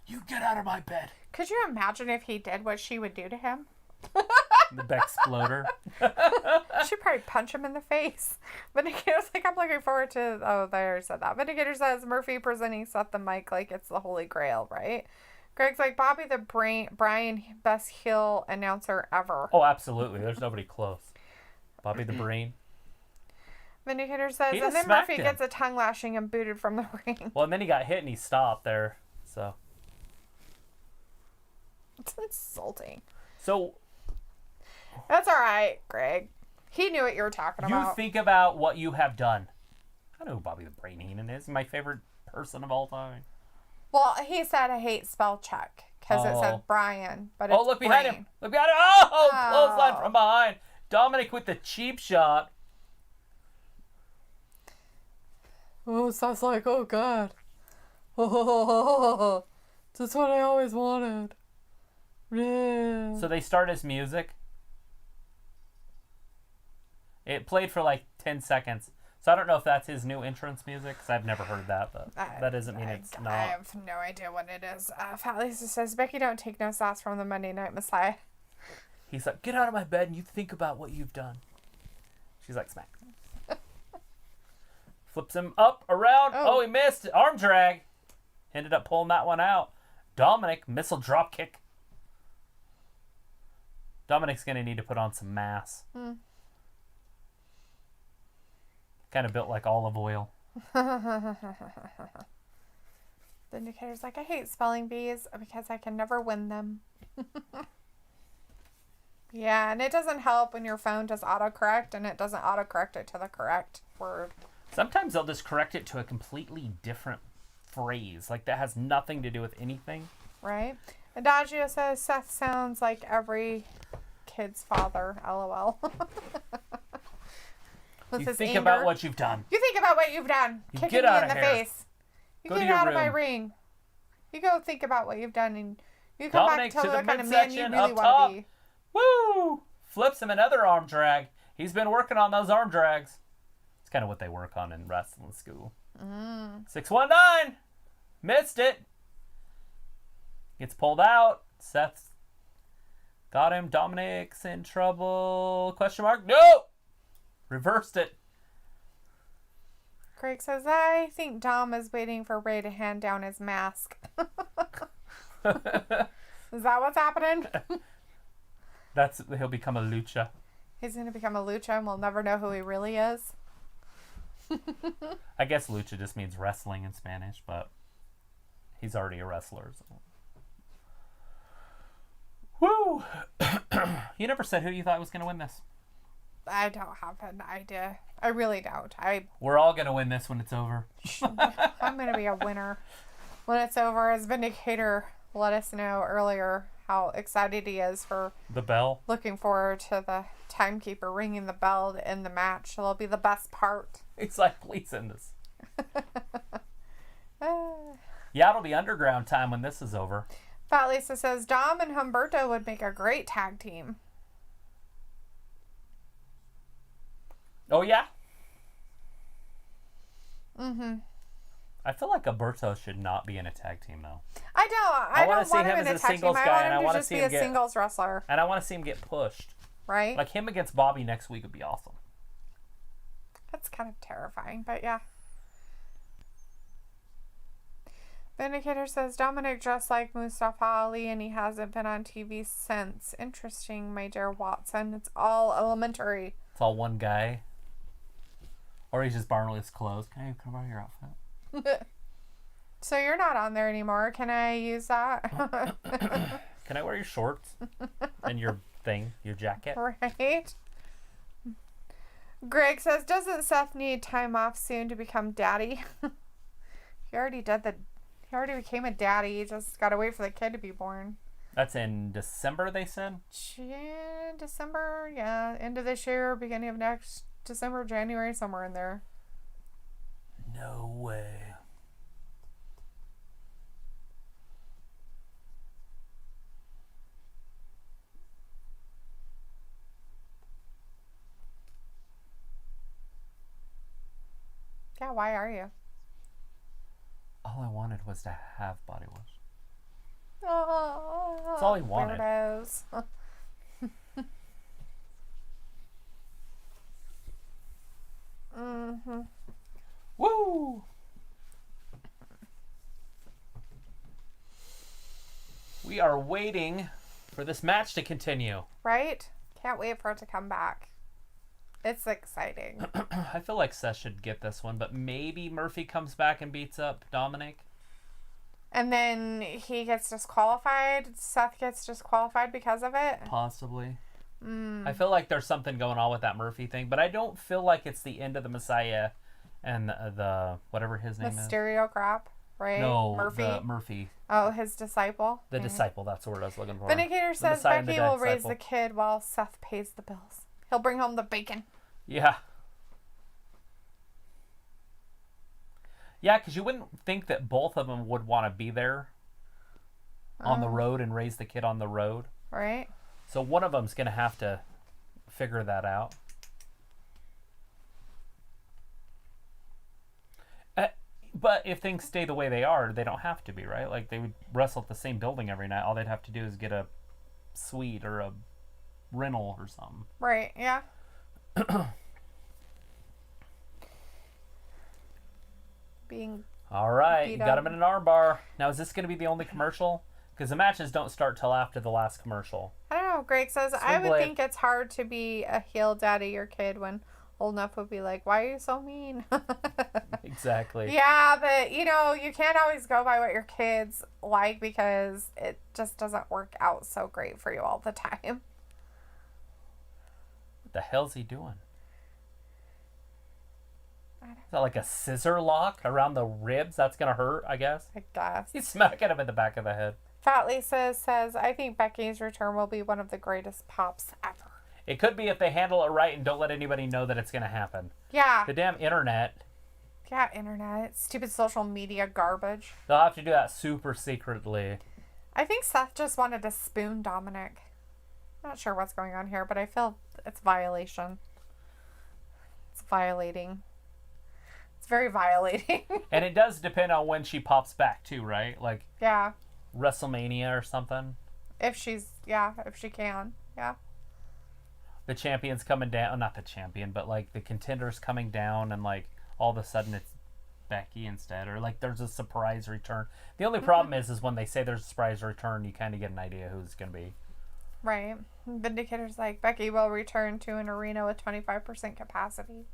You get out of my bed. Could you imagine if he did what she would do to him? The Bexploder. She'd probably punch him in the face. Vindicator's like, I'm looking forward to... Oh, they already said that. Vindicator says, Murphy presenting Seth the mic like it's the Holy Grail, right? Greg's like, Bobby the Brian, best heel announcer ever. Oh, absolutely. There's nobody close. Bobby the Brain. Vindicator says, He and just then smacked Murphy him. gets a tongue lashing and booted from the ring. Well, and then he got hit and he stopped there. So. It's insulting. So. That's all right, Greg. He knew what you were talking You about. think about what you have done. I know who Bobby the Brain Heenan is. My favorite person of all time. Well, he said I hate spell check because it Oh. said Brian, but it's Oh, look behind Brain. him. Look behind him. Oh, Oh. clothesline from behind. Dominic with the cheap shot. Oh, Seth's like, oh, God. Oh, that's what I always wanted. Yeah. So they start his music. It played for like 10 seconds. So I don't know if that's his new entrance music, because I've never heard that, but that doesn't mean it's I not. have no idea what it is. Fat Lisa says, Becky don't take no sauce from the Monday Night Messiah. He's like, get out of my bed and you think about what you've done. She's like, smack. Flips him up, around. Oh, he missed. Arm drag. Ended up pulling that one out. Dominic, missile drop kick. Dominic's going to need to put on some mass. Kind of built like olive oil. The indicator's like, I hate spelling bees because I can never win them. Yeah, and it doesn't help when your phone does autocorrect and it doesn't autocorrect it to the correct word. Sometimes they'll just correct it to a completely different phrase. Like, that has nothing to do with anything. Right? Adagio says, Seth sounds like every kid's father. LOL. You think about what you've done. You think about what you've done. You Kicking get me out in of the here. face. You Go get to your out of my room. ring. You go think about what you've done, and you come back Dominic and tell to me the what kind of man you midsection, really up want top. to be. Woo! Flips him another arm drag. He's been working on those arm drags. It's kind of what they work on in wrestling school. 619! Missed it. Gets pulled out. Seth's got him. Dominic's in trouble. Question mark? No! Reversed it. Craig says, I think Dom is waiting for Ray to hand down his mask. Is that what's happening? He'll become a lucha. He's going to become a lucha and we'll never know who he really is. I guess lucha just means wrestling in Spanish, but he's already a wrestler. So. Woo! You never said who you thought was going to win this. I don't have an idea. I really don't. We're all going to win this when it's over. I'm going to be a winner when it's over. As Vindicator let us know earlier how excited he is for the bell. Looking forward to the timekeeper ringing the bell in the match. It'll be the best part. It's like, please end this. Yeah, it'll be underground time when this is over. Fat Lisa says Dom and Humberto would make a great tag team. Oh, yeah? Mm-hmm. I feel like Alberto should not be in a tag team, though. I don't want him in a tag team. I want him to just be a singles wrestler. And I want to see him get pushed. Right? Like him against Bobby next week would be awesome. That's kind of terrifying, but yeah. Vindicator says Dominic dressed like Mustafa Ali and he hasn't been on TV since. Interesting, my dear Watson. It's all elementary. It's all one guy. Or he's just borrowing his clothes. Can I come borrow your outfit? So you're not on there anymore. Can I use that? Can I wear your shorts? And your thing, your jacket? Right. Greg says, doesn't Seth need time off soon to become daddy? He already became a daddy. He just got to wait for the kid to be born. That's in December, they said? December, yeah. End of this year, beginning of next December, January, somewhere in there. No way. Yeah, why are you? All I wanted was to have body wash. Oh, that's all he wanted. Weirdos. Mm-hmm. Woo! We are waiting for this match to continue. Right? Can't wait for it to come back. It's exciting. I feel like Seth should get this one, but maybe Murphy comes back and beats up Dominic. And then he gets disqualified. Seth gets disqualified because of it. Possibly. I feel like there's something going on with that Murphy thing, but I don't feel like it's the end of the Messiah and the whatever his name is. Mysterio crap, right? No, Murphy. Murphy. Oh, his disciple. The disciple. That's the word I was looking for. Vindicator says Becky will raise the kid while Seth pays the bills. He'll bring home the bacon. Yeah. Yeah, because you wouldn't think that both of them would want to be there on the road and raise the kid on the road. Right. So one of them's going to have to figure that out. But if things stay the way they are, they don't have to be, right? Like, they would wrestle at the same building every night. All they'd have to do is get a suite or a rental or something. Right, yeah. All right, you got him in an armbar. Now, is this going to be the only commercial? Because the matches don't start till after the last commercial. I don't know. Greg says, I would think it's hard to be a heel daddy your kid when old enough would be like, why are you so mean? Exactly. Yeah, but, you can't always go by what your kids like because it just doesn't work out so great for you all the time. What the hell's he doing? Is that like a scissor lock around the ribs? That's going to hurt, I guess. I guess. He's smacking him in the back of the head. Fat Lisa says, I think Becky's return will be one of the greatest pops ever. It could be if they handle it right and don't let anybody know that it's going to happen. Yeah. The damn internet. Yeah, internet. Stupid social media garbage. They'll have to do that super secretly. I think Seth just wanted to spoon Dominic. Not sure what's going on here, but I feel it's violation. It's violating. It's very violating. And it does depend on when she pops back too, right? Like yeah. WrestleMania or something. If she can. Yeah. The champion's coming down. Not the champion, but like the contender's coming down and like all of a sudden it's Becky instead. Or like there's a surprise return. The only problem is when they say there's a surprise return, you kind of get an idea who it's going to be. Right. Vindicator's like, Becky will return to an arena with 25% capacity.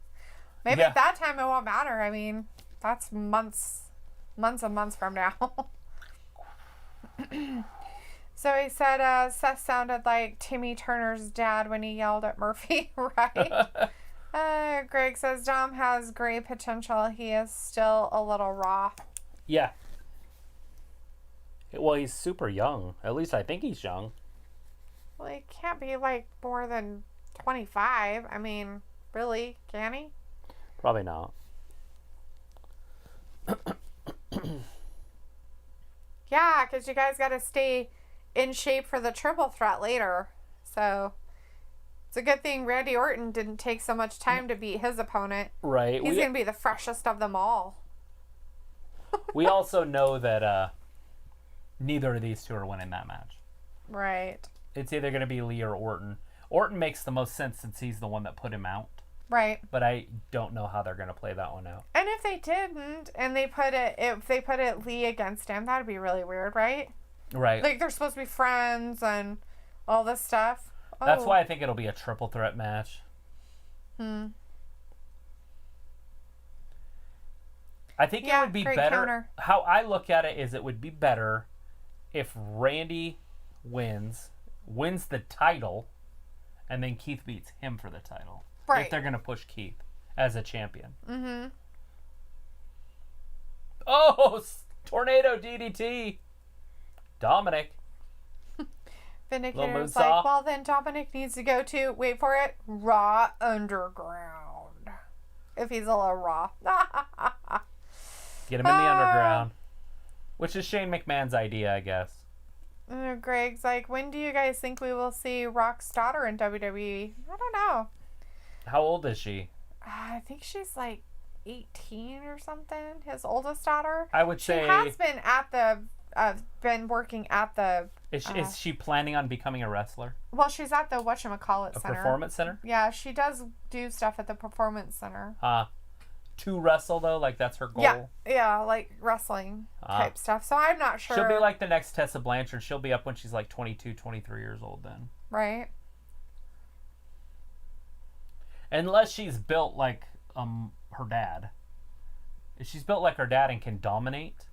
Maybe at that time it won't matter. I mean, that's months and months from now. So he said Seth sounded like Timmy Turner's dad when he yelled at Murphy, right? Greg says Dom has great potential. He is still a little raw. Yeah. Well, he's super young. At least I think he's young. Well, he can't be like more than 25. I mean, really, can he? Probably not. Yeah, because you guys got to stay in shape for the triple threat later. So it's a good thing Randy Orton didn't take so much time to beat his opponent. Right. He's going to be the freshest of them all. We also know that neither of these two are winning that match. Right. It's either going to be Lee or Orton. Orton makes the most sense since he's the one that put him out. Right. But I don't know how they're going to play that one out. And if they didn't, and if they put it Lee against him, that'd be really weird, right? Right. Like they're supposed to be friends and all this stuff. Oh. That's why I think it'll be a triple threat match. I think it would be better. Counter. How I look at it is it would be better if Randy wins the title, and then Keith beats him for the title. Right. If they're going to push Keith as a champion. Mm-hmm. Oh, tornado DDT. Dominic. Vindicator's like, well, then Dominic needs to go to, wait for it, Raw Underground. If he's a little raw. Get him in the underground. Which is Shane McMahon's idea, I guess. Greg's like, when do you guys think we will see Rock's daughter in WWE? I don't know. How old is she? I think she's like 18 or something. His oldest daughter. I would say she has been at the been working at the. Is she planning on becoming a wrestler? Well, she's at the whatchamacallit center. Performance center? Yeah, she does do stuff at the performance center. To wrestle though, like that's her goal. Yeah, like wrestling type stuff. So I'm not sure. She'll be like the next Tessa Blanchard. She'll be up when she's like 22, 23 years old then. Right. Unless she's built like her dad. If she's built like her dad and can dominate,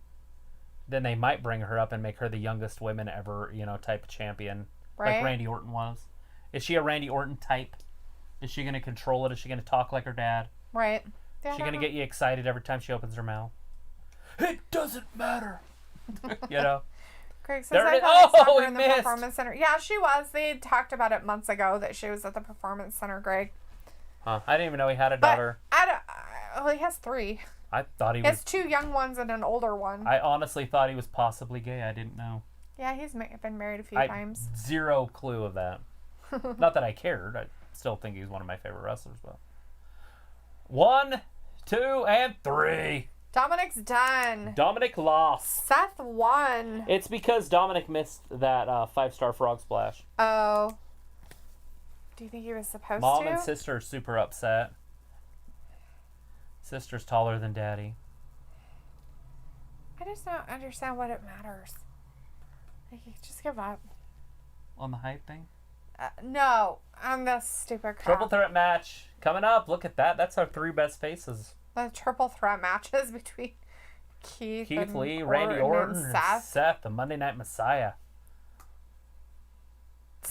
then they might bring her up and make her the youngest women ever, type champion. Right. Like Randy Orton was. Is she a Randy Orton type? Is she going to control it? Is she going to talk like her dad? Right. Is she going to get you excited every time she opens her mouth? It doesn't matter. Craig says, There I it is. thought I saw Oh, her in the he missed. Performance Center. Yeah, she was. They talked about it months ago that she was at the Performance Center, Greg. I didn't even know he had a daughter. He has 3. I thought he He has was... 2 young ones and an older one. I honestly thought he was possibly gay. I didn't know. Yeah, he's been married a few times. Zero clue of that. Not that I cared. I still think he's one of my favorite wrestlers. But 1, 2, and 3. Dominic's done. Dominic lost. Seth won. It's because Dominic missed that 5-star frog splash. Oh. Do you think he was supposed to? Mom and sister are super upset. Sister's taller than daddy. I just don't understand what it matters. Like, just give up. On the height thing? No, I'm the stupid crap. Triple threat match coming up. Look at that. That's our 3 best faces. The triple threat matches between Keith Lee, Randy Orton, and Seth, the Monday Night Messiah.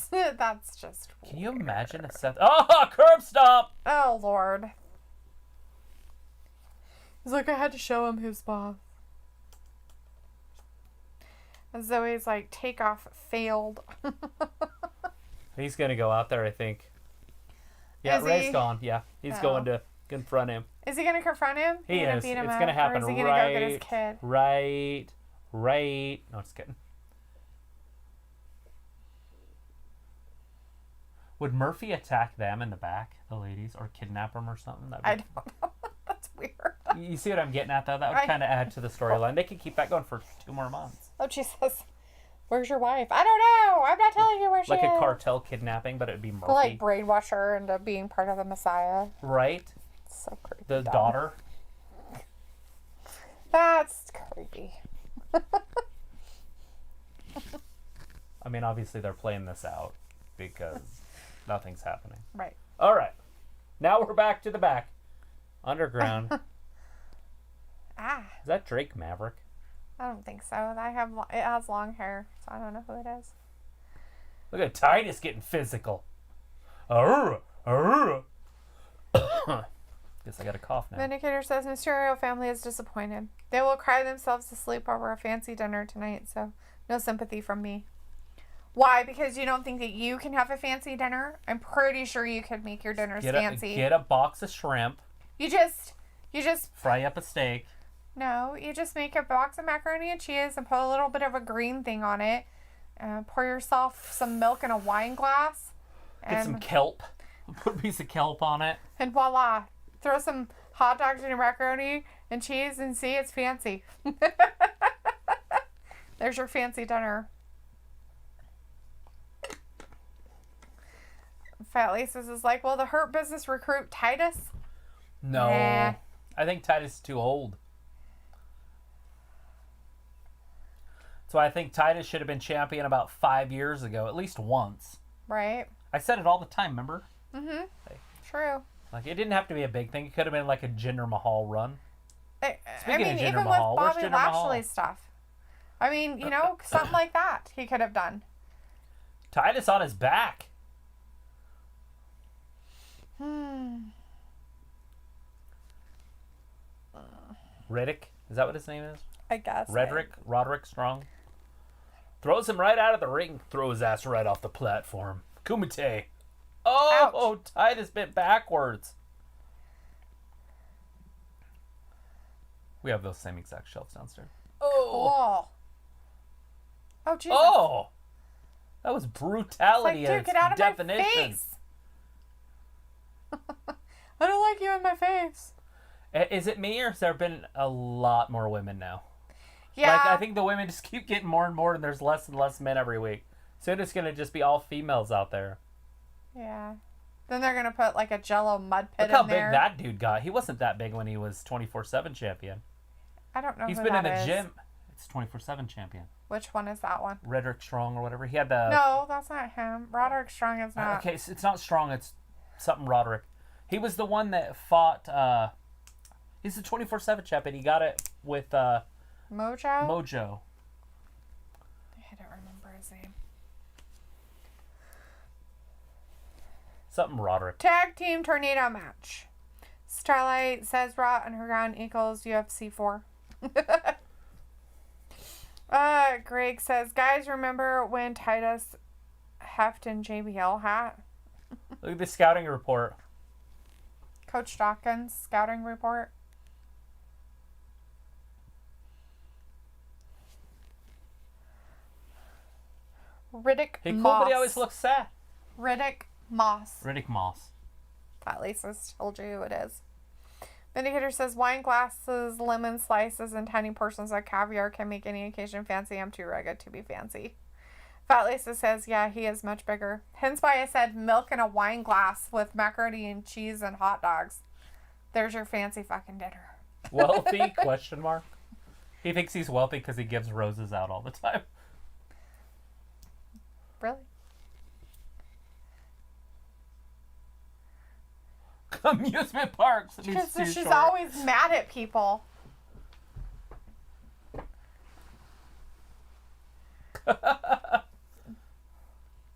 That's just Can you imagine if Seth... Oh, curb stomp! Oh, Lord. He's like, I had to show him who's boss. And Zoe's like, takeoff failed. He's going to go out there, I think. Yeah, Ray's gone. Yeah, he's going to confront him. Is he going to confront him? He is. Beat him It's going to happen or is he gonna go get his kid? Right. No, just kidding. Would Murphy attack them in the back, the ladies, or kidnap them or something? I don't know. That's weird. You see what I'm getting at, though? That would kind of add to the storyline. They could keep that going for 2 more months. Oh, Jesus. Where's your wife? I don't know. I'm not telling you where she is. Like a cartel kidnapping, but it'd be Murphy. Like brainwash her into being part of the Messiah. Right? So creepy. The daughter. That's creepy. I mean, obviously they're playing this out because nothing's happening. Right. All right. Now we're back to the back. Underground. Is that Drake Maverick? I don't think so. It has long hair, so I don't know who it is. Look at Titus getting physical. Guess I got a cough now. Vindicator says Mysterio family is disappointed. They will cry themselves to sleep over a fancy dinner tonight, so no sympathy from me. Why? Because you don't think that you can have a fancy dinner? I'm pretty sure you could make your dinners fancy. Get a box of shrimp. You just fry up a steak. No, you just make a box of macaroni and cheese and put a little bit of a green thing on it. Pour yourself some milk in a wine glass. Get some kelp. Put a piece of kelp on it. And voila. Throw some hot dogs in your macaroni and cheese and see, it's fancy. There's your fancy dinner. Fat Laces is like, will the Hurt Business recruit Titus? No. Nah. I think Titus is too old. So I think Titus should have been champion about 5 years ago, at least once. Right. I said it all the time, remember? Mm-hmm. True. Like, it didn't have to be a big thing. It could have been like a Jinder Mahal run. Even with Bobby Lashley stuff. I mean, something like that he could have done. Titus on his back. Riddick? Is that what his name is? I guess. Roderick Strong. Throws him right out of the ring. Throw his ass right off the platform. Kumite. Oh, Titus bent backwards. We have those same exact shelves downstairs. Oh. Oh, Jesus. Oh. That was brutality dude, get out of definition. my face. I don't like you in my face. Is it me, or has there been a lot more women now? Yeah. Like, I think the women just keep getting more and more, and there's less and less men every week. Soon it's going to just be all females out there. Yeah. Then they're going to put like a Jell-O mud pit Look how in there. big that dude got. He wasn't that big when he was 24/7 champion. I don't know He's who been in that the is. gym. It's 24/7 champion. Which one is that one? Roderick Strong or whatever. He had the... No, that's not him. Roderick Strong is not. Okay, so it's not Strong. It's something Roderick. He was the one that fought... he's the 24/7 champion. He got it with... Mojo? Mojo. I don't remember his name. Something Roderick. Tag team tornado match. Starlight says Raw Underground equals UFC 4. Greg says, guys, remember when Titus heft in JBL hat? Look at the scouting report. Coach Dawkins scouting report. Riddick He Moss. cool, but he always looks sad. Riddick Moss. Riddick Moss. At least I told you who it is. Vindicator says wine glasses, lemon slices, and tiny portions of caviar can make any occasion fancy. I'm too rugged to be fancy. Fat Lisa says, yeah, he is much bigger. Hence why I said milk in a wine glass with macaroni and cheese and hot dogs. There's your fancy fucking dinner. Wealthy? Question mark. He thinks he's wealthy because he gives roses out all the time. Really? amusement parks. She's always mad at people.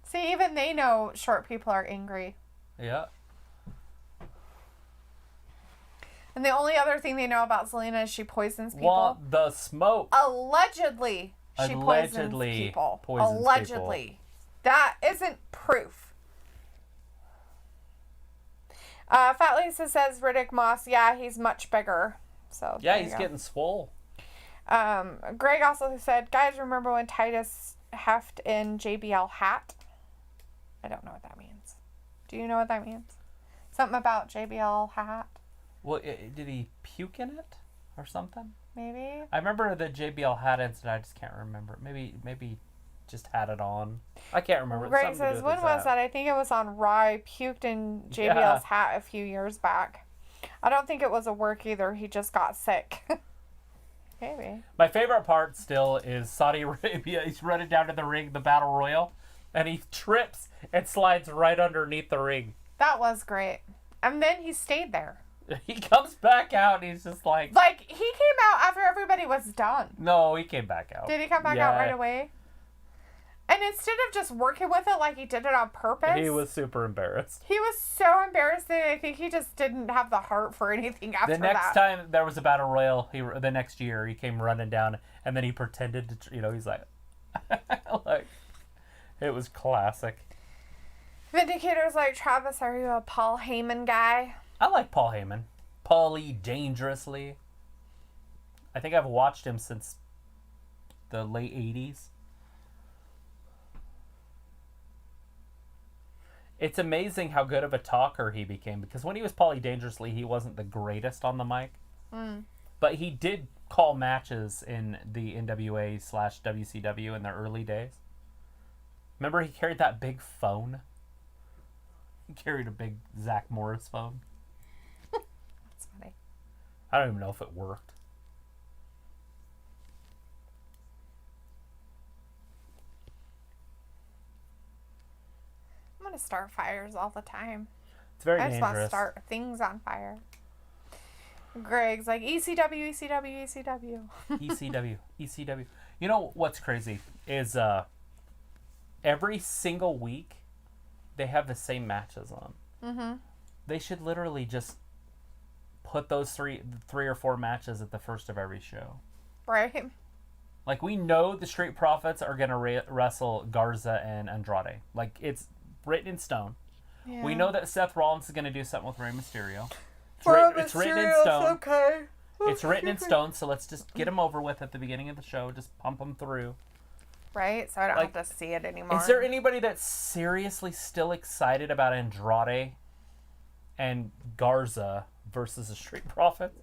See, even they know short people are angry. Yeah. And the only other thing they know about Zelina is she poisons people. Well, the smoke. Allegedly, she poisons people. Allegedly. That isn't proof. Fat Lisa says Riddick Moss, yeah, he's much bigger. So yeah, he's getting swole. Greg also said, guys, remember when Titus heft in JBL hat? I don't know what that means. Do you know what that means? Something about JBL hat? Well, did he puke in it or something? Maybe. I remember the JBL hat incident. I just can't remember. Maybe just had it on. I can't remember. Greg says, when was that? I think it was on Raw. I puked in JBL's hat a few years back. I don't think it was a work either. He just got sick. Maybe. My favorite part still is Saudi Arabia. He's running down to the ring, the Battle Royal, and he trips and slides right underneath the ring. That was great. And then he stayed there. He comes back out and he's just like... Like, he came out after everybody was done. No, he came back out. Did he come back out right away? And instead of just working with it like he did it on purpose... He was super embarrassed. He was so embarrassed that I think he just didn't have the heart for anything after that. The next time there was a Battle Royal, the next year, he came running down and then he pretended to... he's like... like... It was classic. Vindicator's like, Travis, are you a Paul Heyman guy? I like Paul Heyman. Paulie Dangerously. I think I've watched him since the late 80s. It's amazing how good of a talker he became, because when he was Paulie Dangerously, he wasn't the greatest on the mic. But he did call matches in the NWA/WCW in the early days. Remember he carried that big phone? He carried a big Zach Morris phone. That's funny. I don't even know if it worked. I'm going to start fires all the time. It's very dangerous. I just want dangerous. to start things on fire. Greg's like, ECW, ECW, ECW. ECW, ECW. You know what's crazy is every single week they have the same matches on. Mm-hmm. They should literally just put those three or four matches at the first of every show. Right. Like, we know the Street Profits are going to wrestle Garza and Andrade. Like, it's written in stone. Yeah. We know that Seth Rollins is going to do something with Rey Mysterio. It's written in stone. Okay. It's written in stone, so let's just get them over with at the beginning of the show. Just pump them through. Right? So I don't have to see it anymore. Is there anybody that's seriously still excited about Andrade and Garza versus the Street Profits?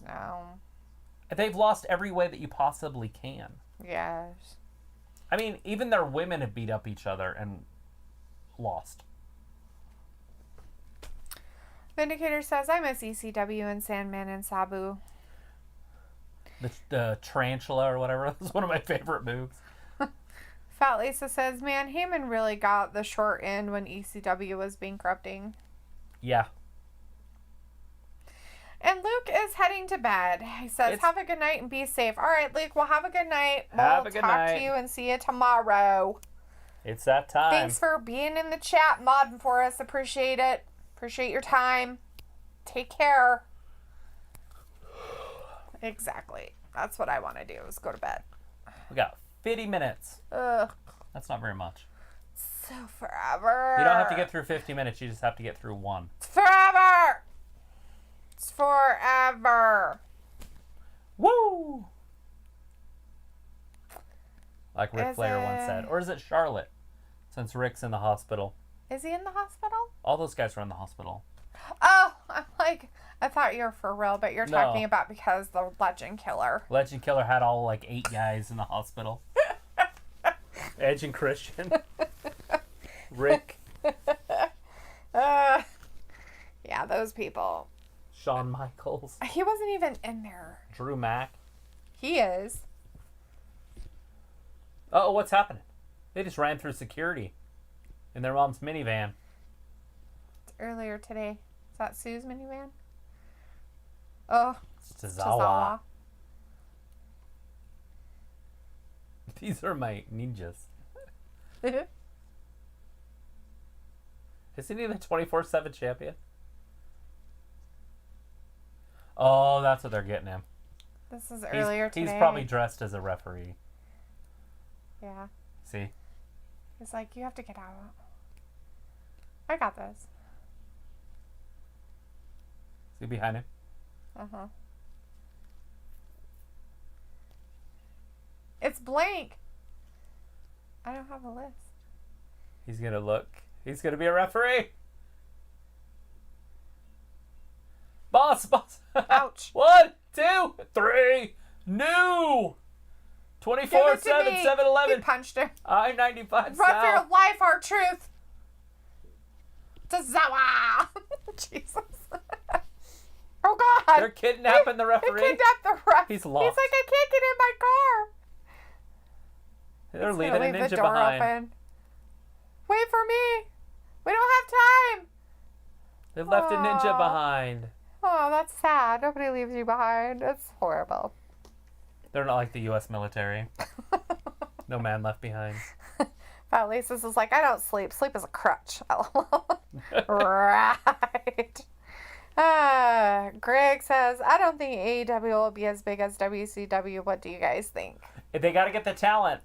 No. They've lost every way that you possibly can. Yes. I mean, even their women have beat up each other and lost. Vindicator says, I miss ECW and Sandman and Sabu. The tarantula or whatever. That's one of my favorite moves. Fat Lisa says, man, Heyman really got the short end when ECW was bankrupting. Yeah. And Luke is heading to bed. He says, have a good night and be safe. All right, Luke, well, have a good night. We'll talk to you and see you tomorrow. It's that time. Thanks for being in the chat, modding for us. Appreciate it. Appreciate your time. Take care. Exactly. That's what I want to do, is go to bed. We got 50 minutes. Ugh. That's not very much. So forever. You don't have to get through 50 minutes. You just have to get through one. It's forever. It's forever. Woo! Like Ric Flair once said. Or is it Charlotte? Since Rick's in the hospital. Is he in the hospital? All those guys are in the hospital. Oh, I'm like, I thought you were for real, but you're talking about because the Legend Killer. Legend Killer had all like 8 guys in the hospital. Edge and Christian. Rick. Yeah, those people. Shawn Michaels. He wasn't even in there. Drew Mack. He is. Uh-oh, what's happening? They just ran through security in their mom's minivan. It's earlier today. Is that Sue's minivan? Oh, Tozawa. These are my ninjas. Isn't he the 24/7 champion? Oh, that's what they're getting him. This is earlier today. He's probably dressed as a referee. Yeah. See? He's like, you have to get out. I got this. See behind him? Uh-huh. It's blank. I don't have a list. He's going to look. He's going to be a referee. Boss. Ouch. 1, 2, 3. New. 24/7, 7-Eleven. You punched her. I-95 Run South. for your life, our truth. Tozawa. Jesus. Oh, God. They're kidnapping the referee. They kidnapped the ref. He's lost. He's like, I can't get in my car. They're He's leaving gonna a leave the ninja door behind. open. Wait for me. We don't have time. They've left a ninja Aw. behind. Oh, that's sad. Nobody leaves you behind. It's horrible. They're not like the U.S. military. No man left behind. Fat Lisa's is like, I don't sleep. Sleep is a crutch. Right. Greg says, I don't think AEW will be as big as WCW. What do you guys think? They got to get the talent.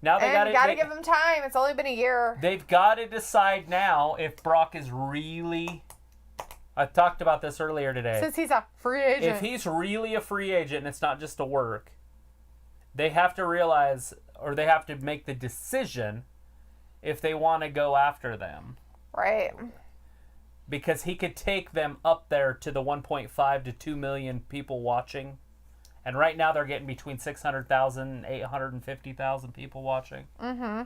Now they got to give them time. It's only been a year. They've got to decide now if Brock is really... I talked about this earlier today. Since he's a free agent. If he's really a free agent and it's not just a work, they have to realize, or they have to make the decision if they want to go after them. Right. Because he could take them up there to the 1.5 to 2 million people watching. And right now they're getting between 600,000 and 850,000 people watching. Mm-hmm.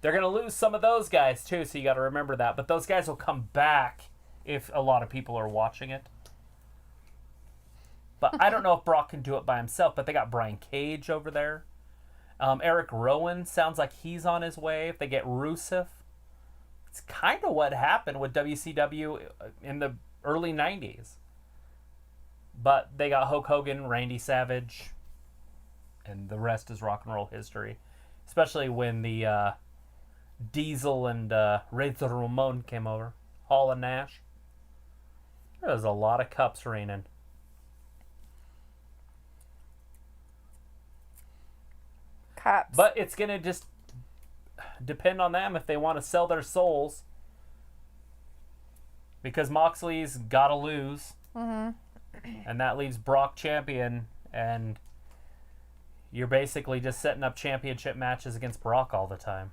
They're going to lose some of those guys too, so you got to remember that. But those guys will come back if a lot of people are watching it. But I don't know if Brock can do it by himself, but they got Brian Cage over there. Eric Rowan sounds like he's on his way. If they get Rusev, it's kind of what happened with WCW in the early 90s. But they got Hulk Hogan, Randy Savage, and the rest is rock and roll history. Especially when the Diesel and Razor Ramon came over. Hall and Nash. There was a lot of cups raining. Cups. But it's going to just depend on them if they want to sell their souls. Because Moxley's got to lose. Mm-hmm. And that leaves Brock champion. And you're basically just setting up championship matches against Brock all the time.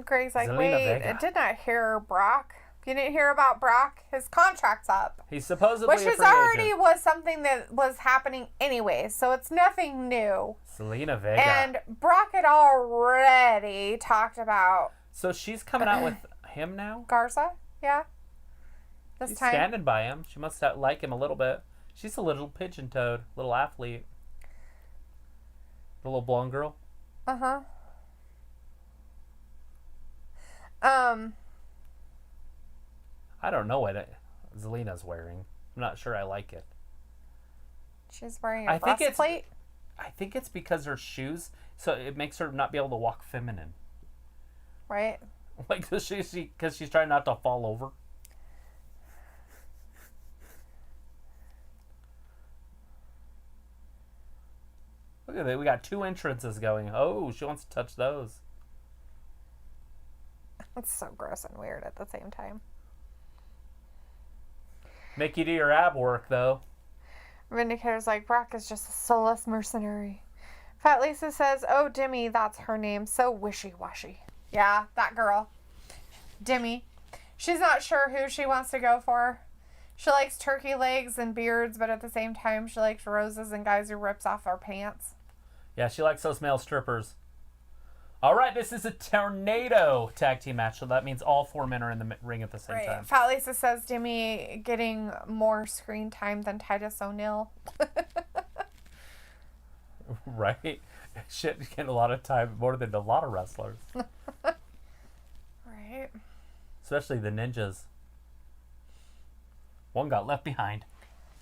Greg's like, Zelina wait, Vega. I did not hear Brock. You didn't hear about Brock? His contract's up. He's supposedly Which a is free already agent. was something that was happening anyway, so it's nothing new. Zelina Vega. And Brock had already talked about So she's coming out with him now? Garza, yeah. This She's time. standing by him. She must like him a little bit. She's a little pigeon toed, little athlete. The little blonde girl. Uh-huh. I don't know what Zelina's wearing. I'm not sure I like it. She's wearing I a think it's- breastplate. I think it's because her shoes, so it makes her not be able to walk feminine. Right? Like, because she's trying not to fall over. Look at that. We got 2 entrances going. Oh, she wants to touch those. It's so gross and weird at the same time. Make you do your ab work, though. Vindicator's like, Brock is just a soulless mercenary. Fat Lisa says, oh, Demi, that's her name. So wishy-washy. Yeah, that girl. Demi. She's not sure who she wants to go for. She likes turkey legs and beards, but at the same time, she likes roses and guys who rips off their pants. Yeah, she likes those male strippers. All right, this is a tornado tag team match, so that means all 4 men are in the ring at the same time. Fat Lisa says Demi getting more screen time than Titus O'Neil. Right? Shit, you get a lot of time, more than a lot of wrestlers. Right. Especially the ninjas. One got left behind.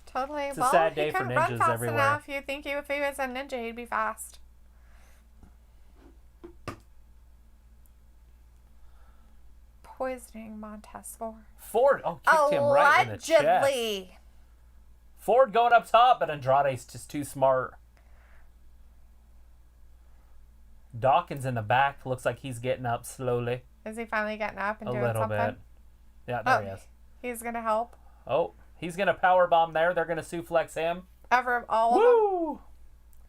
Totally. It's a sad day for he couldn't run ninjas fast everywhere. enough. You'd think if he was a ninja, he'd be fast. Poisoning Montez Ford. Ford, kicked him right in the chest. Allegedly. Ford going up top, but Andrade's just too smart. Dawkins in the back looks like he's getting up slowly. Is he finally getting up and A doing little something? bit. Yeah, there he is. He's gonna help. Oh, he's gonna powerbomb there. They're gonna suplex him. All of them. Woo!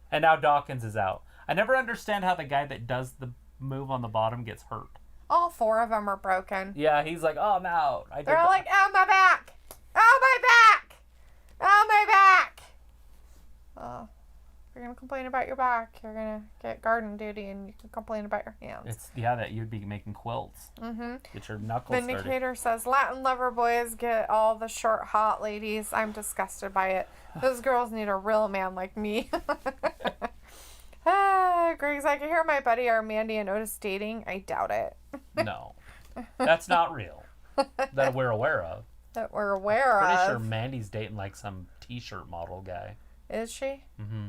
And now Dawkins is out. I never understand how the guy that does the move on the bottom gets hurt. All 4 of them are broken. Yeah, he's like, oh, I'm out. They're all like, oh, my back. Oh, my back. Oh, my back. Oh, if you're going to complain about your back, you're going to get garden duty and you can complain about your hands. that you'd be making quilts. Mm-hmm. Get your knuckles Vindicator says, Latin lover boys get all the short, hot ladies. I'm disgusted by it. Those girls need a real man like me. Greg's like, I hear my buddy are Mandy and Otis dating. I doubt it. No. That's not real. That we're aware of. That we're aware of. Pretty sure Mandy's dating like some t-shirt model guy. Is she? Mm-hmm.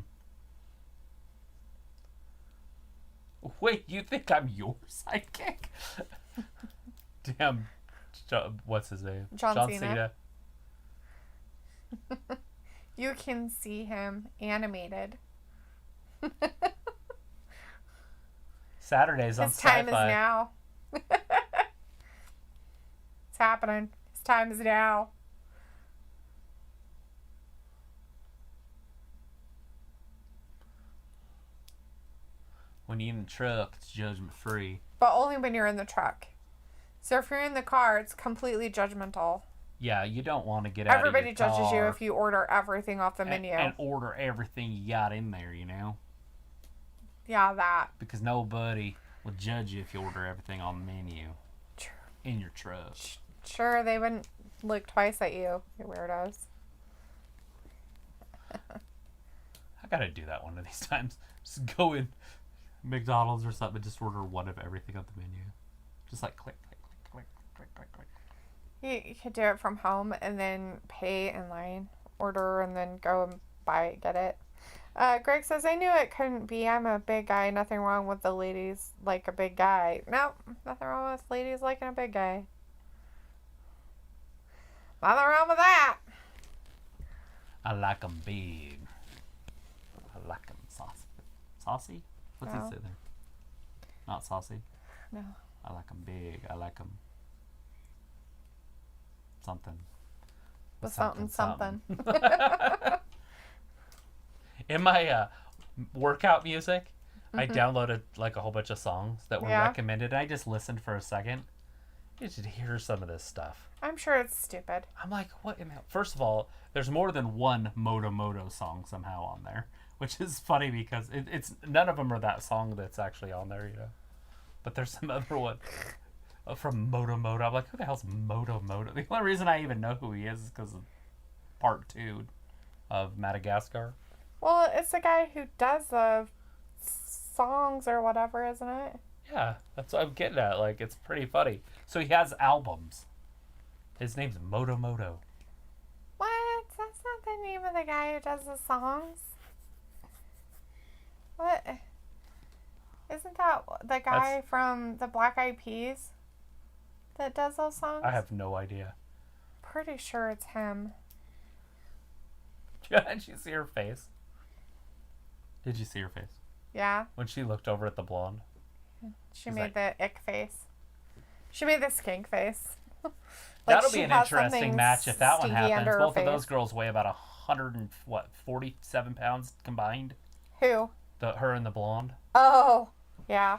Wait, you think I'm your sidekick? Damn. What's his name? John Cena. You can see him animated. Saturdays on His time Sci-Fi. is now. It's happening. His time is now. When you're in the truck, it's judgment free. But only when you're in the truck. So if you're in the car, it's completely judgmental. Yeah, you don't want to get out of your car. Everybody judges you if you order everything off the menu. And order everything you got in there, you know? Yeah, that. Because nobody will judge you if you order everything on the menu. True. In your truck. Sure, they wouldn't look twice at you weirdos. I gotta do that one of these times. Just go in McDonald's or something and just order one of everything on the menu. Just like click, click, click, click, click, click, click. You could do it from home and then pay in line, order, and then go and buy it, get it. Greg says, I knew it couldn't be. I'm a big guy. Nothing wrong with the ladies like a big guy. Nope, nothing wrong with ladies liking a big guy. Nothing wrong with that. I like them big. I like them saucy. Saucy? What's No. it say there? Not saucy? No. I like them big. I like them something. With something. In my workout music, I downloaded like a whole bunch of songs that were recommended. And I just listened for a second. You should hear some of this stuff. I'm sure it's stupid. I'm like, what in the... First of all, there's more than one Moto song somehow on there, which is funny because it's none of them are that song that's actually on there, you know. But there's some other one from Moto. I'm like, who the hell's Moto? The only reason I even know who he is because of part 2 of Madagascar. Well, it's the guy who does the songs or whatever, isn't it? Yeah, that's what I'm getting at. Like, it's pretty funny. So he has albums. His name's Moto. What? That's not the name of the guy who does the songs. What? Isn't that the guy from the Black Eyed Peas that does those songs? I have no idea. Pretty sure it's him. Did you see her face? Did you see her face? Yeah. When she looked over at the blonde. She made the ick face. She made the skink face. That'll be an interesting match if that one happens. Both of those girls weigh about 147 pounds combined. Who? Her and the blonde. Oh, yeah.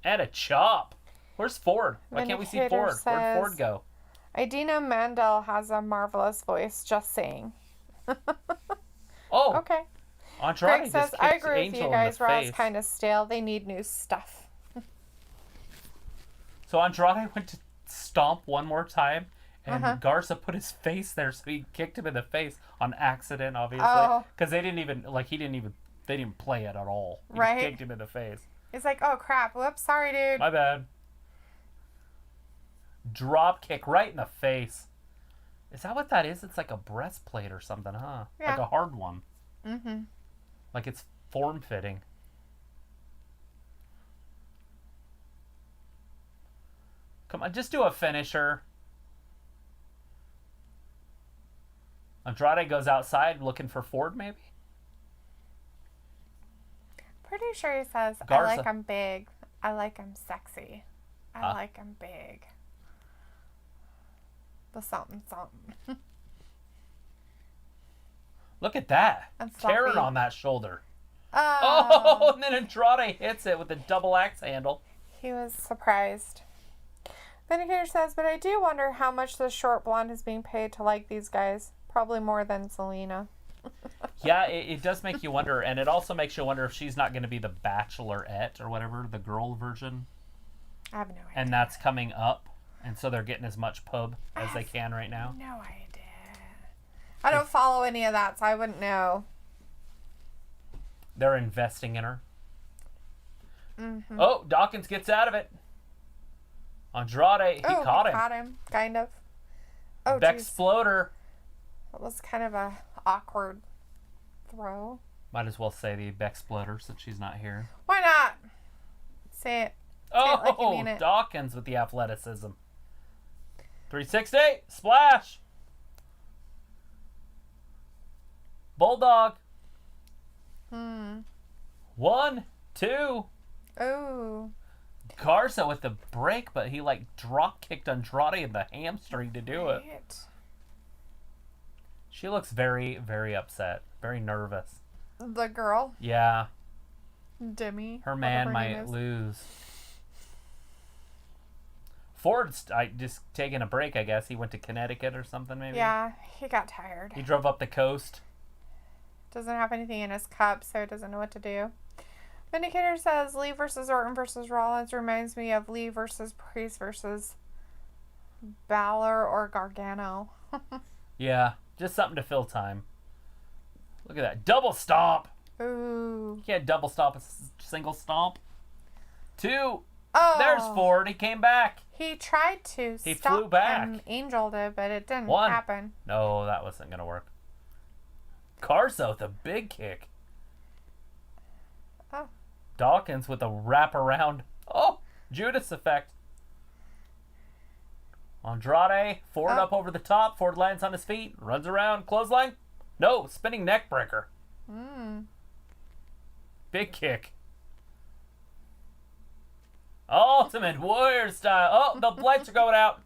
And a chop. Where's Ford? Why can't we see Ford? Where'd Ford go? Idina Mandel has a marvelous voice. Just saying. Oh. Okay. Andrade Greg says, I agree with you guys. Raw's kind of stale. They need new stuff. So Andrade went to stomp one more time, and Garza put his face there, so he kicked him in the face on accident, obviously. Because they didn't even, they didn't play it at all. He just kicked him in the face. It's like, oh crap, whoops, sorry dude. My bad. Drop kick right in the face. Is that what that is? It's like a breastplate or something, huh? Yeah. Like a hard one. Mm-hmm. Like it's form-fitting. Come on, just do a finisher. Andrade goes outside looking for Ford, maybe? Pretty sure he says, Garza. I like him big. I like him sexy. I like him big. The something. Look at that. And Karen Fluffy. on that shoulder. Oh, Oh, and then Andrade hits it with a double axe handle. he was surprised. Vindicator says, but I do wonder how much the short blonde is being paid to like these guys. Probably more than Selena. Yeah, it does make you wonder, and it also makes you wonder if she's not going to be the Bachelorette or whatever, the girl version. I have no idea. And that's coming up, and so they're getting as much pub as they can right now. No idea. I don't follow any of that, so I wouldn't know. They're investing in her. Mm-hmm. Oh, Dawkins gets out of it. Andrade, he caught him. Kind of. Oh, Beck jeez. Exploder. That was kind of a awkward throw. Might as well say the Beck Exploder since she's not here. Why not? Say it. Say it like you mean it. Dawkins with the athleticism. 360, splash. Bulldog. 1, 2. Oh. Garza with the break, but he like drop kicked Andrade in the hamstring to do it. Right. She looks very, very upset, very nervous. The girl, Yeah, Demi. her man whatever her name might is. lose. Ford's just taking a break, I guess. He went to Connecticut or something, maybe. Yeah, he got tired. He drove up the coast. Doesn't have anything in his cup, so doesn't know what to do. Vindicator says Lee versus Orton versus Rollins reminds me of Lee versus Priest versus Balor or Gargano. Yeah, just something to fill time. Look at that. Double stomp. Ooh. You can't double stomp a single stomp. 2. Oh. There's Ford. He came back. He tried to He stop flew back. him. Angel did, but it didn't 1. happen. No, that wasn't going to work. Garza with a big kick. Oh. Dawkins with a wraparound. Oh, Judas effect. Andrade, Ford up over the top. Ford lands on his feet, runs around, clothesline. No, spinning neck breaker. Big kick. Ultimate Warrior style. Oh, the lights are going out.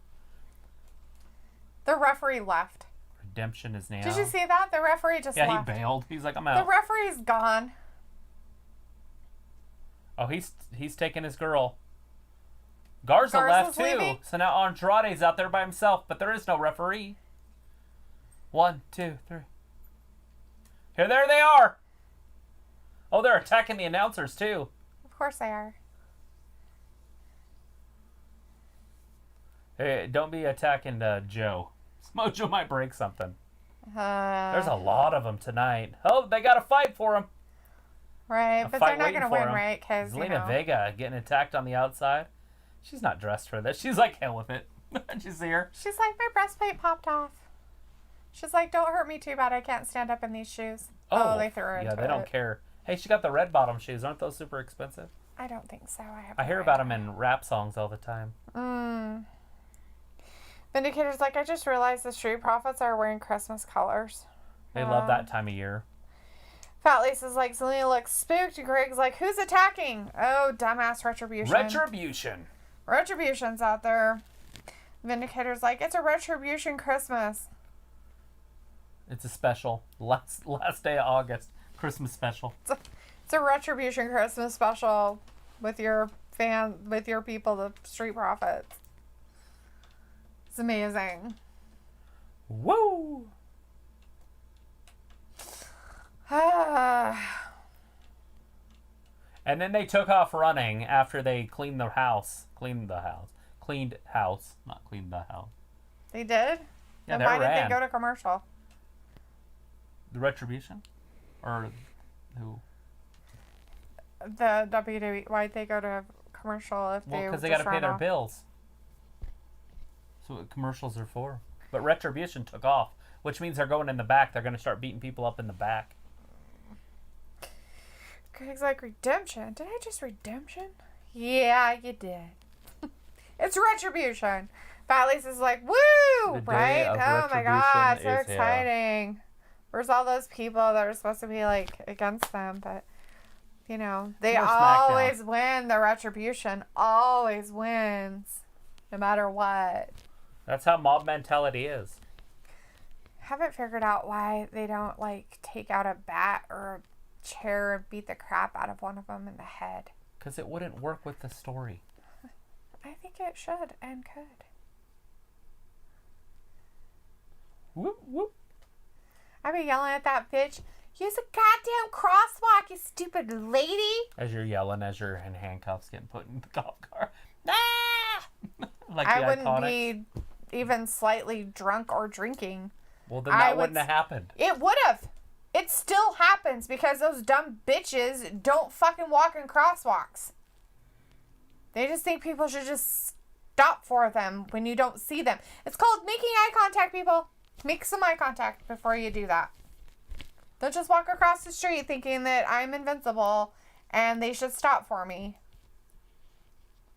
The referee left. Redemption is now. Did you see that? The referee just Yeah, left. he bailed. He's like, I'm The out. referee's gone. Oh, he's taking his girl. Garza Garza's left too. leaving? So now Andrade's out there by himself, but there is no referee. 1, 2, 3. Here, there they are. Oh, they're attacking the announcers too. Of course they are. Hey, don't be attacking Joe. Mojo might break something. There's a Uh, lot of them tonight. Oh, they got to fight for him. right, A but fight they're not waiting going to for win, him. right? Because, you Zelina know. Vega getting attacked on the outside. She's not dressed for this. She's like, hell with it. Did you see her? She's like, my breastplate popped off. She's like, don't hurt me too bad. I can't stand up in these shoes. Oh, they threw her into yeah, they don't it. care. Hey, she got the red bottom shoes. Aren't those super expensive? I don't think so. I hear about them in rap songs all the time. Vindicator's like, I just realized the Street Profits are wearing Christmas colors. They love that time of year. Fat Lisa's like, Selena looks spooked. Greg's like, who's attacking? Oh, dumbass Retribution. Retribution. Retribution's out there. Vindicator's like, it's a Retribution Christmas. It's a special. Last day of August. Christmas special. It's a Retribution Christmas special with your people, the Street Profits. It's amazing. Woo! And then they took off running after they cleaned the house. Cleaned house. Not cleaned the house. They did? Yeah, Then they why ran. did they go to commercial? The Retribution? Or who? The WWE. Why'd they go to commercial if Well, they because they just got to pay ran their off? bills. That's what commercials are for. But Retribution took off, which means they're going in the back. They're going to start beating people up in the back. Greg's like, redemption? Did I just redemption? Yeah, you did. It's Retribution. But at least it's like, woo! Right? Oh my god, so exciting. Where's all those people that are supposed to be like against them? But, you know, they always win. The Retribution always wins. No matter what. That's how mob mentality is. Haven't figured out why they don't like take out a bat or a chair and beat the crap out of one of them in the head. Because it wouldn't work with the story. I think it should and could. Whoop, whoop. I'd be yelling at that bitch. Use a goddamn crosswalk, you stupid lady. As you're yelling, as you're in handcuffs getting put in the cop car. Ah! Like I wouldn't be even slightly drunk or drinking. Well, then that wouldn't have happened. It would have. It still happens because those dumb bitches don't fucking walk in crosswalks. They just think people should just stop for them when you don't see them. It's called making eye contact, people. Make some eye contact before you do that. Don't just walk across the street thinking that I'm invincible and they should stop for me.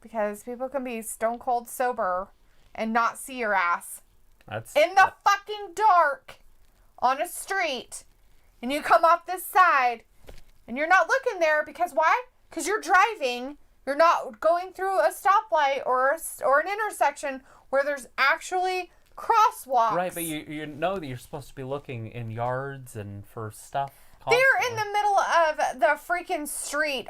Because people can be stone cold sober and not see your ass. In the fucking dark on a street. And you come off this side and you're not looking there because why? Because you're driving. You're not going through a stoplight or an intersection where there's actually crosswalks. Right, but you know that you're supposed to be looking in yards and for stuff. Constantly. They're in the middle of the freaking street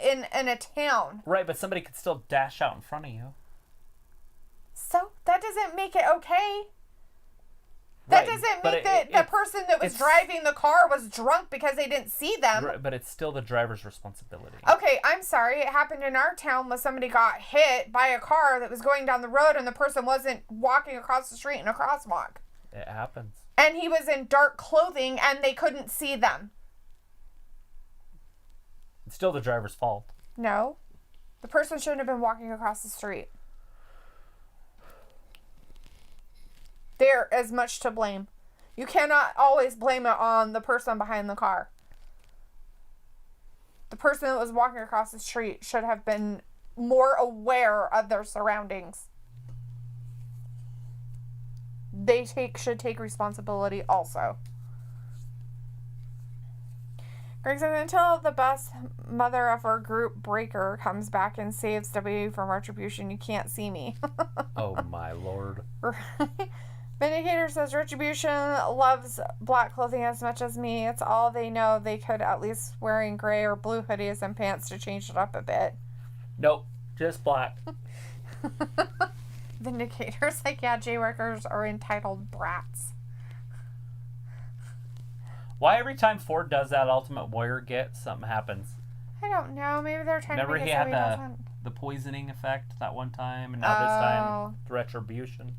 in a town. Right, but somebody could still dash out in front of you. So that doesn't make it okay. That doesn't make the person that was driving the car was drunk because they didn't see them. Right, but it's still the driver's responsibility. Okay, I'm sorry. It happened in our town when somebody got hit by a car that was going down the road and the person wasn't walking across the street in a crosswalk. It happens. And he was in dark clothing and they couldn't see them. It's still the driver's fault. No. The person shouldn't have been walking across the street. They're as much to blame. You cannot always blame it on the person behind the car. The person that was walking across the street should have been more aware of their surroundings. They should take responsibility also. Greg says, until the best mother of our group, Breaker, comes back and saves WWE from Retribution, you can't see me. Oh my lord. Vindicator says, Retribution loves black clothing as much as me. It's all they know. They could at least wearing gray or blue hoodies and pants to change it up a bit. Nope, just black. Vindicator's like, yeah, jaywalkers are entitled brats. Why every time Ford does that Ultimate Warrior get, something happens? I don't know. Maybe they're trying to make it so he doesn't. The poisoning effect that one time, and now this time, the Retribution.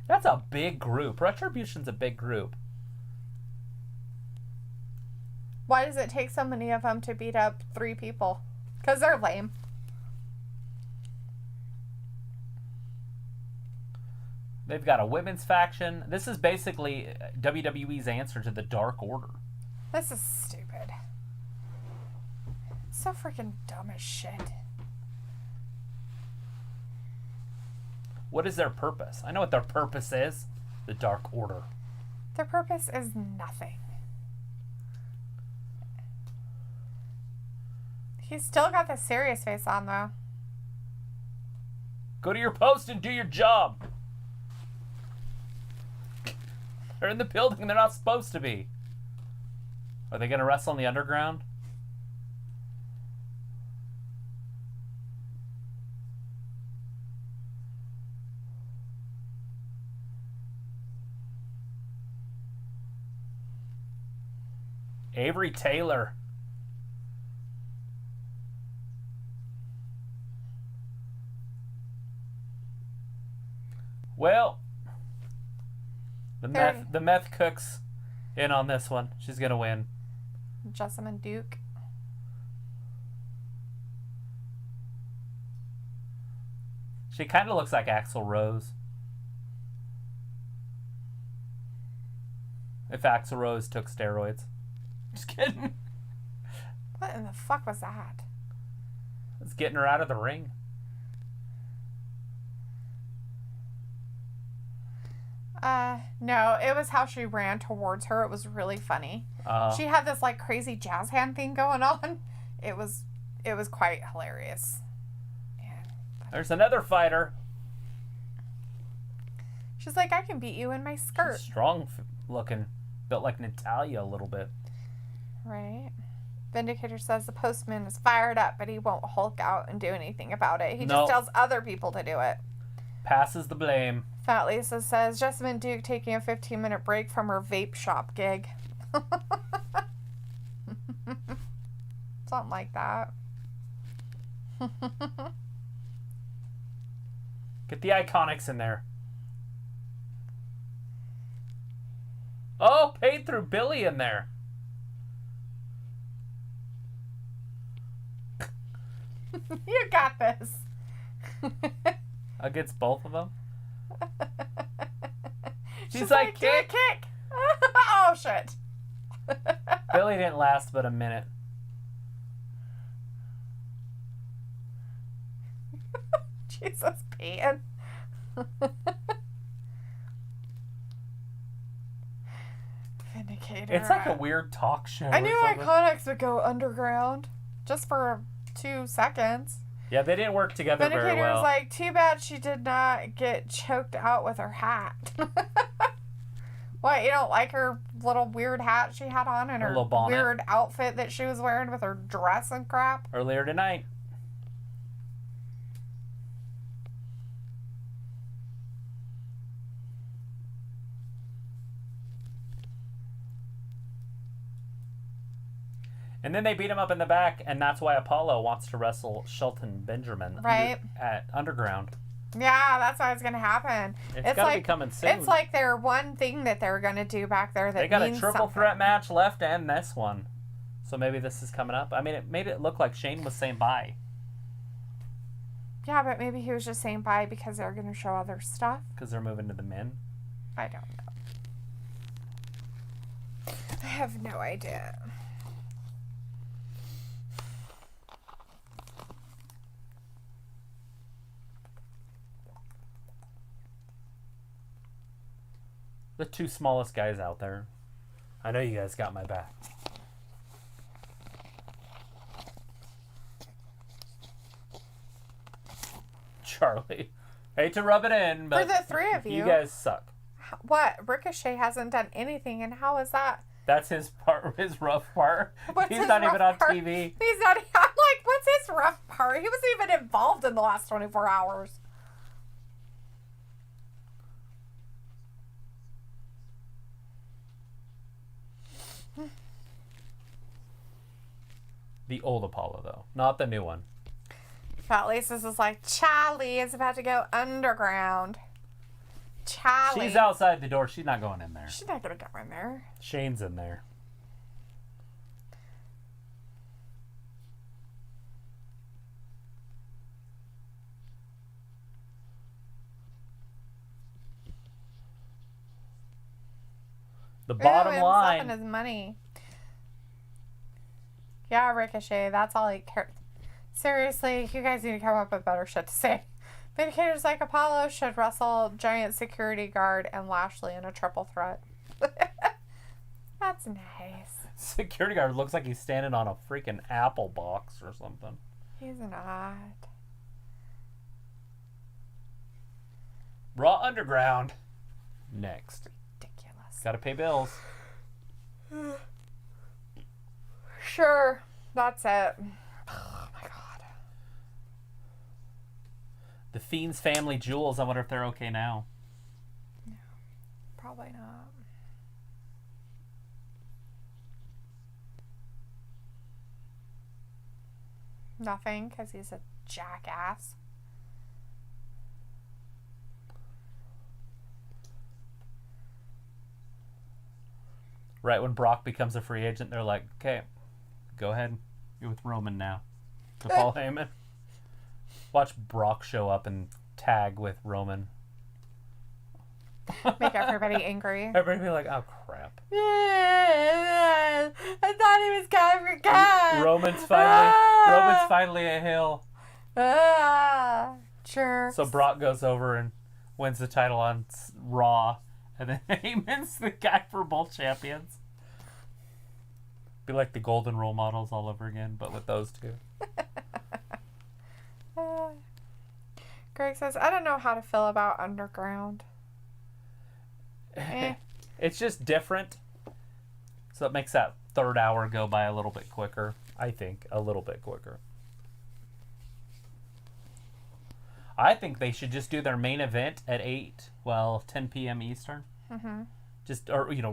That's a big group. Retribution's a big group. Why does it take so many of them to beat up 3 people? Because they're lame. They've got a women's faction. This is basically WWE's answer to the Dark Order. This is stupid. So freaking dumb as shit. What is their purpose? I know what their purpose is. The Dark Order. Their purpose is nothing. He's still got the serious face on, though. Go to your post and do your job. They're in the building they're not supposed to be. Are they going to wrestle in the underground? Avery Taylor. Well, the meth cook's in on this one. She's gonna win. Jessamine Duke. She kind of looks like Axl Rose. If Axl Rose took steroids. Just kidding. What in the fuck was that? It's getting her out of the ring. No, it was how she ran towards her. It was really funny. She had this like crazy jazz hand thing going on. It was quite hilarious. There's another fighter. She's like, I can beat you in my skirt. She's strong looking. Built like Natalia a little bit. Right. Vindicator says the postman is fired up, but he won't Hulk out and do anything about it. He just tells other people to do it. Passes the blame. Fat Lisa says, Jessamine Duke taking a 15-minute break from her vape shop gig. Something like that. Get the Iconics in there. Oh, paid through Billy in there. You got this. Against both of them? She's like, kick. Oh, shit. Billy didn't last but a minute. Jesus, Peyton. Vindicator. It's like a weird talk show. I knew Iconics would go underground just for 2 seconds. Yeah, they didn't work together very well. Vindicator's like, too bad she did not get choked out with her hat. What, you don't like her little weird hat she had on and her weird outfit that she was wearing with her dress and crap? Earlier tonight. And then they beat him up in the back, and that's why Apollo wants to wrestle Shelton Benjamin at Underground. Yeah, that's what's going to happen. It's got to be coming soon. It's like their one thing that they're going to do back there that they got means a triple something. threat match left and this one. So maybe this is coming up. I mean, it made it look like Shane was saying bye. Yeah, but maybe he was just saying bye because they're going to show other stuff. Because they're moving to the men. I don't know. I have no idea. The 2 smallest guys out there. I know you guys got my back. Charlie. Hate to rub it in, but for the 3 of you guys suck. What? Ricochet hasn't done anything, and how is that? That's his part, his rough part. He's not even on TV. He's not. I'm like, what's his rough part? He wasn't even involved in the last 24 hours. The old Apollo, though. Not the new one. Fat Lisa's is like, Charlie is about to go underground. Charlie. She's outside the door. She's not going in there. She's not going to go in there. Shane's in there. The bottom line. Himself and his money. Yeah, Ricochet, that's all he cares. Seriously, you guys need to come up with better shit to say. Vindicator's like, Apollo should wrestle giant security guard and Lashley in a triple threat. That's nice. Security guard looks like he's standing on a freaking apple box or something. He's not. Raw Underground. Next. Ridiculous. Gotta pay bills. Sure. That's it. Oh my god. The Fiend's family jewels. I wonder if they're okay now. No. Probably not. Nothing, because he's a jackass. Right when Brock becomes a free agent, they're like, okay, go ahead. You're with Roman now. To Paul Heyman. Watch Brock show up and tag with Roman. Make everybody angry. Everybody be like, oh crap. I thought he was coming for God. Roman's finally a heel. Sure. So Brock goes over and wins the title on Raw, and then Heyman's the guy for both champions. Be like the golden role models all over again, but with those two. Greg says, I don't know how to feel about Underground. It's just different. So it makes that third hour go by a little bit quicker. I think. A little bit quicker. I think they should just do their main event at 10 p.m. Eastern. Mm-hmm.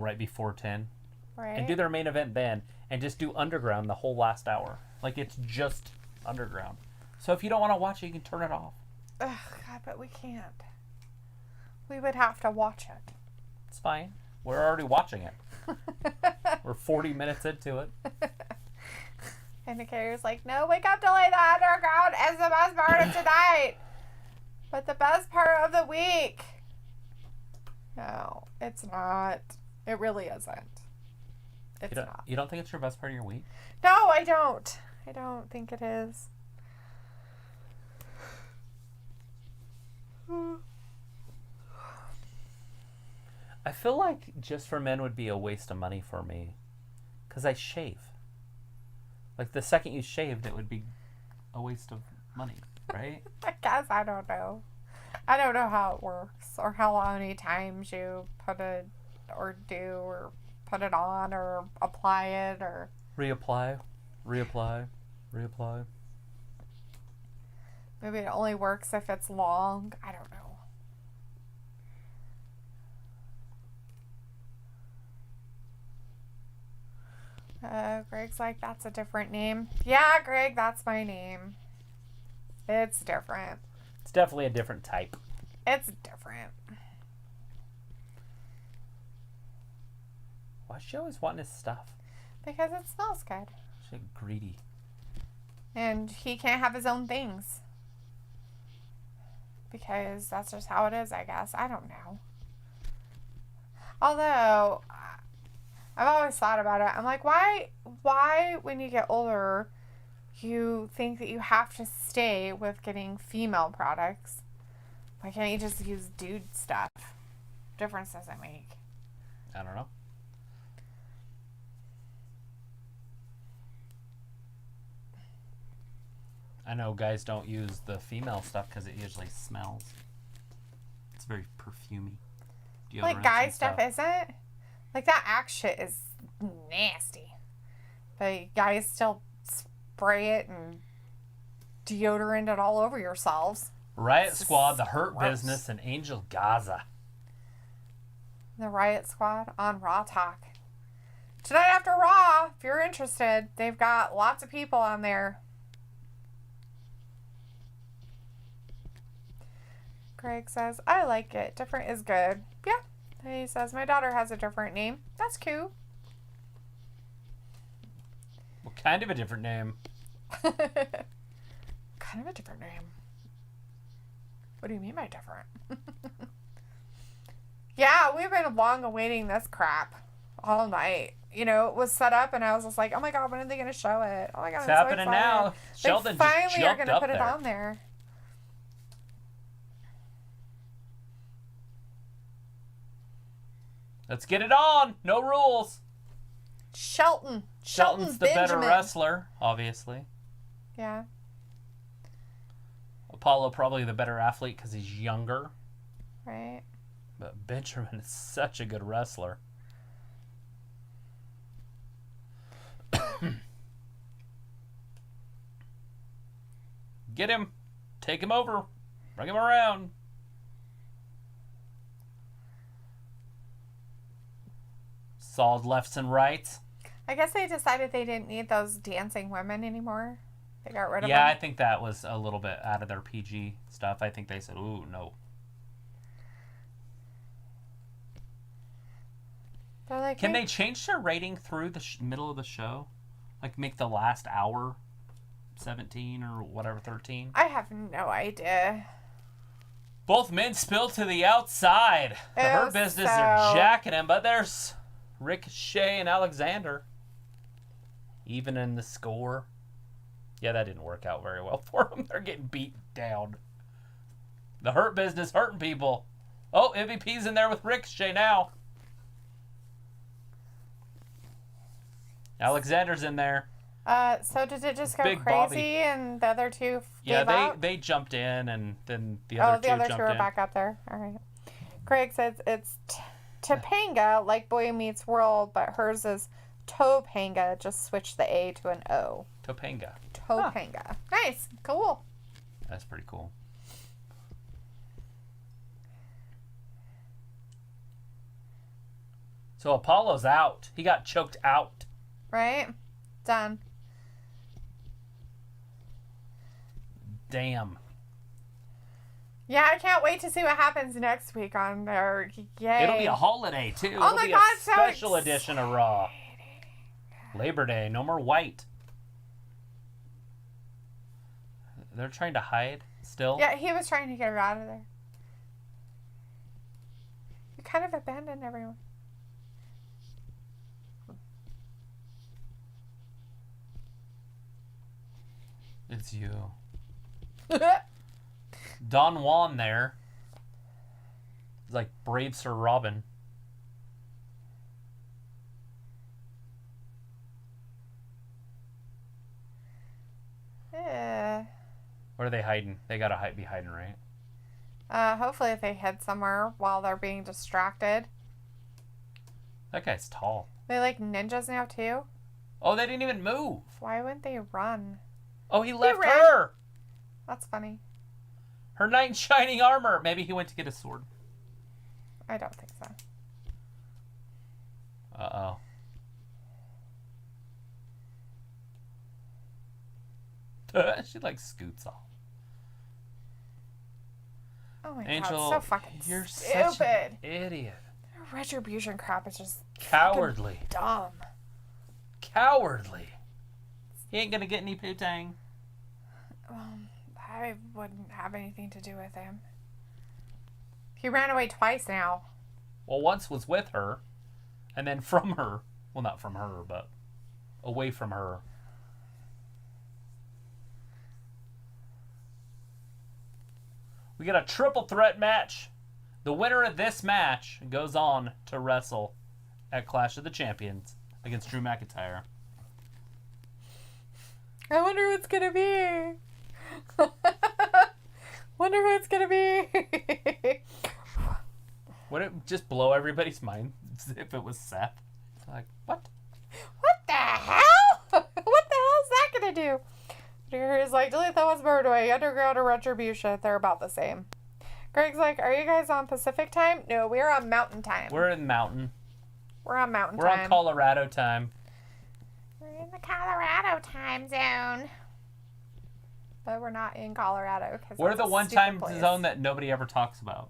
Right before 10. Right. And do their main event then. And just do Underground the whole last hour. Like, it's just Underground. So if you don't want to watch it, you can turn it off. Ugh, God, but we can't. We would have to watch it. It's fine. We're already watching it. We're 40 minutes into it. And the carrier's like, no, wake up, delay the Underground is the best part of tonight. But the best part of the week. No, it's not. It really isn't. It's not. You don't think it's your best part of your week? No, I don't. I don't think it is. I feel like Just for Men would be a waste of money for me. Because I shave. Like, the second you shaved, it would be a waste of money, right? I guess I don't know. I don't know how it works or how many times you put it or do or put it on or apply it or... Reapply. Maybe it only works if it's long. I don't know. Greg's like, that's a different name. Yeah, Greg, that's my name. It's different. It's definitely a different type. It's different. Why is she always wanting his stuff? Because it smells good. She's greedy. And he can't have his own things. Because that's just how it is, I guess. I don't know. Although, I've always thought about it. I'm like, why when you get older, you think that you have to stay with getting female products? Why can't you just use dude stuff? Difference does it make? I don't know. I know guys don't use the female stuff because it usually smells. It's very perfumey. Like guy stuff isn't? Like that Axe shit is nasty. But guys still spray it and deodorant it all over yourselves. Riot Squad, The Hurt Business, and Angel Gaza. The Riot Squad on Raw Talk. Tonight after Raw, if you're interested, they've got lots of people on there. Greg says, I like it. Different is good. Yeah. He says, my daughter has a different name. That's cute. What kind of a different name? Kind of a different name. What do you mean by different? Yeah, we've been long awaiting this crap all night. You know, it was set up and I was just like, oh my God, when are they going to show it? Oh my God, it's happening so now. Sheldon they finally are going to put it on there. Let's get it on. No rules. Shelton's the better wrestler, obviously. Yeah. Apollo probably the better athlete because he's younger. Right. But Benjamin is such a good wrestler. Get him. Take him over. Bring him around. Solid lefts and rights. I guess they decided they didn't need those dancing women anymore. They got rid of them. Yeah, I think that was a little bit out of their PG stuff. I think they said, ooh, no. They're like, Can they change their rating through the middle of the show? Like make the last hour 17 or whatever, 13? I have no idea. Both men spill to the outside. The Hurt Business are jacking him, but there's Ricochet and Alexander. Even in the score. Yeah, that didn't work out very well for them. They're getting beat down. The Hurt Business hurting people. Oh, MVP's in there with Ricochet now. Alexander's in there. So did it just go Big crazy Bobby. and the other two gave Yeah, up? they jumped in and then the other two jumped in. are back up there. All right. Craig says it's Topanga, like Boy Meets World, but hers is Topanga. Just switch the A to an O. Topanga. Topanga. Huh. Nice. Cool. That's pretty cool. So Apollo's out. He got choked out. Right? Done. Damn. Yeah, I can't wait to see what happens next week on there. Yay. It'll be a holiday, too. Oh, my God, a special edition of Raw. Labor Day. No more white. They're trying to hide still? Yeah, he was trying to get her out of there. You kind of abandoned everyone. It's you. Don Juan there. He's like brave Sir Robin. Yeah. Where are they hiding? They gotta be hiding, right? Hopefully they hid somewhere while they're being distracted. That guy's tall. They like ninjas now too? Oh, they didn't even move. Why wouldn't they run? Oh, he left ran. her. That's funny. Her knight in shining armor. Maybe he went to get a sword. I don't think so. Uh-oh. She like scoots off. Oh my Angel, God, so fucking you're stupid. such an idiot. Retribution crap is just Cowardly. dumb. Cowardly. He ain't gonna get any poo-tang. I wouldn't have anything to do with him. He ran away twice now. Well, once was with her, and then from her. Well, not from her, but away from her. We got a triple threat match. The winner of this match goes on to wrestle at Clash of the Champions against Drew McIntyre. I wonder who it's gonna be. Wonder who it's gonna be. Would it just blow everybody's mind if it was Seth? Like, what? What the hell? What the hell is that gonna do? He's like, Dalethea was Birdway, Underground or Retribution. They're about the same. Greg's like, are you guys on Pacific time? No, we're on Mountain time. We're in Mountain. We're on Mountain We're time. on Colorado time. We're in the Colorado time zone. But we're not in Colorado. We're the one time zone that nobody ever talks about.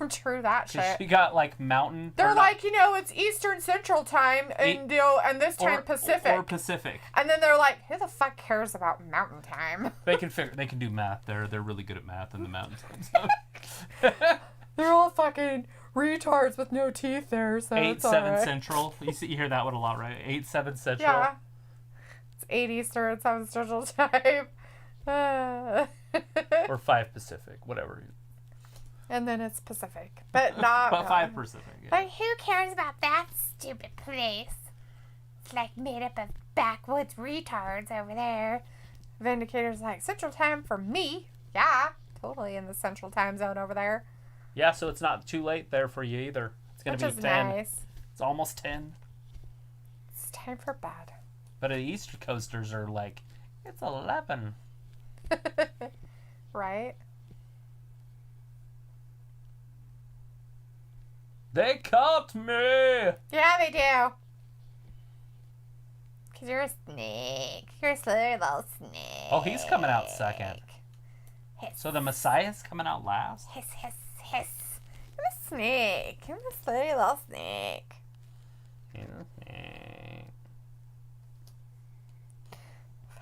True that shit. She got like Mountain. They're like, it's Eastern Central time and and this time Pacific. Or Pacific. And then they're like, who the fuck cares about Mountain time? They can do math. They're really good at math in the Mountain time zone. They're all fucking retards with no teeth there, so 8-7 Central. You hear that one a lot, right? 8-7 Central. Yeah. It's 8 Eastern, 7 Central time. Or 5 Pacific, whatever. And then it's Pacific. But not... But 5 Pacific, yeah. But who cares about that stupid place? It's like made up of backwoods retards over there. Vindicator's like, Central time for me? Yeah, totally in the Central time zone over there. Yeah, so it's not too late there for you either. It's going to be 10. Nice. It's almost 10. It's time for bed. But the East Coasters are like, it's 11. Right? They caught me! Yeah, they do. Because you're a snake. You're a slither little snake. Oh, he's coming out second. Hiss. So the Messiah's coming out last? Hiss, hiss, hiss. I'm a snake. I'm a slutty little snake.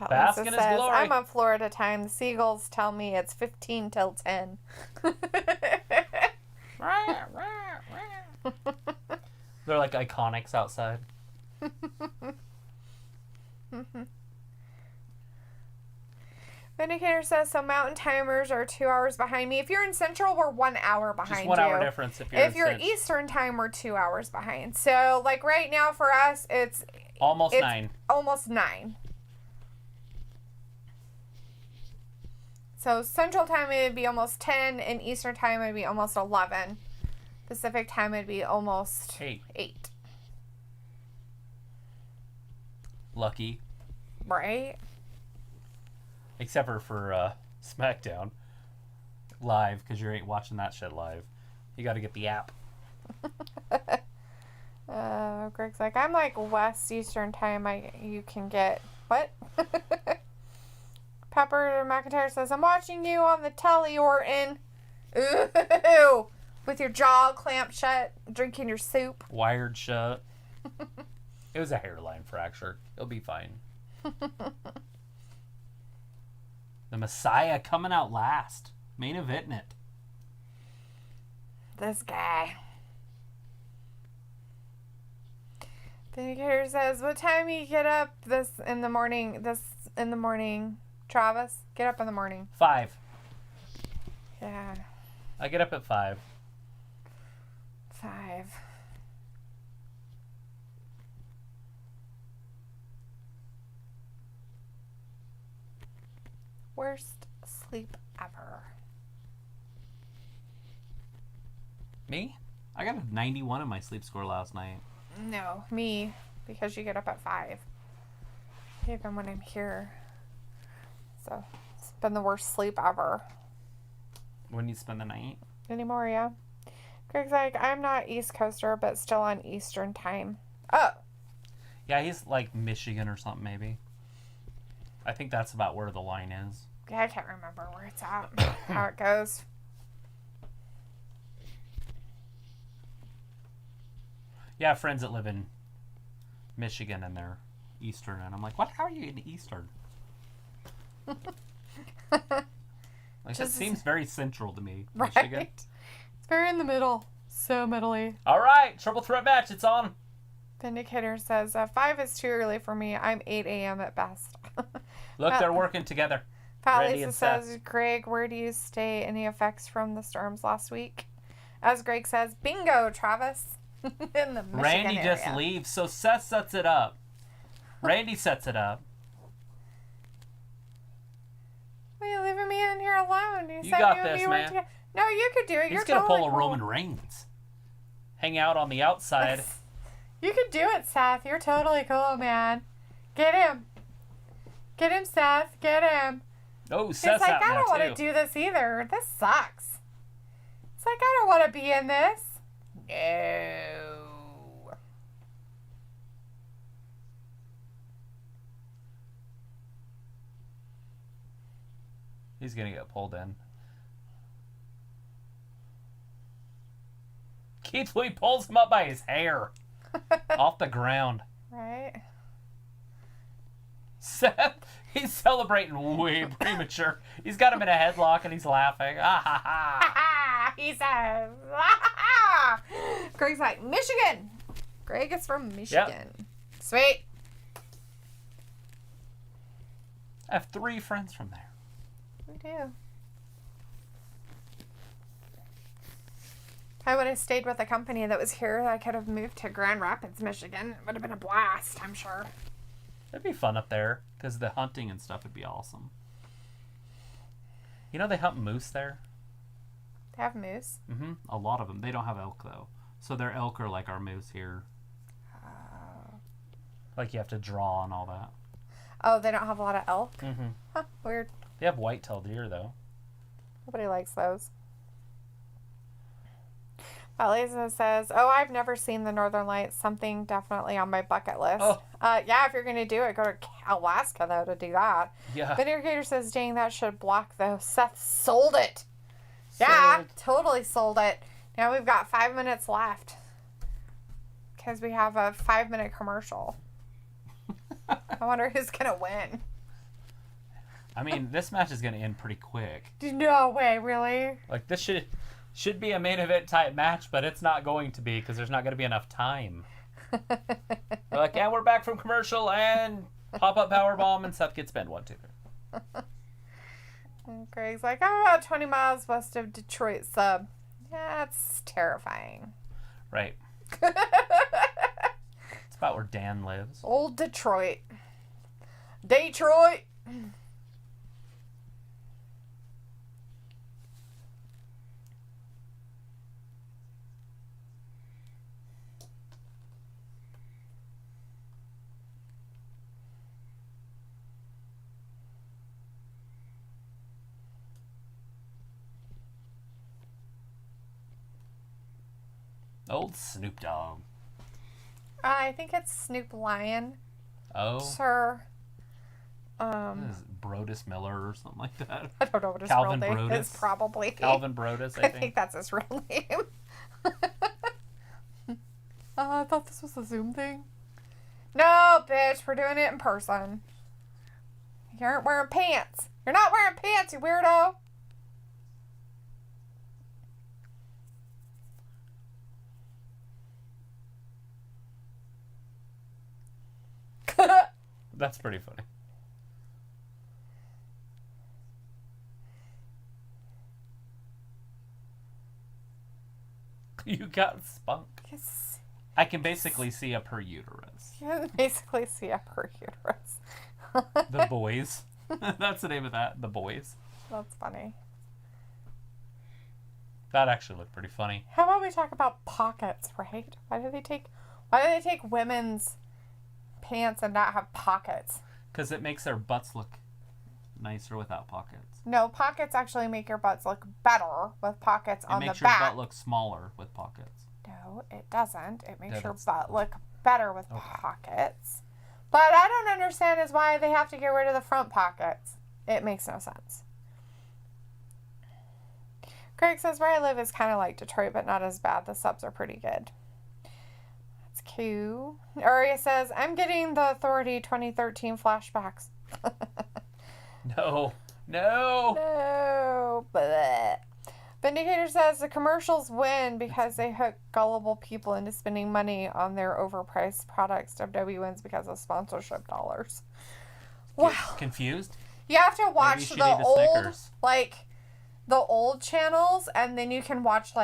Bask Lisa in his says, glory. I'm on Florida time. The seagulls tell me it's 15 till 10. They're like iconics outside. Vindicator says, so mountain timers are 2 hours behind me. If you're in Central, we're 1 hour behind Just you. 1 hour difference if you're Eastern time, we're 2 hours behind. So, like right now for us, it's almost 9. Almost 9. So Central time it would be almost 10, and Eastern time it would be almost 11. Pacific time it would be almost 8. Lucky. Right? Except for SmackDown live, because you ain't watching that shit live. You got to get the app. Greg's like, I'm like West Eastern time. You can get what? Pepper McIntyre says, I'm watching you on the telly, Orton. Ooh, with your jaw clamped shut, drinking your soup. Wired shut. It was a hairline fracture. It'll be fine. The Messiah coming out last. Main eventing it. This guy. Vindicator says, what time you get up this in the morning, Travis? Get up in the morning. 5. Yeah. I get up at 5. 5. Worst sleep ever. Me? I got a 91 in my sleep score last night. No, me, because you get up at 5. Even when I'm here. So, it's been the worst sleep ever. When you spend the night? Anymore, yeah. Greg's like, I'm not East Coaster, but still on Eastern time. Oh. Yeah, he's like Michigan or something, maybe. I think that's about where the line is. Yeah, I can't remember where it's at, how it goes. Yeah, I have friends that live in Michigan and they're Eastern, and I'm like, what? How are you in Eastern? Like, that seems very central to me. Right? Michigan. It's very in the middle. So middle-y. All right, triple threat match. It's on. Vindicator says, 5 is too early for me. I'm 8 a.m. at best. Look, they're working together. Pat Randy Lisa and says, Seth. Greg, where do you stay? Any effects from the storms last week? As Greg says, bingo, Travis. In the Michigan Randy area. just leaves, so Seth sets it up. Randy sets it up. Why are you leaving me in here alone? You said got you and this, me were man. together. No, you could do it. He's You're going to totally pull a cool. Roman Reigns. Hang out on the outside. You could do it, Seth. You're totally cool, man. Get him. Get him, Seth. Get him. Oh, He's Seth's like, out I now, don't want to too. do this either. This sucks. It's like, I don't want to be in this. No. He's going to get pulled in. Keith Lee pulls him up by his hair. Off the ground. Right? Seth, he's celebrating way premature. He's got him in a headlock and he's laughing. Ah, ha, ha. He says, ah! Greg's like, Michigan. Greg is from Michigan. Yep. Sweet. I have 3 friends from there. We do. If I would have stayed with a company that was here, I could have moved to Grand Rapids, Michigan. It would have been a blast, I'm sure. It'd be fun up there because the hunting and stuff would be awesome. You know they hunt moose there? They have moose. Mm-hmm. A lot of them. They don't have elk though. So their elk are like our moose here. Like you have to draw and all that. Oh, they don't have a lot of elk? Mm-hmm. Huh, weird. They have white-tailed deer though. Nobody likes those. Lisa says, oh, I've never seen the Northern Lights. Something definitely on my bucket list. Oh. Yeah, if you're going to do it, go to Alaska, though, to do that. Yeah. Vindicator says, dang, that should block, though. Seth sold it. Yeah, Sold. totally sold it. Now we've got 5 minutes left. Because we have a 5-minute commercial. I wonder who's going to win. I mean, this match is going to end pretty quick. No way, really? Like, this should... Should be a main event type match, but it's not going to be because there's not going to be enough time. They're like, yeah, we're back from commercial and pop-up powerbomb, and Seth gets pinned 1, 2, 3. And Greg's like, I'm about 20 miles west of Detroit sub. Yeah, that's terrifying. Right. It's about where Dan lives. Old Detroit. Detroit! Old Snoop Dogg. I think it's Snoop Lion. Oh. Sir. Is it Brodus Miller or something like that? I don't know what his Calvin real name Brodus? is. Probably. Calvin Brodus, I I think. think that's his real name. I thought this was a Zoom thing. No, bitch. We're doing it in person. You aren't wearing pants. You're not wearing pants, you weirdo. That's pretty funny. You got spunk. Yes. I can basically see up her uterus. You can basically see up her uterus. The Boys. That's the name of that. The Boys. That's funny. That actually looked pretty funny. How about we talk about pockets, right? Why do they take women's pants and not have pockets? Because it makes their butts look nicer without pockets. No, pockets actually make your butts look better with pockets on the back. It makes your butt look smaller with pockets. No, it doesn't. It makes your That's- butt look better with Okay. pockets. But I don't understand is why they have to get rid of the front pockets. It makes no sense. Greg says, where I live is kind of like Detroit, but not as bad. The subs are pretty good. That's cute. Aria says, I'm getting the Authority 2013 flashbacks. No. No. No. Bleh. Vindicator says the commercials win because they hook gullible people into spending money on their overpriced products. WWE wins because of sponsorship dollars. Wow. Confused? You have to Maybe watch she the need a old, Snickers. the old channels, and then you can watch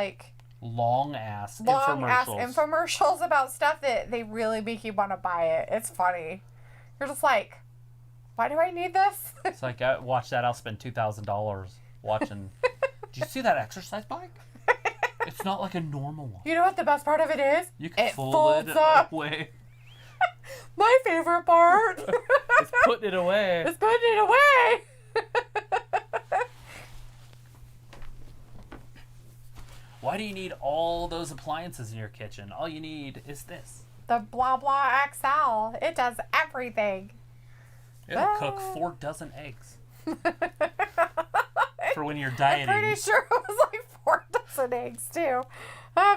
Long ass infomercials about stuff that they really make you want to buy it. It's funny. You're just like, why do I need this? It's like, I watch that, I'll spend $2,000 watching. Did you see that exercise bike? It's not like a normal one. You know what the best part of it is? You can It fold it folds up. away. My favorite part. It's putting it away. It's putting it away. Why do you need all those appliances in your kitchen? All you need is this. The blah blah XL. It does everything. It'll cook 4 dozen eggs. For when you're dieting. I'm pretty sure it was like 4 dozen eggs too.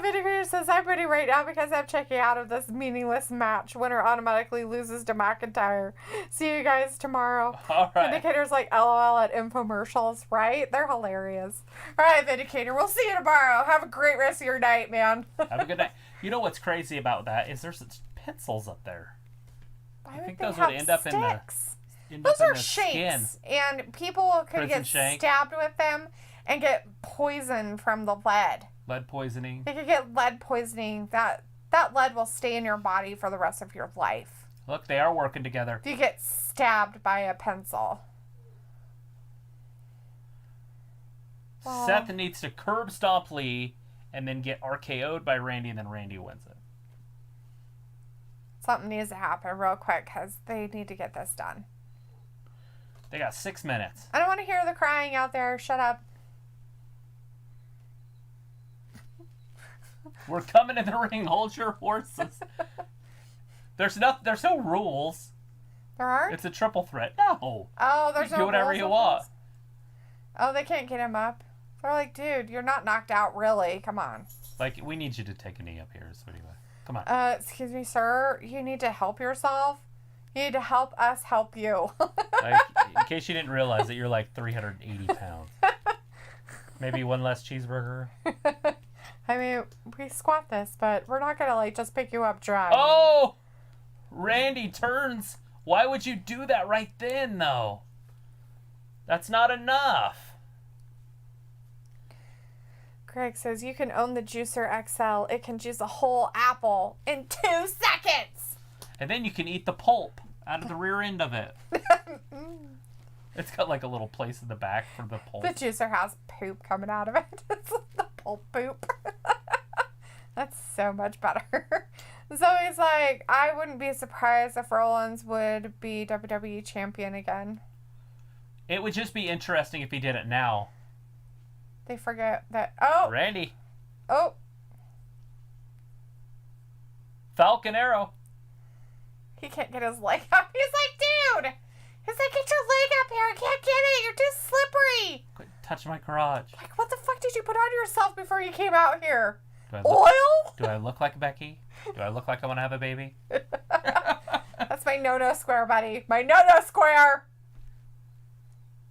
Vinegar says, I'm ready right now because I'm checking out of this meaningless match. Winner automatically loses to McIntyre. See you guys tomorrow. All right. Vindicator's like LOL at infomercials, right? They're hilarious. All right, Vindicator, we'll see you tomorrow. Have a great rest of your night, man. Have a good night. You know what's crazy about that is there's pencils up there. Why I would think they those have would end up in the sticks? end Those up in are the shanks, skin. and people could Prison get shank. stabbed with them and get poisoned from the lead. Lead poisoning. They could get lead poisoning. That lead will stay in your body for the rest of your life. Look, they are working together. If you get stabbed by a pencil. Well, Seth needs to curb stomp Lee and then get RKO'd by Randy, and then Randy wins it. something needs to happen real quick because they need to get this done. They got 6 minutes. I don't want to hear the crying out there. Shut up. We're coming in the ring. Hold your horses. There's no rules. There aren't? It's a triple threat. No. Oh, there's You no do whatever rules you with want. this? Oh, they can't get him up. They're like, dude, you're not knocked out, really. Come on. Like, we need you to take a knee up here. So anyway, come on. Excuse me, sir. You need to help yourself. You need to help us help you. Like, in case you didn't realize that you're like 380 pounds. Maybe one less cheeseburger. I mean, we squat this, but we're not gonna like just pick you up dry. Oh! Randy turns. Why would you do that right then, though? That's not enough. Greg says you can own the Juicer XL. It can juice a whole apple in 2 seconds. And then you can eat the pulp out of the rear end of it. It's got like a little place in the back for the pulp. The juicer has poop coming out of it. It's the pulp poop. That's so much better. So he's like, I wouldn't be surprised if Rollins would be WWE champion again. It would just be interesting if he did it now. They forget that. Oh! Randy. Oh! Falcon Arrow. He can't get his leg up. He's like, dude! He's like, get your leg up here. I can't get it. You're too slippery. Quit touching my garage. Like, what the fuck did you put on yourself before you came out here? Oil? Oil? Do I look like Becky? Do I look like I want to have a baby? That's my no-no square, buddy. My no-no square.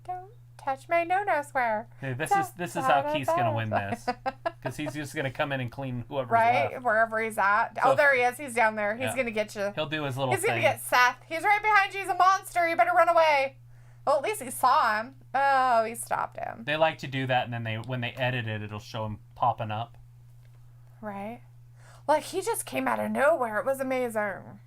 Don't touch my no-no square. Hey, this is how Keith's gonna win this, because he's just gonna come in and clean whoever's right left. wherever he's at. So, oh, there he is. He's down there. He's yeah. gonna get you. He'll do his little He's thing. gonna get Seth. He's right behind you. He's a monster. You better run away. Well, at least he saw him. Oh, he stopped him. They like to do that, and then when they edit it, it'll show him popping up. Right. Like, he just came out of nowhere. It was amazing.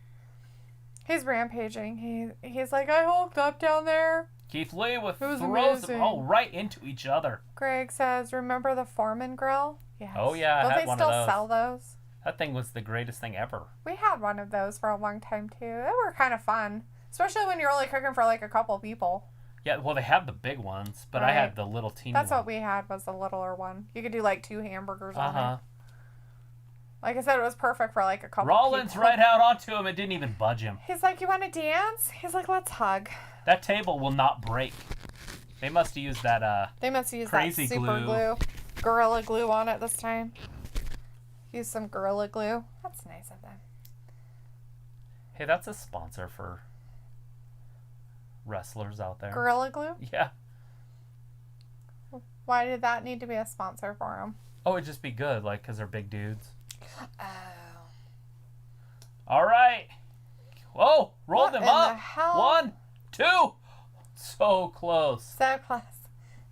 He's rampaging. He's like, I hulked up down there. Keith Lee with It was throws amazing. them right into each other. Greg says, remember the Foreman grill? Yes. Oh, yeah, I Don't had they one still of those. sell those? That thing was the greatest thing ever. We had one of those for a long time, too. They were kind of fun. Especially when you're only cooking for, like, a couple people. Yeah, well, they have the big ones, but I Right. had the little teeny That's one. what we had, was the littler one. You could do, like, 2 hamburgers on Uh-huh. it. Like I said, it was perfect for, like, a couple Rollins people. right out onto him. It didn't even budge him. He's like, you want to dance? He's like, let's hug. That table will not break. They must have used that, They must have used Crazy that super glue. Gorilla glue on it this time. Use some Gorilla glue. That's nice of them. Hey, that's a sponsor for wrestlers out there. Gorilla glue? Yeah. Why did that need to be a sponsor for him? Oh, it'd just be good, like, because they're big dudes. Oh. All right. Whoa, rolled What him in up. the hell? 1, 2. So close. So close.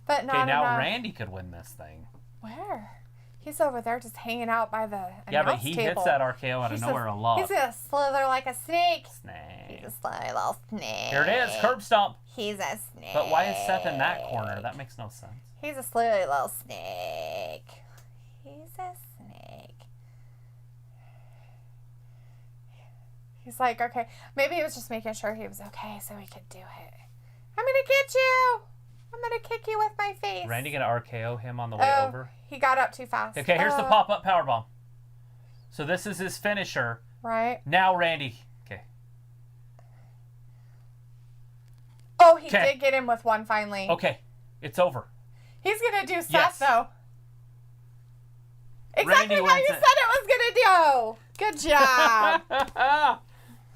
But not Okay, now enough. Randy could win this thing. Where? He's over there just hanging out by the Yeah, but announce he table. hits that RKO out of nowhere a lot. He's gonna slither like a snake. He's Snake. a sly little snake. Here it is, curb stomp. He's a snake. But why is Seth in that corner? That makes no sense. He's a sly little snake. He's a snake. He's like, okay. Maybe he was just making sure he was okay so he could do it. I'm gonna get you. I'm gonna kick you with my face. Randy gonna RKO him on the way over? He got up too fast. Okay, here's the pop-up powerbomb. So this is his finisher. Right. Now Randy. Okay. Oh, he Okay. did get him with one finally. Okay. It's over. He's gonna do Seth Yes. though. Exactly Randy how wins you it. said it was gonna do. Good job.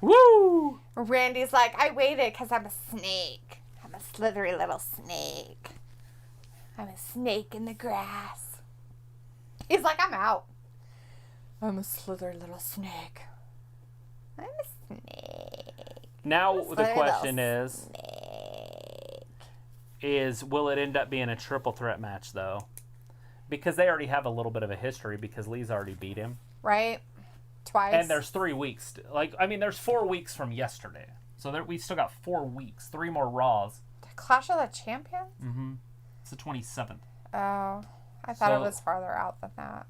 Woo! Randy's like, I waited because I'm a snake. I'm a slithery little snake. I'm a snake in the grass. He's like, I'm out. I'm a slithery little snake. I'm a snake. Now I'm a the slithery question little is, snake. will it end up being a triple threat match, though? Because they already have a little bit of a history because Lee's already beat him. Right? Twice. And there's 3 weeks. There's 4 weeks from yesterday. So we still got 4 weeks. 3 more Raws. The Clash of the Champions? Mm-hmm. It's the 27th. Oh. I thought it So- was farther out than that.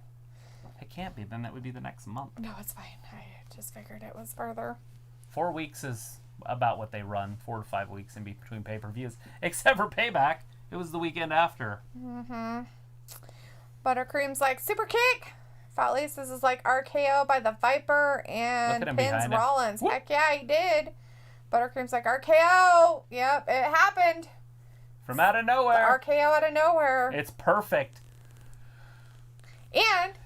It can't be. Then that would be the next month. No, it's fine. I just figured it was further. 4 weeks is about what they run. 4 to 5 weeks in between pay-per-views. Except for Payback. It was the weekend after. Mm-hmm. Buttercream's like, super kick! Fat Lisa's is like RKO by the Viper and Look at him pins behind him. Rollins. Whoop. Heck yeah, he did. Buttercream's like RKO! Yep, it happened. From out of The nowhere. RKO out of nowhere. It's perfect.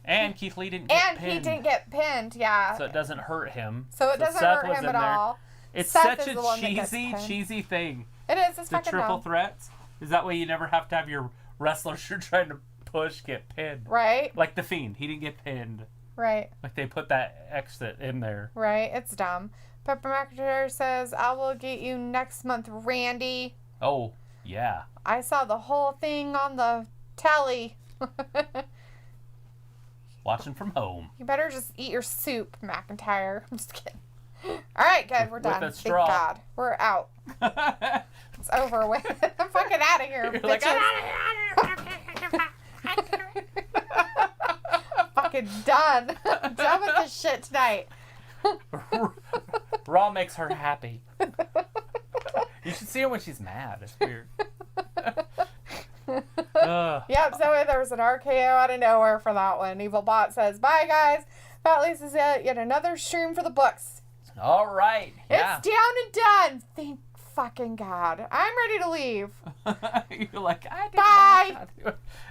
And Keith Lee didn't get pinned. he didn't get pinned, yeah. So it doesn't hurt him. So it doesn't Seth hurt was him in at there. all. It's Seth such is a the one that gets cheesy, pinned. cheesy thing. It is. It's The fucking triple dumb. threats. Is that way you never have to have your wrestlers you're trying to push get pinned. Right? Like the Fiend. He didn't get pinned. Right. Like they put that exit in there. Right. It's dumb. Pepper McIntyre says, I will get you next month, Randy. Oh, yeah. I saw the whole thing on the telly. Watching from home. You better just eat your soup, McIntyre. I'm just kidding. All right, good. We're done. a straw. Thank God. We're out. It's over with. I'm fucking out of here, You're bitches. like, Fucking done. I'm done with this shit tonight. Raw makes her happy. You should see her when she's mad. It's weird. Yep, so there was an RKO out of nowhere for that one. Evil Bot says, bye, guys. Fat Lisa's yet another stream for the books. All right. Yeah. It's down and done. Thank fucking God. I'm ready to leave. You're like, Bye.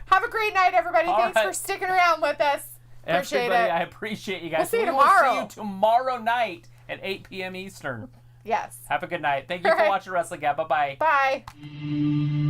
Have a great night, everybody. All Thanks right. for sticking around with us. Appreciate Everybody, it. I appreciate you guys. We'll see you We tomorrow. will see you tomorrow night at 8 p.m. Eastern. Yes. Have a good night. Thank you for watching Wrestling Gab. Bye-bye. Bye.